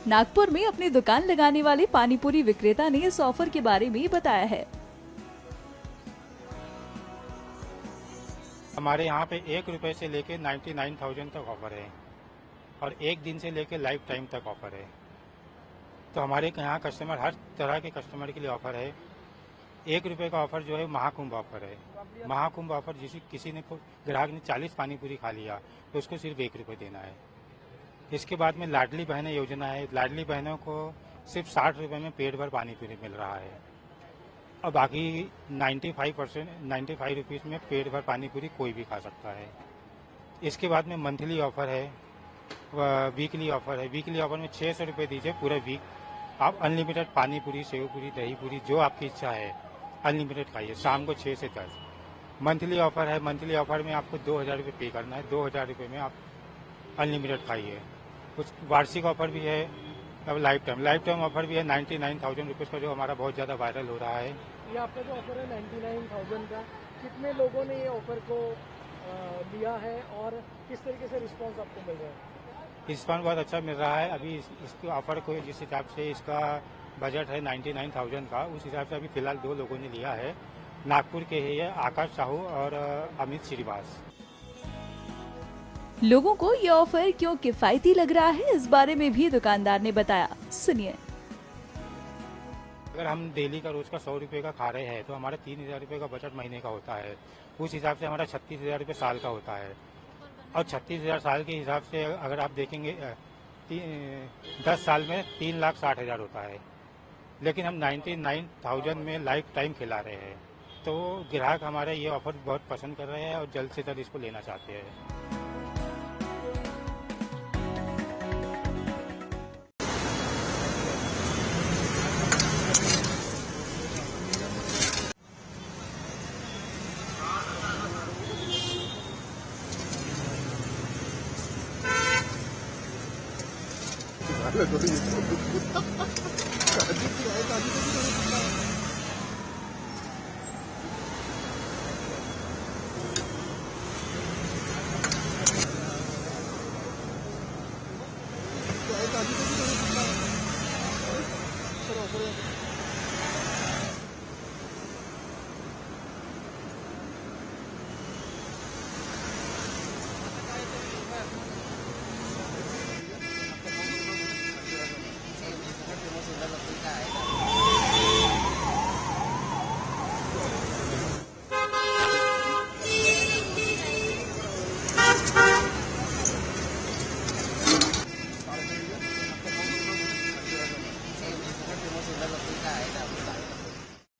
नागपुर में अपनी दुकान लगाने वाले पानीपुरी विक्रेता ने इस ऑफर के बारे में बताया है। हमारे यहाँ पे 1 रुपए से लेके 99,000 तक ऑफर है और 1 दिन से लेके लाइफ टाइम तक ऑफर है। तो हमारे यहाँ कस्टमर, हर तरह के कस्टमर के लिए ऑफर है। 1 रुपए का ऑफर जो है महाकुंभ ऑफर है। महाकुंभ ऑफर किसी ने ग्राहक ने 40 पानी पूरी खा लिया तो उसको सिर्फ 1 रुपए देना है। इसके बाद में लाडली बहना योजना है। लाडली बहनों को सिर्फ 60 रुपए में पेट भर पानी पूरी मिल रहा है और बाकी 95 रुपीज़ में पेट भर पानी पूरी कोई भी खा सकता है। इसके बाद में मंथली ऑफर है, वीकली ऑफर है। वीकली ऑफर में 600 रुपये दीजिए पूरा वीक, आप अनलिमिटेड पानी पूरी, सेव पूरी, दही पूरी, जो आपकी इच्छा है अनलिमिटेड खाइए, शाम को 6 से 10। मंथली ऑफर है। मंथली ऑफर में आपको 2,000 रुपये पे करना है। 2,000 रुपये में आप अनलिमिटेड खाइए। कुछ वार्षिक ऑफर भी है। अब लाइफ टाइम ऑफर भी है 99,000 रुपीज़ का, जो हमारा बहुत ज़्यादा वायरल हो रहा है। ये आपका जो ऑफर है 99,000 का, कितने लोगों ने ये ऑफर को लिया है और किस तरीके से रिस्पांस आपको मिल रहा है? रिस्पांस बहुत अच्छा मिल रहा है। अभी इसके ऑफर को जिस हिसाब से इसका बजट है 99,000 का, उस हिसाब से अभी फिलहाल 2 लोगों ने लिया है। नागपुर के ही है, आकाश साहू और अमित श्रीवास। लोगों को ये ऑफर क्यों किफायती लग रहा है, इस बारे में भी दुकानदार ने बताया, सुनिए। अगर हम डेली का रोज का 100 रुपये का खा रहे हैं तो हमारा 3,000 रुपये का बजट महीने का होता है। उस हिसाब से हमारा 36,000 रुपये साल का होता है और 36,000 साल के हिसाब से अगर आप देखेंगे 10 साल में 3,60,000 होता है। लेकिन हम 99,000 में लाइफ टाइम खिला रहे हैं, तो ग्राहक हमारे ये ऑफर बहुत पसंद कर रहे हैं और जल्द से जल्द इसको लेना चाहते हैं।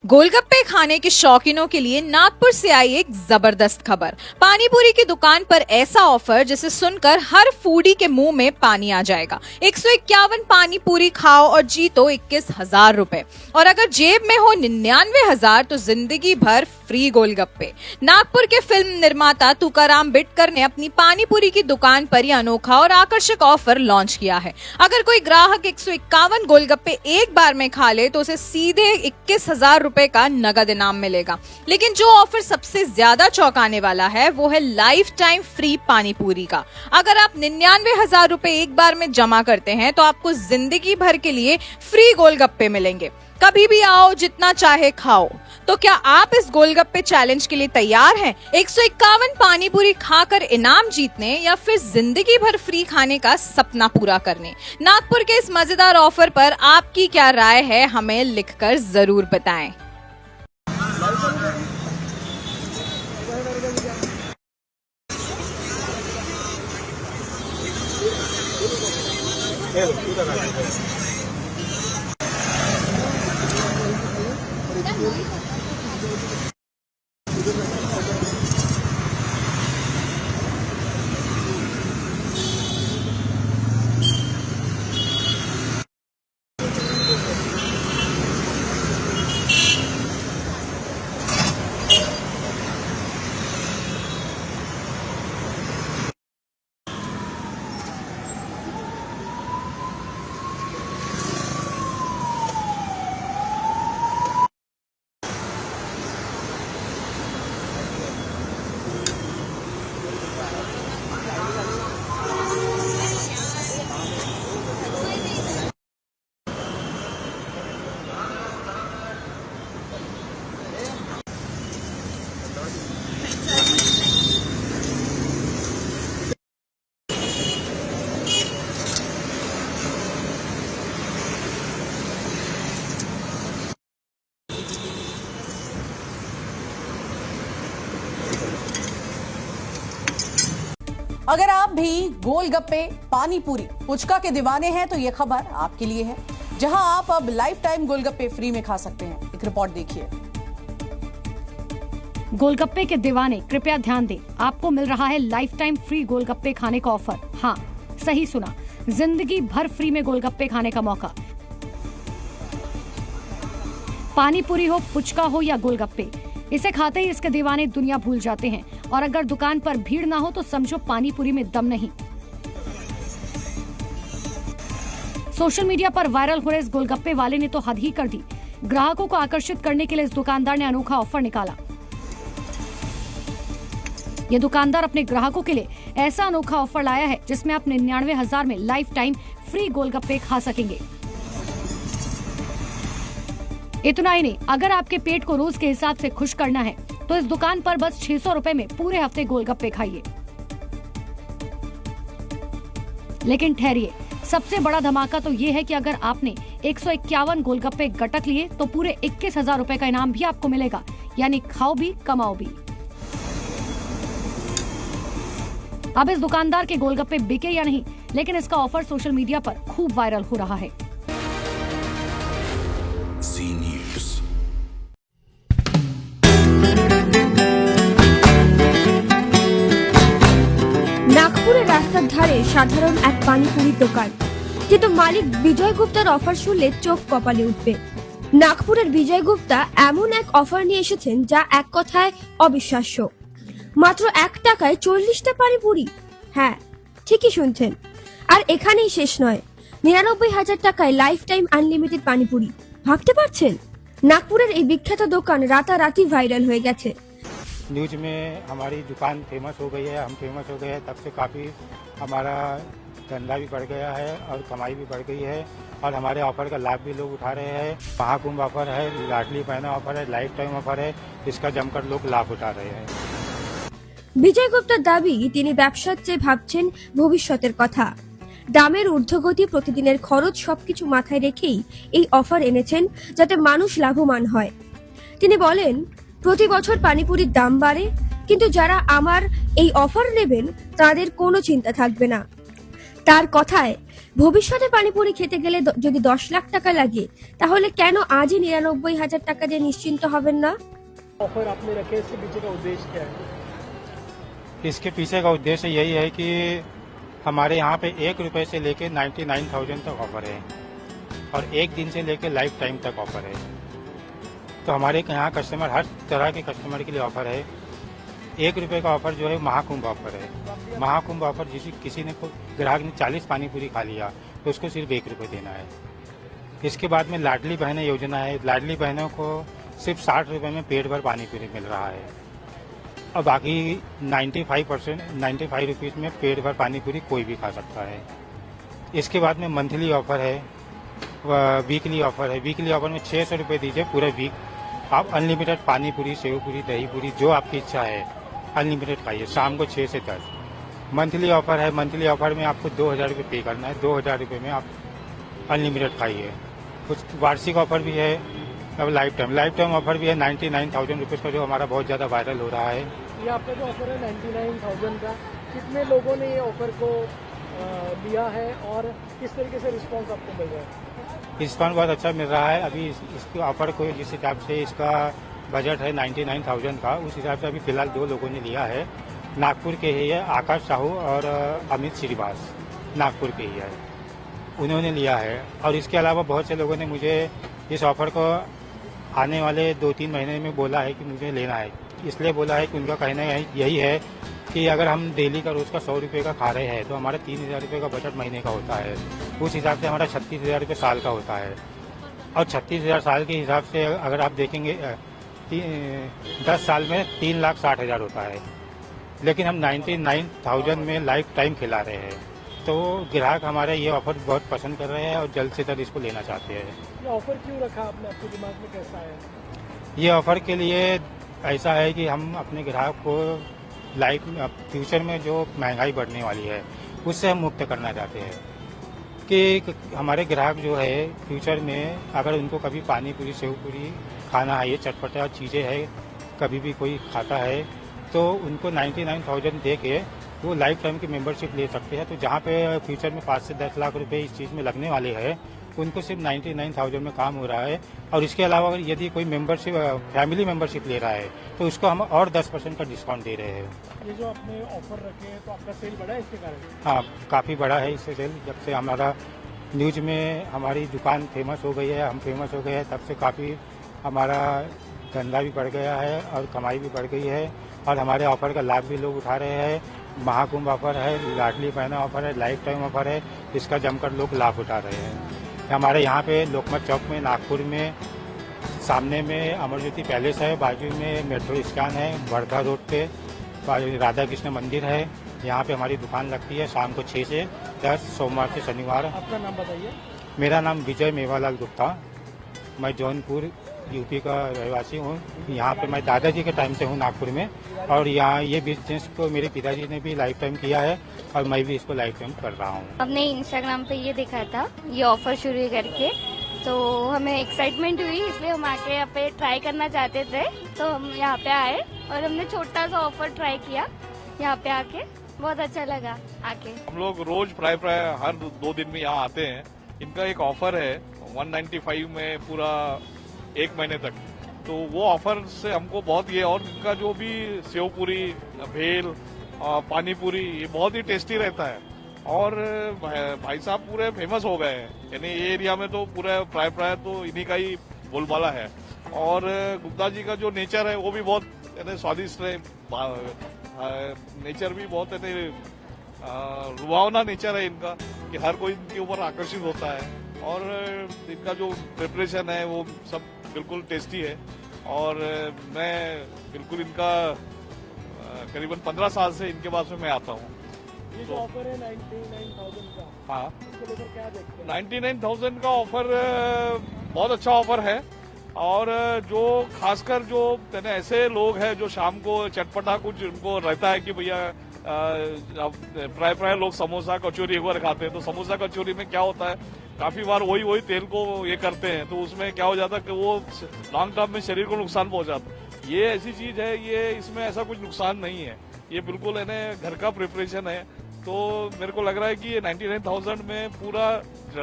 गोलगप्पे खाने के शौकीनों के लिए नागपुर से आई एक जबरदस्त खबर। पानी पूरी की दुकान पर ऐसा ऑफर जिसे सुनकर हर फूडी के मुंह में पानी आ जाएगा। 151 पानी पूरी खाओ और जीतो 21,000 रुपए, और अगर जेब में हो 99,000 तो जिंदगी भर फ्री गोलगप्पे। नागपुर के फिल्म निर्माता तुकाराम बिटकर ने अपनी पानी पूरी की दुकान पर यह अनोखा और आकर्षक ऑफर लॉन्च किया है। अगर कोई ग्राहक 151 गोलगप्पे एक बार में खा ले तो उसे सीधे 21,000 रुपए का नगद इनाम मिलेगा। लेकिन जो ऑफर सबसे ज्यादा चौंकाने वाला है वो है लाइफ टाइम फ्री पानी पूरी का। अगर आप 99,000 रुपए एक बार में जमा करते हैं तो आपको जिंदगी भर के लिए फ्री गोलगप्पे मिलेंगे। कभी भी आओ, जितना चाहे खाओ। तो क्या आप इस गोलगप्पे चैलेंज के लिए तैयार हैं? 151 पानी पूरी खाकर इनाम जीतने या फिर जिंदगी भर फ्री खाने का सपना पूरा करने? नागपुर के इस मजेदार ऑफर पर आपकी क्या राय है, हमें लिखकर जरूर बताएं। अगर आप भी गोलगप्पे, पानी पूरी, पुचका के दीवाने हैं तो ये खबर आपके लिए है, जहां आप अब लाइफ टाइम गोलगप्पे फ्री में खा सकते हैं। एक रिपोर्ट देखिए। गोलगप्पे के दीवाने कृपया ध्यान दें, आपको मिल रहा है लाइफ टाइम फ्री गोलगप्पे खाने का ऑफर। हाँ, सही सुना, जिंदगी भर फ्री में गोलगप्पे खाने का मौका। पानी पूरी हो, पुचका हो या गोलगप्पे, इसे खाते ही इसके दीवाने दुनिया भूल जाते हैं। और अगर दुकान पर भीड़ ना हो तो समझो पानी पूरी में दम नहीं। सोशल मीडिया पर वायरल हो रहे इस गोलगप्पे वाले ने तो हद ही कर दी। ग्राहकों को आकर्षित करने के लिए इस दुकानदार ने अनोखा ऑफर निकाला। ये दुकानदार अपने ग्राहकों के लिए ऐसा अनोखा ऑफर लाया है जिसमें आप 99,000 में लाइफ टाइम फ्री गोलगप्पे खा सकेंगे। इतना ही नहीं, अगर आपके पेट को रोज के हिसाब से खुश करना है तो इस दुकान पर बस 600 रुपए में पूरे हफ्ते गोलगप्पे खाइए। लेकिन ठहरिए, सबसे बड़ा धमाका तो ये है कि अगर आपने 151 गोलगप्पे गटक लिए तो पूरे 21,000 रुपए का इनाम भी आपको मिलेगा। यानी खाओ भी कमाओ भी। अब इस दुकानदार के गोलगप्पे बिके या नहीं, लेकिन इसका ऑफर सोशल मीडिया पर खूब वायरल हो रहा है। নাগপুরের রাস্তার ধারে সাধারণ এক পানিপুরির দোকান, কিন্তু মালিক বিজয় গুপ্তার অফার শুনলে চোখ কপালে উঠবে। নাগপুরের বিজয় গুপ্তা এমন এক অফার নিয়ে এসেছেন যা এক কথায় অবিশ্বাস্য। মাত্র 1 টাকায় 40টা পানিপুরি। হ্যাঁ, ঠিকই শুনছেন। আর এখানেই শেষ নয়, ৯৯,০০০ টাকায় লাইফ টাইম আনলিমিটেড পানিপুরি, ভাবতে পারছেন? নাগপুরের এই বিখ্যাত দোকান রাতারাতি ভাইরাল হয়ে গেছে। न्यूज में हमारी दुकान फेमस हो गई है, हम फेमस हो गए हैं, तब से काफ़ी हमारा धंधा भी बढ़ गया है और कमाई भी बढ़ गई है और हमारे ऑफर का लाभ भी लोग उठा रहे हैं। महाकुंभ ऑफर है, लाडली बहना ऑफर है, लाइफ टाइम ऑफर है, इसका जमकर लोग लाभ उठा रहे हैं। বিজয় গুপ্তার দাবি, তিনি ব্যবসার চেয়ে ভাবছেন ভবিষ্যতের কথা। দামের ঊর্ধ্বগতি, প্রতিদিনের খরচ সবকিছু মাথায় রেখেই এই অফার এনেছেন, যাতে মানুষ লাভবান হয়। তিনি বলেন, প্রতি বছর পানিপুরির দাম বাড়ে, কিন্তু যারা আমার এই অফার নেবেন তাদের কোনো চিন্তা থাকবে না। তার কথায়, ভবিষ্যতে পানিপুরি খেতে গেলে যদি 10 লাখ টাকা লাগে, তাহলে কেন আজই ৯৯,০০০ টাকা দিয়ে নিশ্চিন্ত হবেন না? ऑफर आपने रखे, इसके पीछे का उद्देश्य क्या है? इसके पीछे का उद्देश्य यही है कि हमारे यहाँ पे 1 रुपए से लेके 99,000 तक ऑफर है और 1 दिन से लेके लाइफ टाइम तक ऑफर है। तो हमारे यहाँ कस्टमर, हर तरह के कस्टमर के लिए ऑफर है। 1 रुपए का ऑफर जो है महाकुंभ ऑफर है। महाकुंभ ऑफर किसी ने ग्राहक ने 40 पानीपुरी खा लिया तो उसको सिर्फ 1 रुपए देना है। इसके बाद में लाडली बहनें योजना है, लाडली बहनों को सिर्फ 60 रुपए में पेट भर पानीपुरी मिल रहा है और बाकी 95 रुपीज़ में पेट भर पानीपुरी कोई भी खा सकता है। इसके बाद में मंथली ऑफर है, वीकली ऑफर है। वीकली ऑफर में 600 रुपये दीजिए पूरा वीक, आप अनलिमिटेड पानीपुरी, सेव पूरी, दही पूरी, जो आपकी इच्छा है अनलिमिटेड खाइए, शाम को 6 से 10। मंथली ऑफर है, मंथली ऑफर में आपको 2,000 रुपये पे करना है, 2,000 रुपये में आप अनलिमिटेड खाइए। कुछ वार्षिक ऑफर भी है, अब लाइफ टाइम ऑफर भी है 99,000 रुपीज़ का, जो हमारा बहुत ज़्यादा वायरल हो रहा है। ये आपका जो ऑफर है 99,000 का, कितने लोगों ने ये ऑफर को लिया है और किस तरीके से रिस्पांस आपको मिल रहा है? रिस्पांस बहुत अच्छा मिल रहा है। अभी इसके ऑफर को जिस हिसाब से इसका बजट है 99,000 का, उस हिसाब से अभी फिलहाल 2 लोगों ने लिया है। नागपुर के ही है, आकाश साहू और अमित श्रीवास, नागपुर के ही है, उन्होंने लिया है। और इसके अलावा बहुत से लोगों ने मुझे इस ऑफर को आने वाले 2-3 महीने में बोला है कि मुझे लेना है। इसलिए बोला है कि उनका कहना यही है कि अगर हम डेली का रोज का 100 रुपये का खा रहे हैं तो हमारा 3,000 रुपये का बजट महीने का होता है। उस हिसाब से हमारा 36,000 रुपये साल का होता है और 36,000 साल के हिसाब से अगर आप देखेंगे 10 साल में 3,60,000 होता है, लेकिन हम 99,000 में लाइफ टाइम खिला रहे हैं। तो ग्राहक हमारे ये ऑफर बहुत पसंद कर रहे हैं और जल्द से जल्द इसको लेना चाहते हैं। ये ऑफर क्यों रखा आपने, आपके दिमाग में कैसा है? ये ऑफर के लिए ऐसा है कि हम अपने ग्राहक को लाइफ फ्यूचर में जो महंगाई बढ़ने वाली है उससे हम मुक्त करना चाहते हैं कि हमारे ग्राहक जो है फ्यूचर में अगर उनको कभी पानी पूरी, सेव पूरी खाना है, ये चटपटा चीज़ें है, कभी भी कोई खाता है तो उनको 99,000 दे के वो लाइफ टाइम की मेंबरशिप ले सकते हैं। तो जहाँ पे फ्यूचर में 5 से 10 लाख रुपए इस चीज़ में लगने वाले हैं, उनको सिर्फ 99,000 में काम हो रहा है। और इसके अलावा यदि कोई मेंबरशिप, फैमिली मेंबरशिप ले रहा है तो उसको हम और 10% का डिस्काउंट दे रहे हैं। ये जो आपने ऑफर रखे हैं तो आपका सेल बढ़ा है इसके कारण? हाँ, काफ़ी बड़ा है इससे सेल। जब से हमारा न्यूज में हमारी दुकान फेमस हो गई है, हम फेमस हो गए हैं, तब से काफ़ी हमारा धंधा भी बढ़ गया है और कमाई भी बढ़ गई है और हमारे ऑफर का लाभ भी लोग उठा रहे हैं। महाकुंभ ऑफर है, लाडली बहना ऑफर है, लाइफ टाइम ऑफर है, इसका जमकर लोग लाभ उठा रहे हैं। हमारे यहाँ पे लोकमत चौक में, नागपुर में, सामने में अमरज्योति पैलेस है, बाजू में मेट्रो स्टैंड है, वर्धा रोड पे राधा कृष्ण मंदिर है। यहाँ पे हमारी दुकान लगती है शाम को 6 से 10, सोमवार से शनिवार। आपका नाम बताइए। मेरा नाम विजय मेवालाल गुप्ता, मैं जौनपुर यूपी का रहवासी हूँ। यहाँ पे मैं दादाजी के टाइम से हूँ नागपुर में और यहाँ ये बिजनेस को मेरे पिताजी ने भी लाइफ टाइम किया है और मैं भी इसको लाइफ टाइम कर रहा हूँ। हमने इंस्टाग्राम पे ये देखा था, ये ऑफर शुरू करके, तो हमें एक्साइटमेंट हुई, इसलिए हम आके यहाँ पे ट्राई करना चाहते थे। तो हम यहाँ पे आए और हमने छोटा सा ऑफर ट्राई किया। यहाँ पे आके बहुत अच्छा लगा आके। हम लोग रोज प्राय हर 2 दिन में यहाँ आते हैं। इनका एक ऑफर है 195 में पूरा 1 महीने तक, तो वो ऑफर से हमको बहुत ये, और इनका जो भी सेव पूरी, भेल, पानी पूरी, ये बहुत ही टेस्टी रहता है और भाई साहब पूरे फेमस हो गए हैं। यानी ये एरिया में तो पूरा प्राय तो इन्हीं का ही बोलबाला है। और गुप्ता जी का जो नेचर है वो भी बहुत स्वादिष्ट है, नेचर भी बहुत रुआवना नेचर है इनका कि हर कोई इनके ऊपर आकर्षित होता है और इनका जो प्रिपरेशन है वो सब बिल्कुल टेस्टी है और मैं बिल्कुल इनका करीबन 15 साल से इनके पास में मैं आता हूँ। ये जो ऑफर है 99,000 का, हाँ, इसको लेकर क्या देखते हैं? 99,000 का ऑफर बहुत अच्छा ऑफर है और जो खासकर जो ऐसे लोग हैं जो शाम को चटपटा कुछ उनको रहता है कि भैया प्राय लोग समोसा कचौरी एक बार खाते हैं, तो समोसा कचौरी में क्या होता है काफी बार वही तेल को ये करते हैं तो उसमें क्या हो जाता है कि वो लॉन्ग टर्म में शरीर को नुकसान पहुंचाता है। ये ऐसी चीज है, ये इसमें ऐसा कुछ नुकसान नहीं है, ये बिल्कुल है ना घर का प्रिपरेशन है। तो मेरे को लग रहा है कि ये 99,000 में पूरा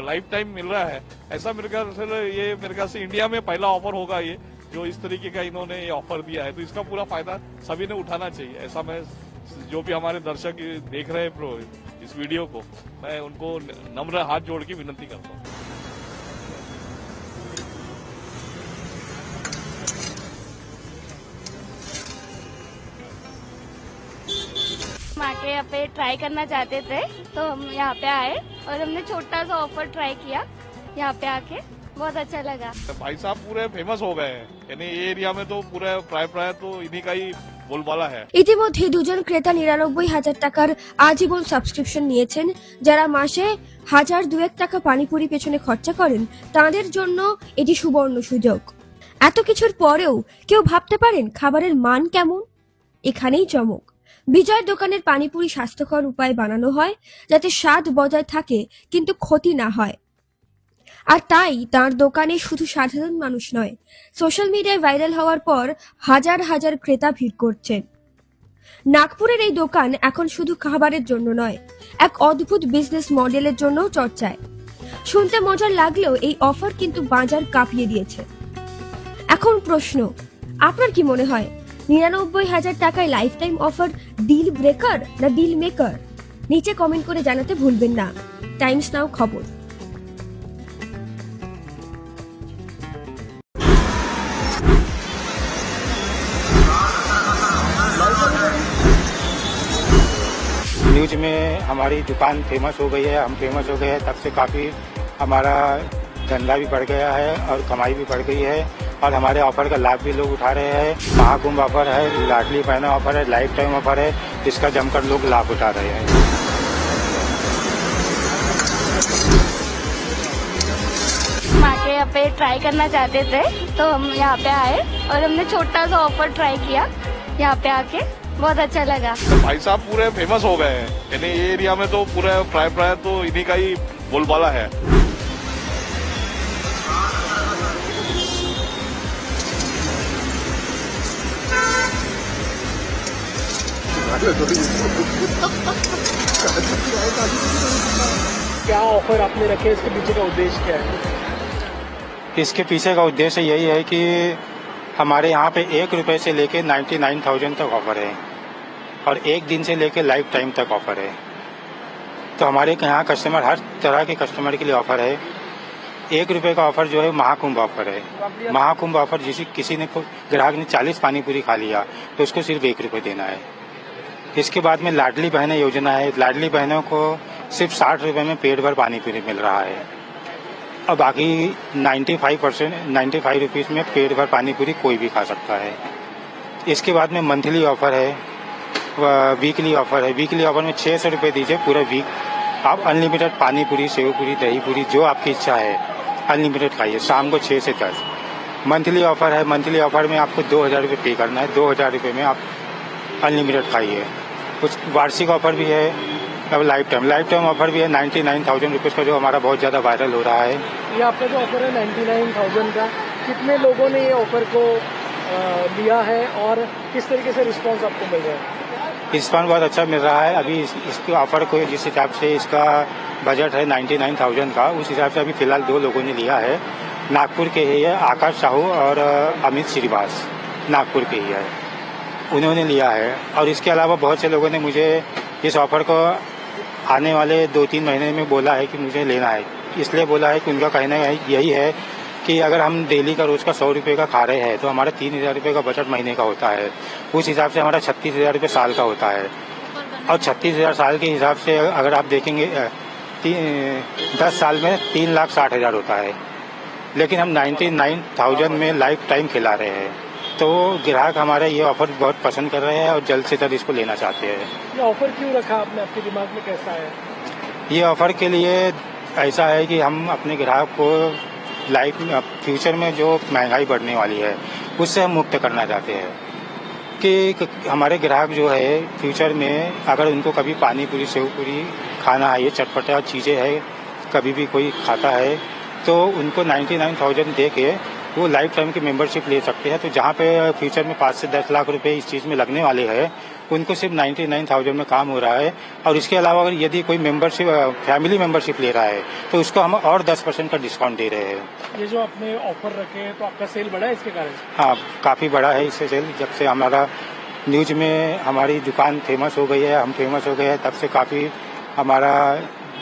लाइफ टाइम मिल रहा है। ऐसा मेरे ख्याल से इंडिया में पहला ऑफर होगा ये जो इस तरीके का इन्होंने ये ऑफर दिया है, तो इसका पूरा फायदा सभी ने उठाना चाहिए। ऐसा मैं जो भी हमारे दर्शक देख रहे हैं इस वीडियो को, मैं उनको नम्र हाथ जोड़ के विनती करता हूँ। हम आके यहाँ पे ट्राई करना चाहते थे तो हम यहाँ पे आए और हमने छोटा सा ऑफर ट्राई किया। यहाँ पे आके बहुत अच्छा लगा। भाई साहब पूरे फेमस हो गए हैं, यानी ये एरिया में तो पूरा प्राय तो इन्हीं का ही बोलबाला है। ইতিমধ্যে দুজন ক্রেতা ৯৯,০০০ টাকার আজীবন সাবস্ক্রিপশন নিয়েছেন। যারা মাসে ১,০০০-২,১ টাকা পানিপুরি পেছনে খরচা করেন তাদের জন্য এটি সুবর্ণ সুযোগ। এত কিছুর পরেও কেউ ভাবতে পারেন খাবারের মান কেমন? এখানেই চমক। বিজয়ের দোকানের পানিপুরি স্বাস্থ্যকর উপায়ে বানানো হয় যাতে স্বাদ বজায় থাকে কিন্তু ক্ষতি না হয়। আর তাই তার দোকানে শুধু সাধারণ মানুষ নয়, সোশ্যাল মিডিয়ায় ভাইরাল হওয়ার পর হাজার হাজার ক্রেতা ভিড় করছেন। নাগপুরের এই দোকান এখন শুধু খাবারের জন্য নয়, এক অদ্ভুত বিজনেস মডেলের জন্যও চর্চায়। শুনতে মজার লাগলেও এই অফার কিন্তু বাজার কাঁপিয়ে দিয়েছে। এখন প্রশ্ন, আপনার কি মনে হয় ৯৯,০০০ টাকায় life time offer deal breaker না ডিল মেকার? নিচে কমেন্ট করে জানাতে ভুলবেন না। টাইমস নাও খবর। न्यूज में हमारी दुकान फेमस हो गई है, हम फेमस हो गए हैं, तब से काफ़ी हमारा धंधा भी बढ़ गया है और कमाई भी बढ़ गई है और हमारे ऑफर का लाभ भी लोग उठा रहे हैं। महाकुंभ ऑफर है, लाडली बहना ऑफर है, लाइफ टाइम ऑफर है, इसका जमकर लोग लाभ उठा रहे हैं। हम आके यहाँ पे ट्राई करना चाहते थे तो हम यहाँ पे आए और हमने छोटा सा ऑफर ट्राई किया। यहाँ पे आके बहुत अच्छा लगा। भाई साहब पूरे फेमस हो गए हैं, यानी ये एरिया में तो पूरा प्राय तो इन्हीं का ही बोलबाला है। क्या ऑफर आपने रखे, इसके पीछे का उद्देश्य क्या है? इसके पीछे का उद्देश्य यही है कि हमारे यहाँ पे 1 रुपए से लेके 99,000 तक ऑफर है और 1 दिन से लेके लाइफ टाइम तक ऑफर है। तो हमारे यहाँ कस्टमर, हर तरह के कस्टमर के लिए ऑफर है। 1 रुपए का ऑफर जो है महाकुंभ ऑफर है। महाकुंभ ऑफर किसी ने ग्राहक ने 40 पानी पूरी खा लिया तो उसको सिर्फ 1 रुपए देना है। इसके बाद में लाडली बहनें योजना है, लाडली बहनों को सिर्फ 60 रुपए में पेट भर पानी पूरी मिल रहा है और बाकी 95 रुपीज में पेट भर पानी पूरी कोई भी खा सकता है। इसके बाद में मंथली ऑफर है, वीकली ऑफर है। वीकली ऑफर में 600 रुपये दीजिए पूरा वीक, आप अनलिमिटेड पानी पूरी, सेव पूरी, दही पूरी जो आपकी इच्छा है अनलिमिटेड खाइए शाम को 6 से 10। मंथली ऑफर है, मंथली ऑफर में आपको 2,000 रुपये पे करना है, 2,000 रुपये में आप अनलिमिटेड खाइए। कुछ वार्षिक ऑफर भी है, अब लाइफ टाइम ऑफर भी है 99,000 रुपीज़ का जो हमारा बहुत ज़्यादा वायरल हो रहा है। ये आपका जो ऑफर है 99,000 का, कितने लोगों ने ये ऑफर को लिया है और किस तरीके से रिस्पांस आपको मिल रहा है? रिस्पांस बहुत अच्छा मिल रहा है। अभी इसके ऑफर को जिस हिसाब से इसका बजट है 99,000 का, उस हिसाब से अभी फिलहाल 2 लोगों ने लिया है। नागपुर के ही है, आकाश साहू और अमित श्रीवास, नागपुर के ही है, उन्होंने लिया है। और इसके अलावा बहुत से लोगों ने मुझे इस ऑफर को आने वाले 2-3 महीने में बोला है कि मुझे लेना है। इसलिए बोला है कि उनका कहना यही है कि अगर हम डेली का रोज का 100 रुपये का खा रहे हैं तो हमारा 3,000 रुपये का बजट महीने का होता है। उस हिसाब से हमारा 36,000 रुपये साल का होता है। और 36,000 साल के हिसाब से अगर आप देखेंगे 10 साल में 3,60,000 होता है, लेकिन हम 99,000 में लाइफ टाइम खिला रहे हैं। तो ग्राहक हमारे ये ऑफर बहुत पसंद कर रहे हैं और जल्द से जल्द इसको लेना चाहते हैं। ये ऑफर क्यों रखा आपने, आपके दिमाग में कैसा है? ये ऑफर के लिए ऐसा है कि हम अपने ग्राहक को लाइफ फ्यूचर में जो महंगाई बढ़ने वाली है उससे हम मुक्त करना चाहते हैं कि हमारे ग्राहक जो है फ्यूचर में अगर उनको कभी पानी पूरी सेव पूरी खाना है, ये चटपटा चीज़ें है, कभी भी कोई खाता है तो उनको 99,000 दे के वो लाइफ टाइम की मेंबरशिप ले सकते हैं। तो जहाँ पे फ्यूचर में 5 से 10 लाख रुपए इस चीज़ में लगने वाले हैं उनको सिर्फ 99,000 में काम हो रहा है। और इसके अलावा अगर यदि कोई मेंबरशिप फैमिली मेंबरशिप ले रहा है तो उसको हम और 10% का डिस्काउंट दे रहे हैं। ये जो आपने ऑफर रखे हैं तो आपका सेल बढ़ा है इसके कारण? हाँ, काफ़ी बड़ा है इससे सेल। जब से हमारा न्यूज में हमारी दुकान फेमस हो गई है, हम फेमस हो गए हैं, तब से काफ़ी हमारा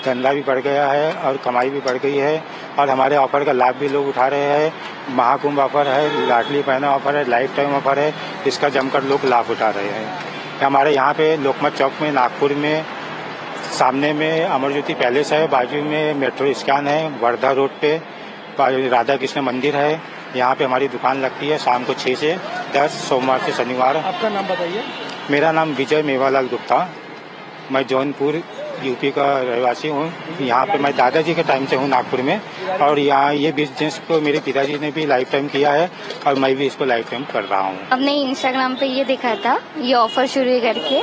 धंधा भी बढ़ गया है और कमाई भी बढ़ गई है और हमारे ऑफर का लाभ भी लोग उठा रहे हैं। महाकुंभ ऑफर है, लाडली बहना ऑफर है, लाइफ टाइम ऑफर है, इसका जमकर लोग लाभ उठा रहे हैं। हमारे यहाँ पे लोकमत चौक में, नागपुर में, सामने में अमर ज्योति पैलेस है, बाजू में मेट्रो स्टैंड है, वर्धा रोड पे राधा कृष्ण मंदिर है। यहाँ पे हमारी दुकान लगती है शाम को 6 से 10, सोमवार से शनिवार। आपका नाम बताइए। मेरा नाम विजय मेवालाल गुप्ता, मैं जौनपुर यूपी का रहवासी हूँ। यहाँ पे मैं दादाजी के टाइम से हूँ नागपुर में और यहाँ ये बिजनेस को मेरे पिताजी ने भी लाइफ टाइम किया है और मैं भी इसको लाइफ टाइम कर रहा हूँ। हमने इंस्टाग्राम पे ये देखा था ये ऑफर शुरू है करके,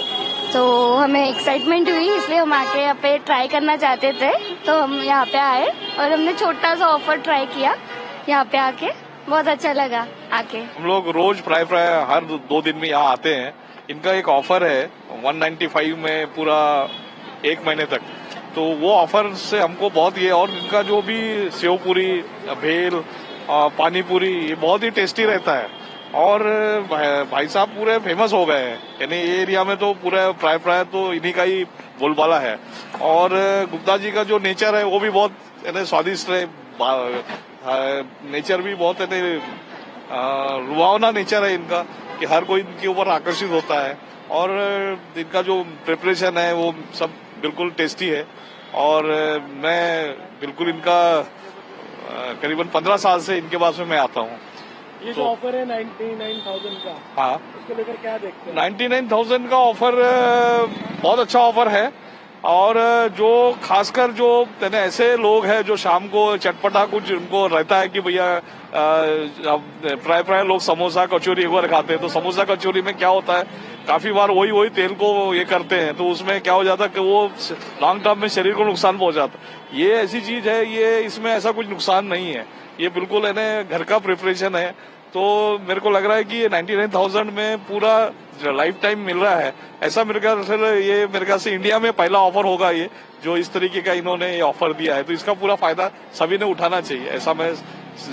तो हमें एक्साइटमेंट हुई, इसलिए हम आके यहाँ पे ट्राई करना चाहते थे। तो हम यहाँ पे आए और हमने छोटा सा ऑफर ट्राई किया। यहाँ पे आके बहुत अच्छा लगा आके। हम लोग रोज प्राय हर 2 दिन में यहाँ आते हैं। इनका एक ऑफर है 195 में पूरा 1 महीने तक, तो वो ऑफर से हमको बहुत ये, और इनका जो भी सेव पूरी, भेल, पानी पूरी, ये बहुत ही टेस्टी रहता है। और भाई साहब पूरे फेमस हो गए हैं, यानी ये एरिया में तो पूरा प्राय तो इन्हीं का ही बोलबाला है। और गुप्ता जी का जो नेचर है वो भी बहुत स्वादिष्ट है, नेचर भी बहुत लुभावना नेचर है इनका कि हर कोई इनके ऊपर आकर्षित होता है। और इनका जो प्रिपरेशन है वो सब बिल्कुल टेस्टी है। और मैं बिल्कुल इनका करीबन 15 साल से इनके पास में मैं आता हूँ। ये जो ऑफर है 99,000 का, हाँ, उसको लेकर क्या देखते हैं? 99,000 का ऑफर बहुत अच्छा ऑफर है। और जो खासकर जो ऐसे लोग हैं जो शाम को चटपटा कुछ उनको रहता है कि भैया प्राय लोग समोसा कचौरी एक बार खाते हैं, तो समोसा कचौरी में क्या होता है, काफी बार वही तेल को ये करते हैं, तो उसमें क्या हो जाता है कि वो लॉन्ग टर्म में शरीर को नुकसान पहुंचाता है। ये ऐसी चीज है, ये इसमें ऐसा कुछ नुकसान नहीं है, ये बिल्कुल घर का प्रिपरेशन है। तो मेरे को लग रहा है कि ये 99,000 में पूरा लाइफ टाइम मिल रहा है। ऐसा मेरे ख्याल से इंडिया में पहला ऑफर होगा ये, जो इस तरीके का इन्होंने ये ऑफर दिया है। तो इसका पूरा फायदा सभी ने उठाना चाहिए। ऐसा मैं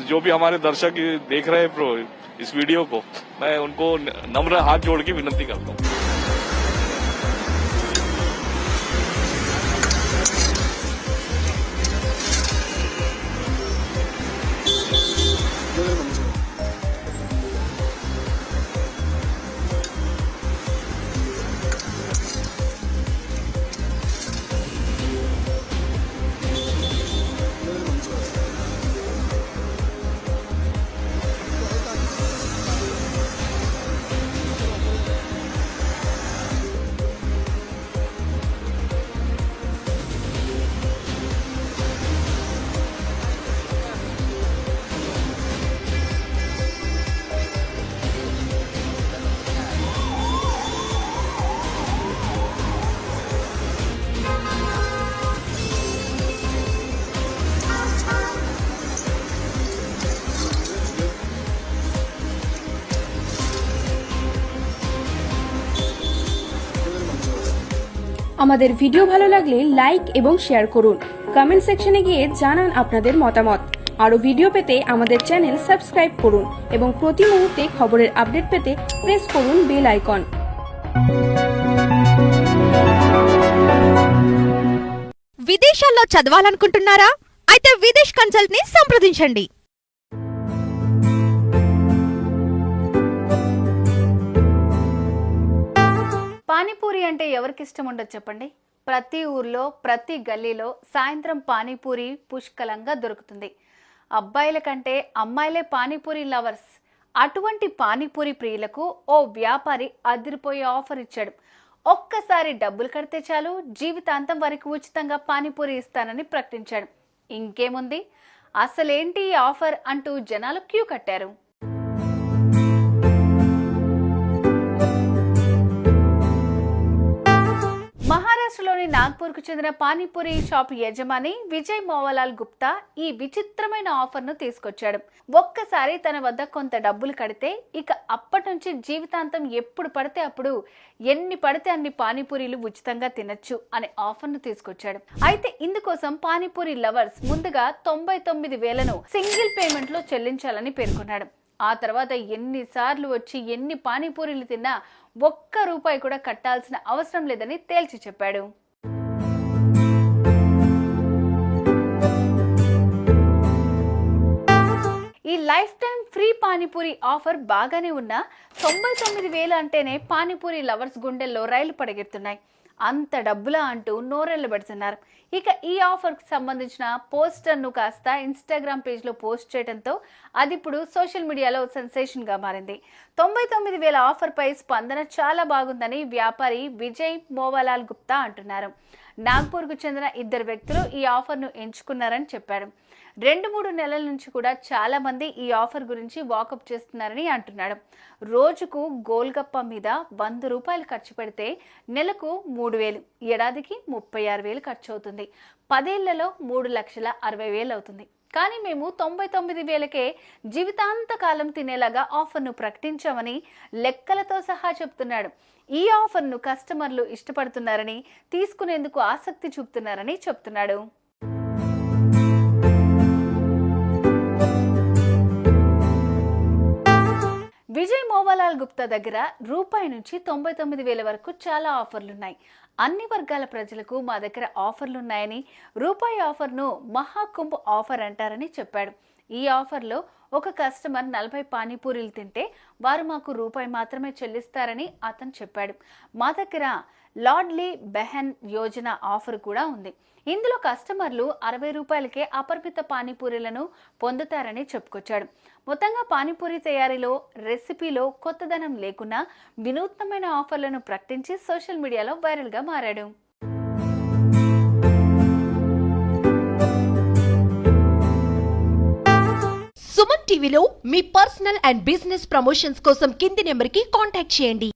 जो भी हमारे दर्शक देख रहे हैं इस वीडियो को, मैं उनको नम्र हाथ जोड़ के विनती करता हूँ। আমাদের ভিডিও ভালো লাগলে লাইক এবং শেয়ার করুন। কমেন্ট সেকশনে গিয়ে জানান আপনাদের মতামত। আরো ভিডিও পেতে আমাদের চ্যানেল সাবস্ক্রাইব করুন এবং প্রতি মুহূর্তে খবরের আপডেট পেতে প্রেস করুন বেল আইকন। విదేశాల్లో చదవాలనుకుంటున్నారా? అయితే విదేశ్ కన్సల్ట్ ని సంప్రదించండి. పానీపూరి అంటే ఎవరికి ఇష్టం ఉండదు చెప్పండి. ప్రతి ఊర్లో ప్రతి గల్లీలో సాయంత్రం పానీపూరి పుష్కలంగా దొరుకుతుంది. అబ్బాయిల కంటే అమ్మాయిలే పానీపూరి లవర్స్. అటువంటి పానీపూరి ప్రియులకు ఓ వ్యాపారి అదిరిపోయే ఆఫర్ ఇచ్చాడు. ఒక్కసారి డబ్బులు కడితే చాలు జీవితాంతం వారికి ఉచితంగా పానీపూరి ఇస్తానని ప్రకటించాడు. ఇంకేముంది, అసలేంటి ఈ ఆఫర్ అంటూ జనాలు క్యూ కట్టారు. మహారాష్ట్రలోని నాగ్పూర్కు చెందిన పానీపూరి షాప్ యజమాని విజయ్ మోవాలాల్ గుప్తా ఈ విచిత్రమైన ఆఫర్ను తీసుకొచ్చాడు. ఒక్కసారి తన వద్ద కొంత డబ్బులు కడితే ఇక అప్పటి నుంచి జీవితాంతం ఎప్పుడు పడితే అప్పుడు ఎన్ని పడితే అన్ని పానీపూరీలు ఉచితంగా తినొచ్చు అనే ఆఫర్ను తీసుకొచ్చాడు. అయితే ఇందుకోసం పానీపూరి లవర్స్ ముందుగా 99,000ను సింగిల్ పేమెంట్ లో చెల్లించాలని పేర్కొన్నాడు. ఆ తర్వాత ఎన్నిసార్లు వచ్చి ఎన్ని పానీపూరీలు తిన్నా ₹1 కూడా కట్టాల్సిన అవసరం లేదని తేల్చి చెప్పాడు. ఈ life time free panipuri offer బాగానే ఉన్నా 99,000 అంటేనే పానీపూరి లవర్స్ గుండెల్లో రైలు పడగెడుతున్నాయి. అంత డబ్బులా అంటూ నోరెళ్లు పెడుతున్నారు. ఇక ఈ ఆఫర్కి సంబంధించిన పోస్టర్ను కాస్త ఇన్స్టాగ్రామ్ పేజ్లో పోస్ట్ చేయడంతో అది ఇప్పుడు సోషల్ మీడియాలో సెన్సేషన్గా మారింది. 99,000 ఆఫర్పై స్పందన చాలా బాగుందని వ్యాపారి విజయ్ మోవాలాల్ గుప్తా అంటున్నారు. నాగ్పూర్కు చెందిన 2 వ్యక్తులు ఈ ఆఫర్ను ఎంచుకున్నారని చెప్పారు. 2-3 నెలల నుంచి కూడా చాలా మంది ఈ ఆఫర్ గురించి వాకప్ చేస్తున్నారని అంటున్నాడు. రోజుకు గోల్గప్ప మీద ₹100 ఖర్చు పెడితే నెలకు 3,000, ఏడాదికి 36,000 ఖర్చు అవుతుంది. 10 ఏళ్లలో 3,60,000 అవుతుంది. కానీ మేము 99,000కే జీవితాంతకాలం తినేలాగా ఆఫర్ను ప్రకటించామని లెక్కలతో సహా చెప్తున్నాడు. ఈ ఆఫర్ను కస్టమర్లు ఇష్టపడుతున్నారని, తీసుకునేందుకు ఆసక్తి చూపుతున్నారని చెప్తున్నాడు. విజయ్ మోవాలాల్ గుప్తా దగ్గర ₹1 నుంచి 99,000 వరకు చాలా ఆఫర్లున్నాయి. అన్ని వర్గాల ప్రజలకు మా దగ్గర ఆఫర్లున్నాయని, ₹1 ఆఫర్ను మహాకుంభ్ ఆఫర్ అంటారని చెప్పాడు. ఈ ఆఫర్లో ఒక కస్టమర్ 40 పానీపూరీలు తింటే వారు మాకు ₹1 మాత్రమే చెల్లిస్తారని అతను చెప్పాడు. మా దగ్గర లాడ్లీ బెహన్ యోజన ఆఫర్ కూడా ఉంది. ఇందులో కస్టమర్లు ₹60కే అపరిమిత పానీపూరీలను పొందుతారని చెప్పుకొచ్చాడు. మొత్తంగా పానీపూరి తయారీలో, రెసిపీలో కొత్తదనం లేకున్నా వినూత్నమైన ఆఫర్లను ప్రకటించి సోషల్ మీడియాలో వైరల్గా మారాడు. సుమన్ టీవీలో మీ పర్సనల్ అండ్ బిజినెస్ ప్రమోషన్స్ కోసం కింది నెంబర్కి కాంటాక్ట్ చేయండి.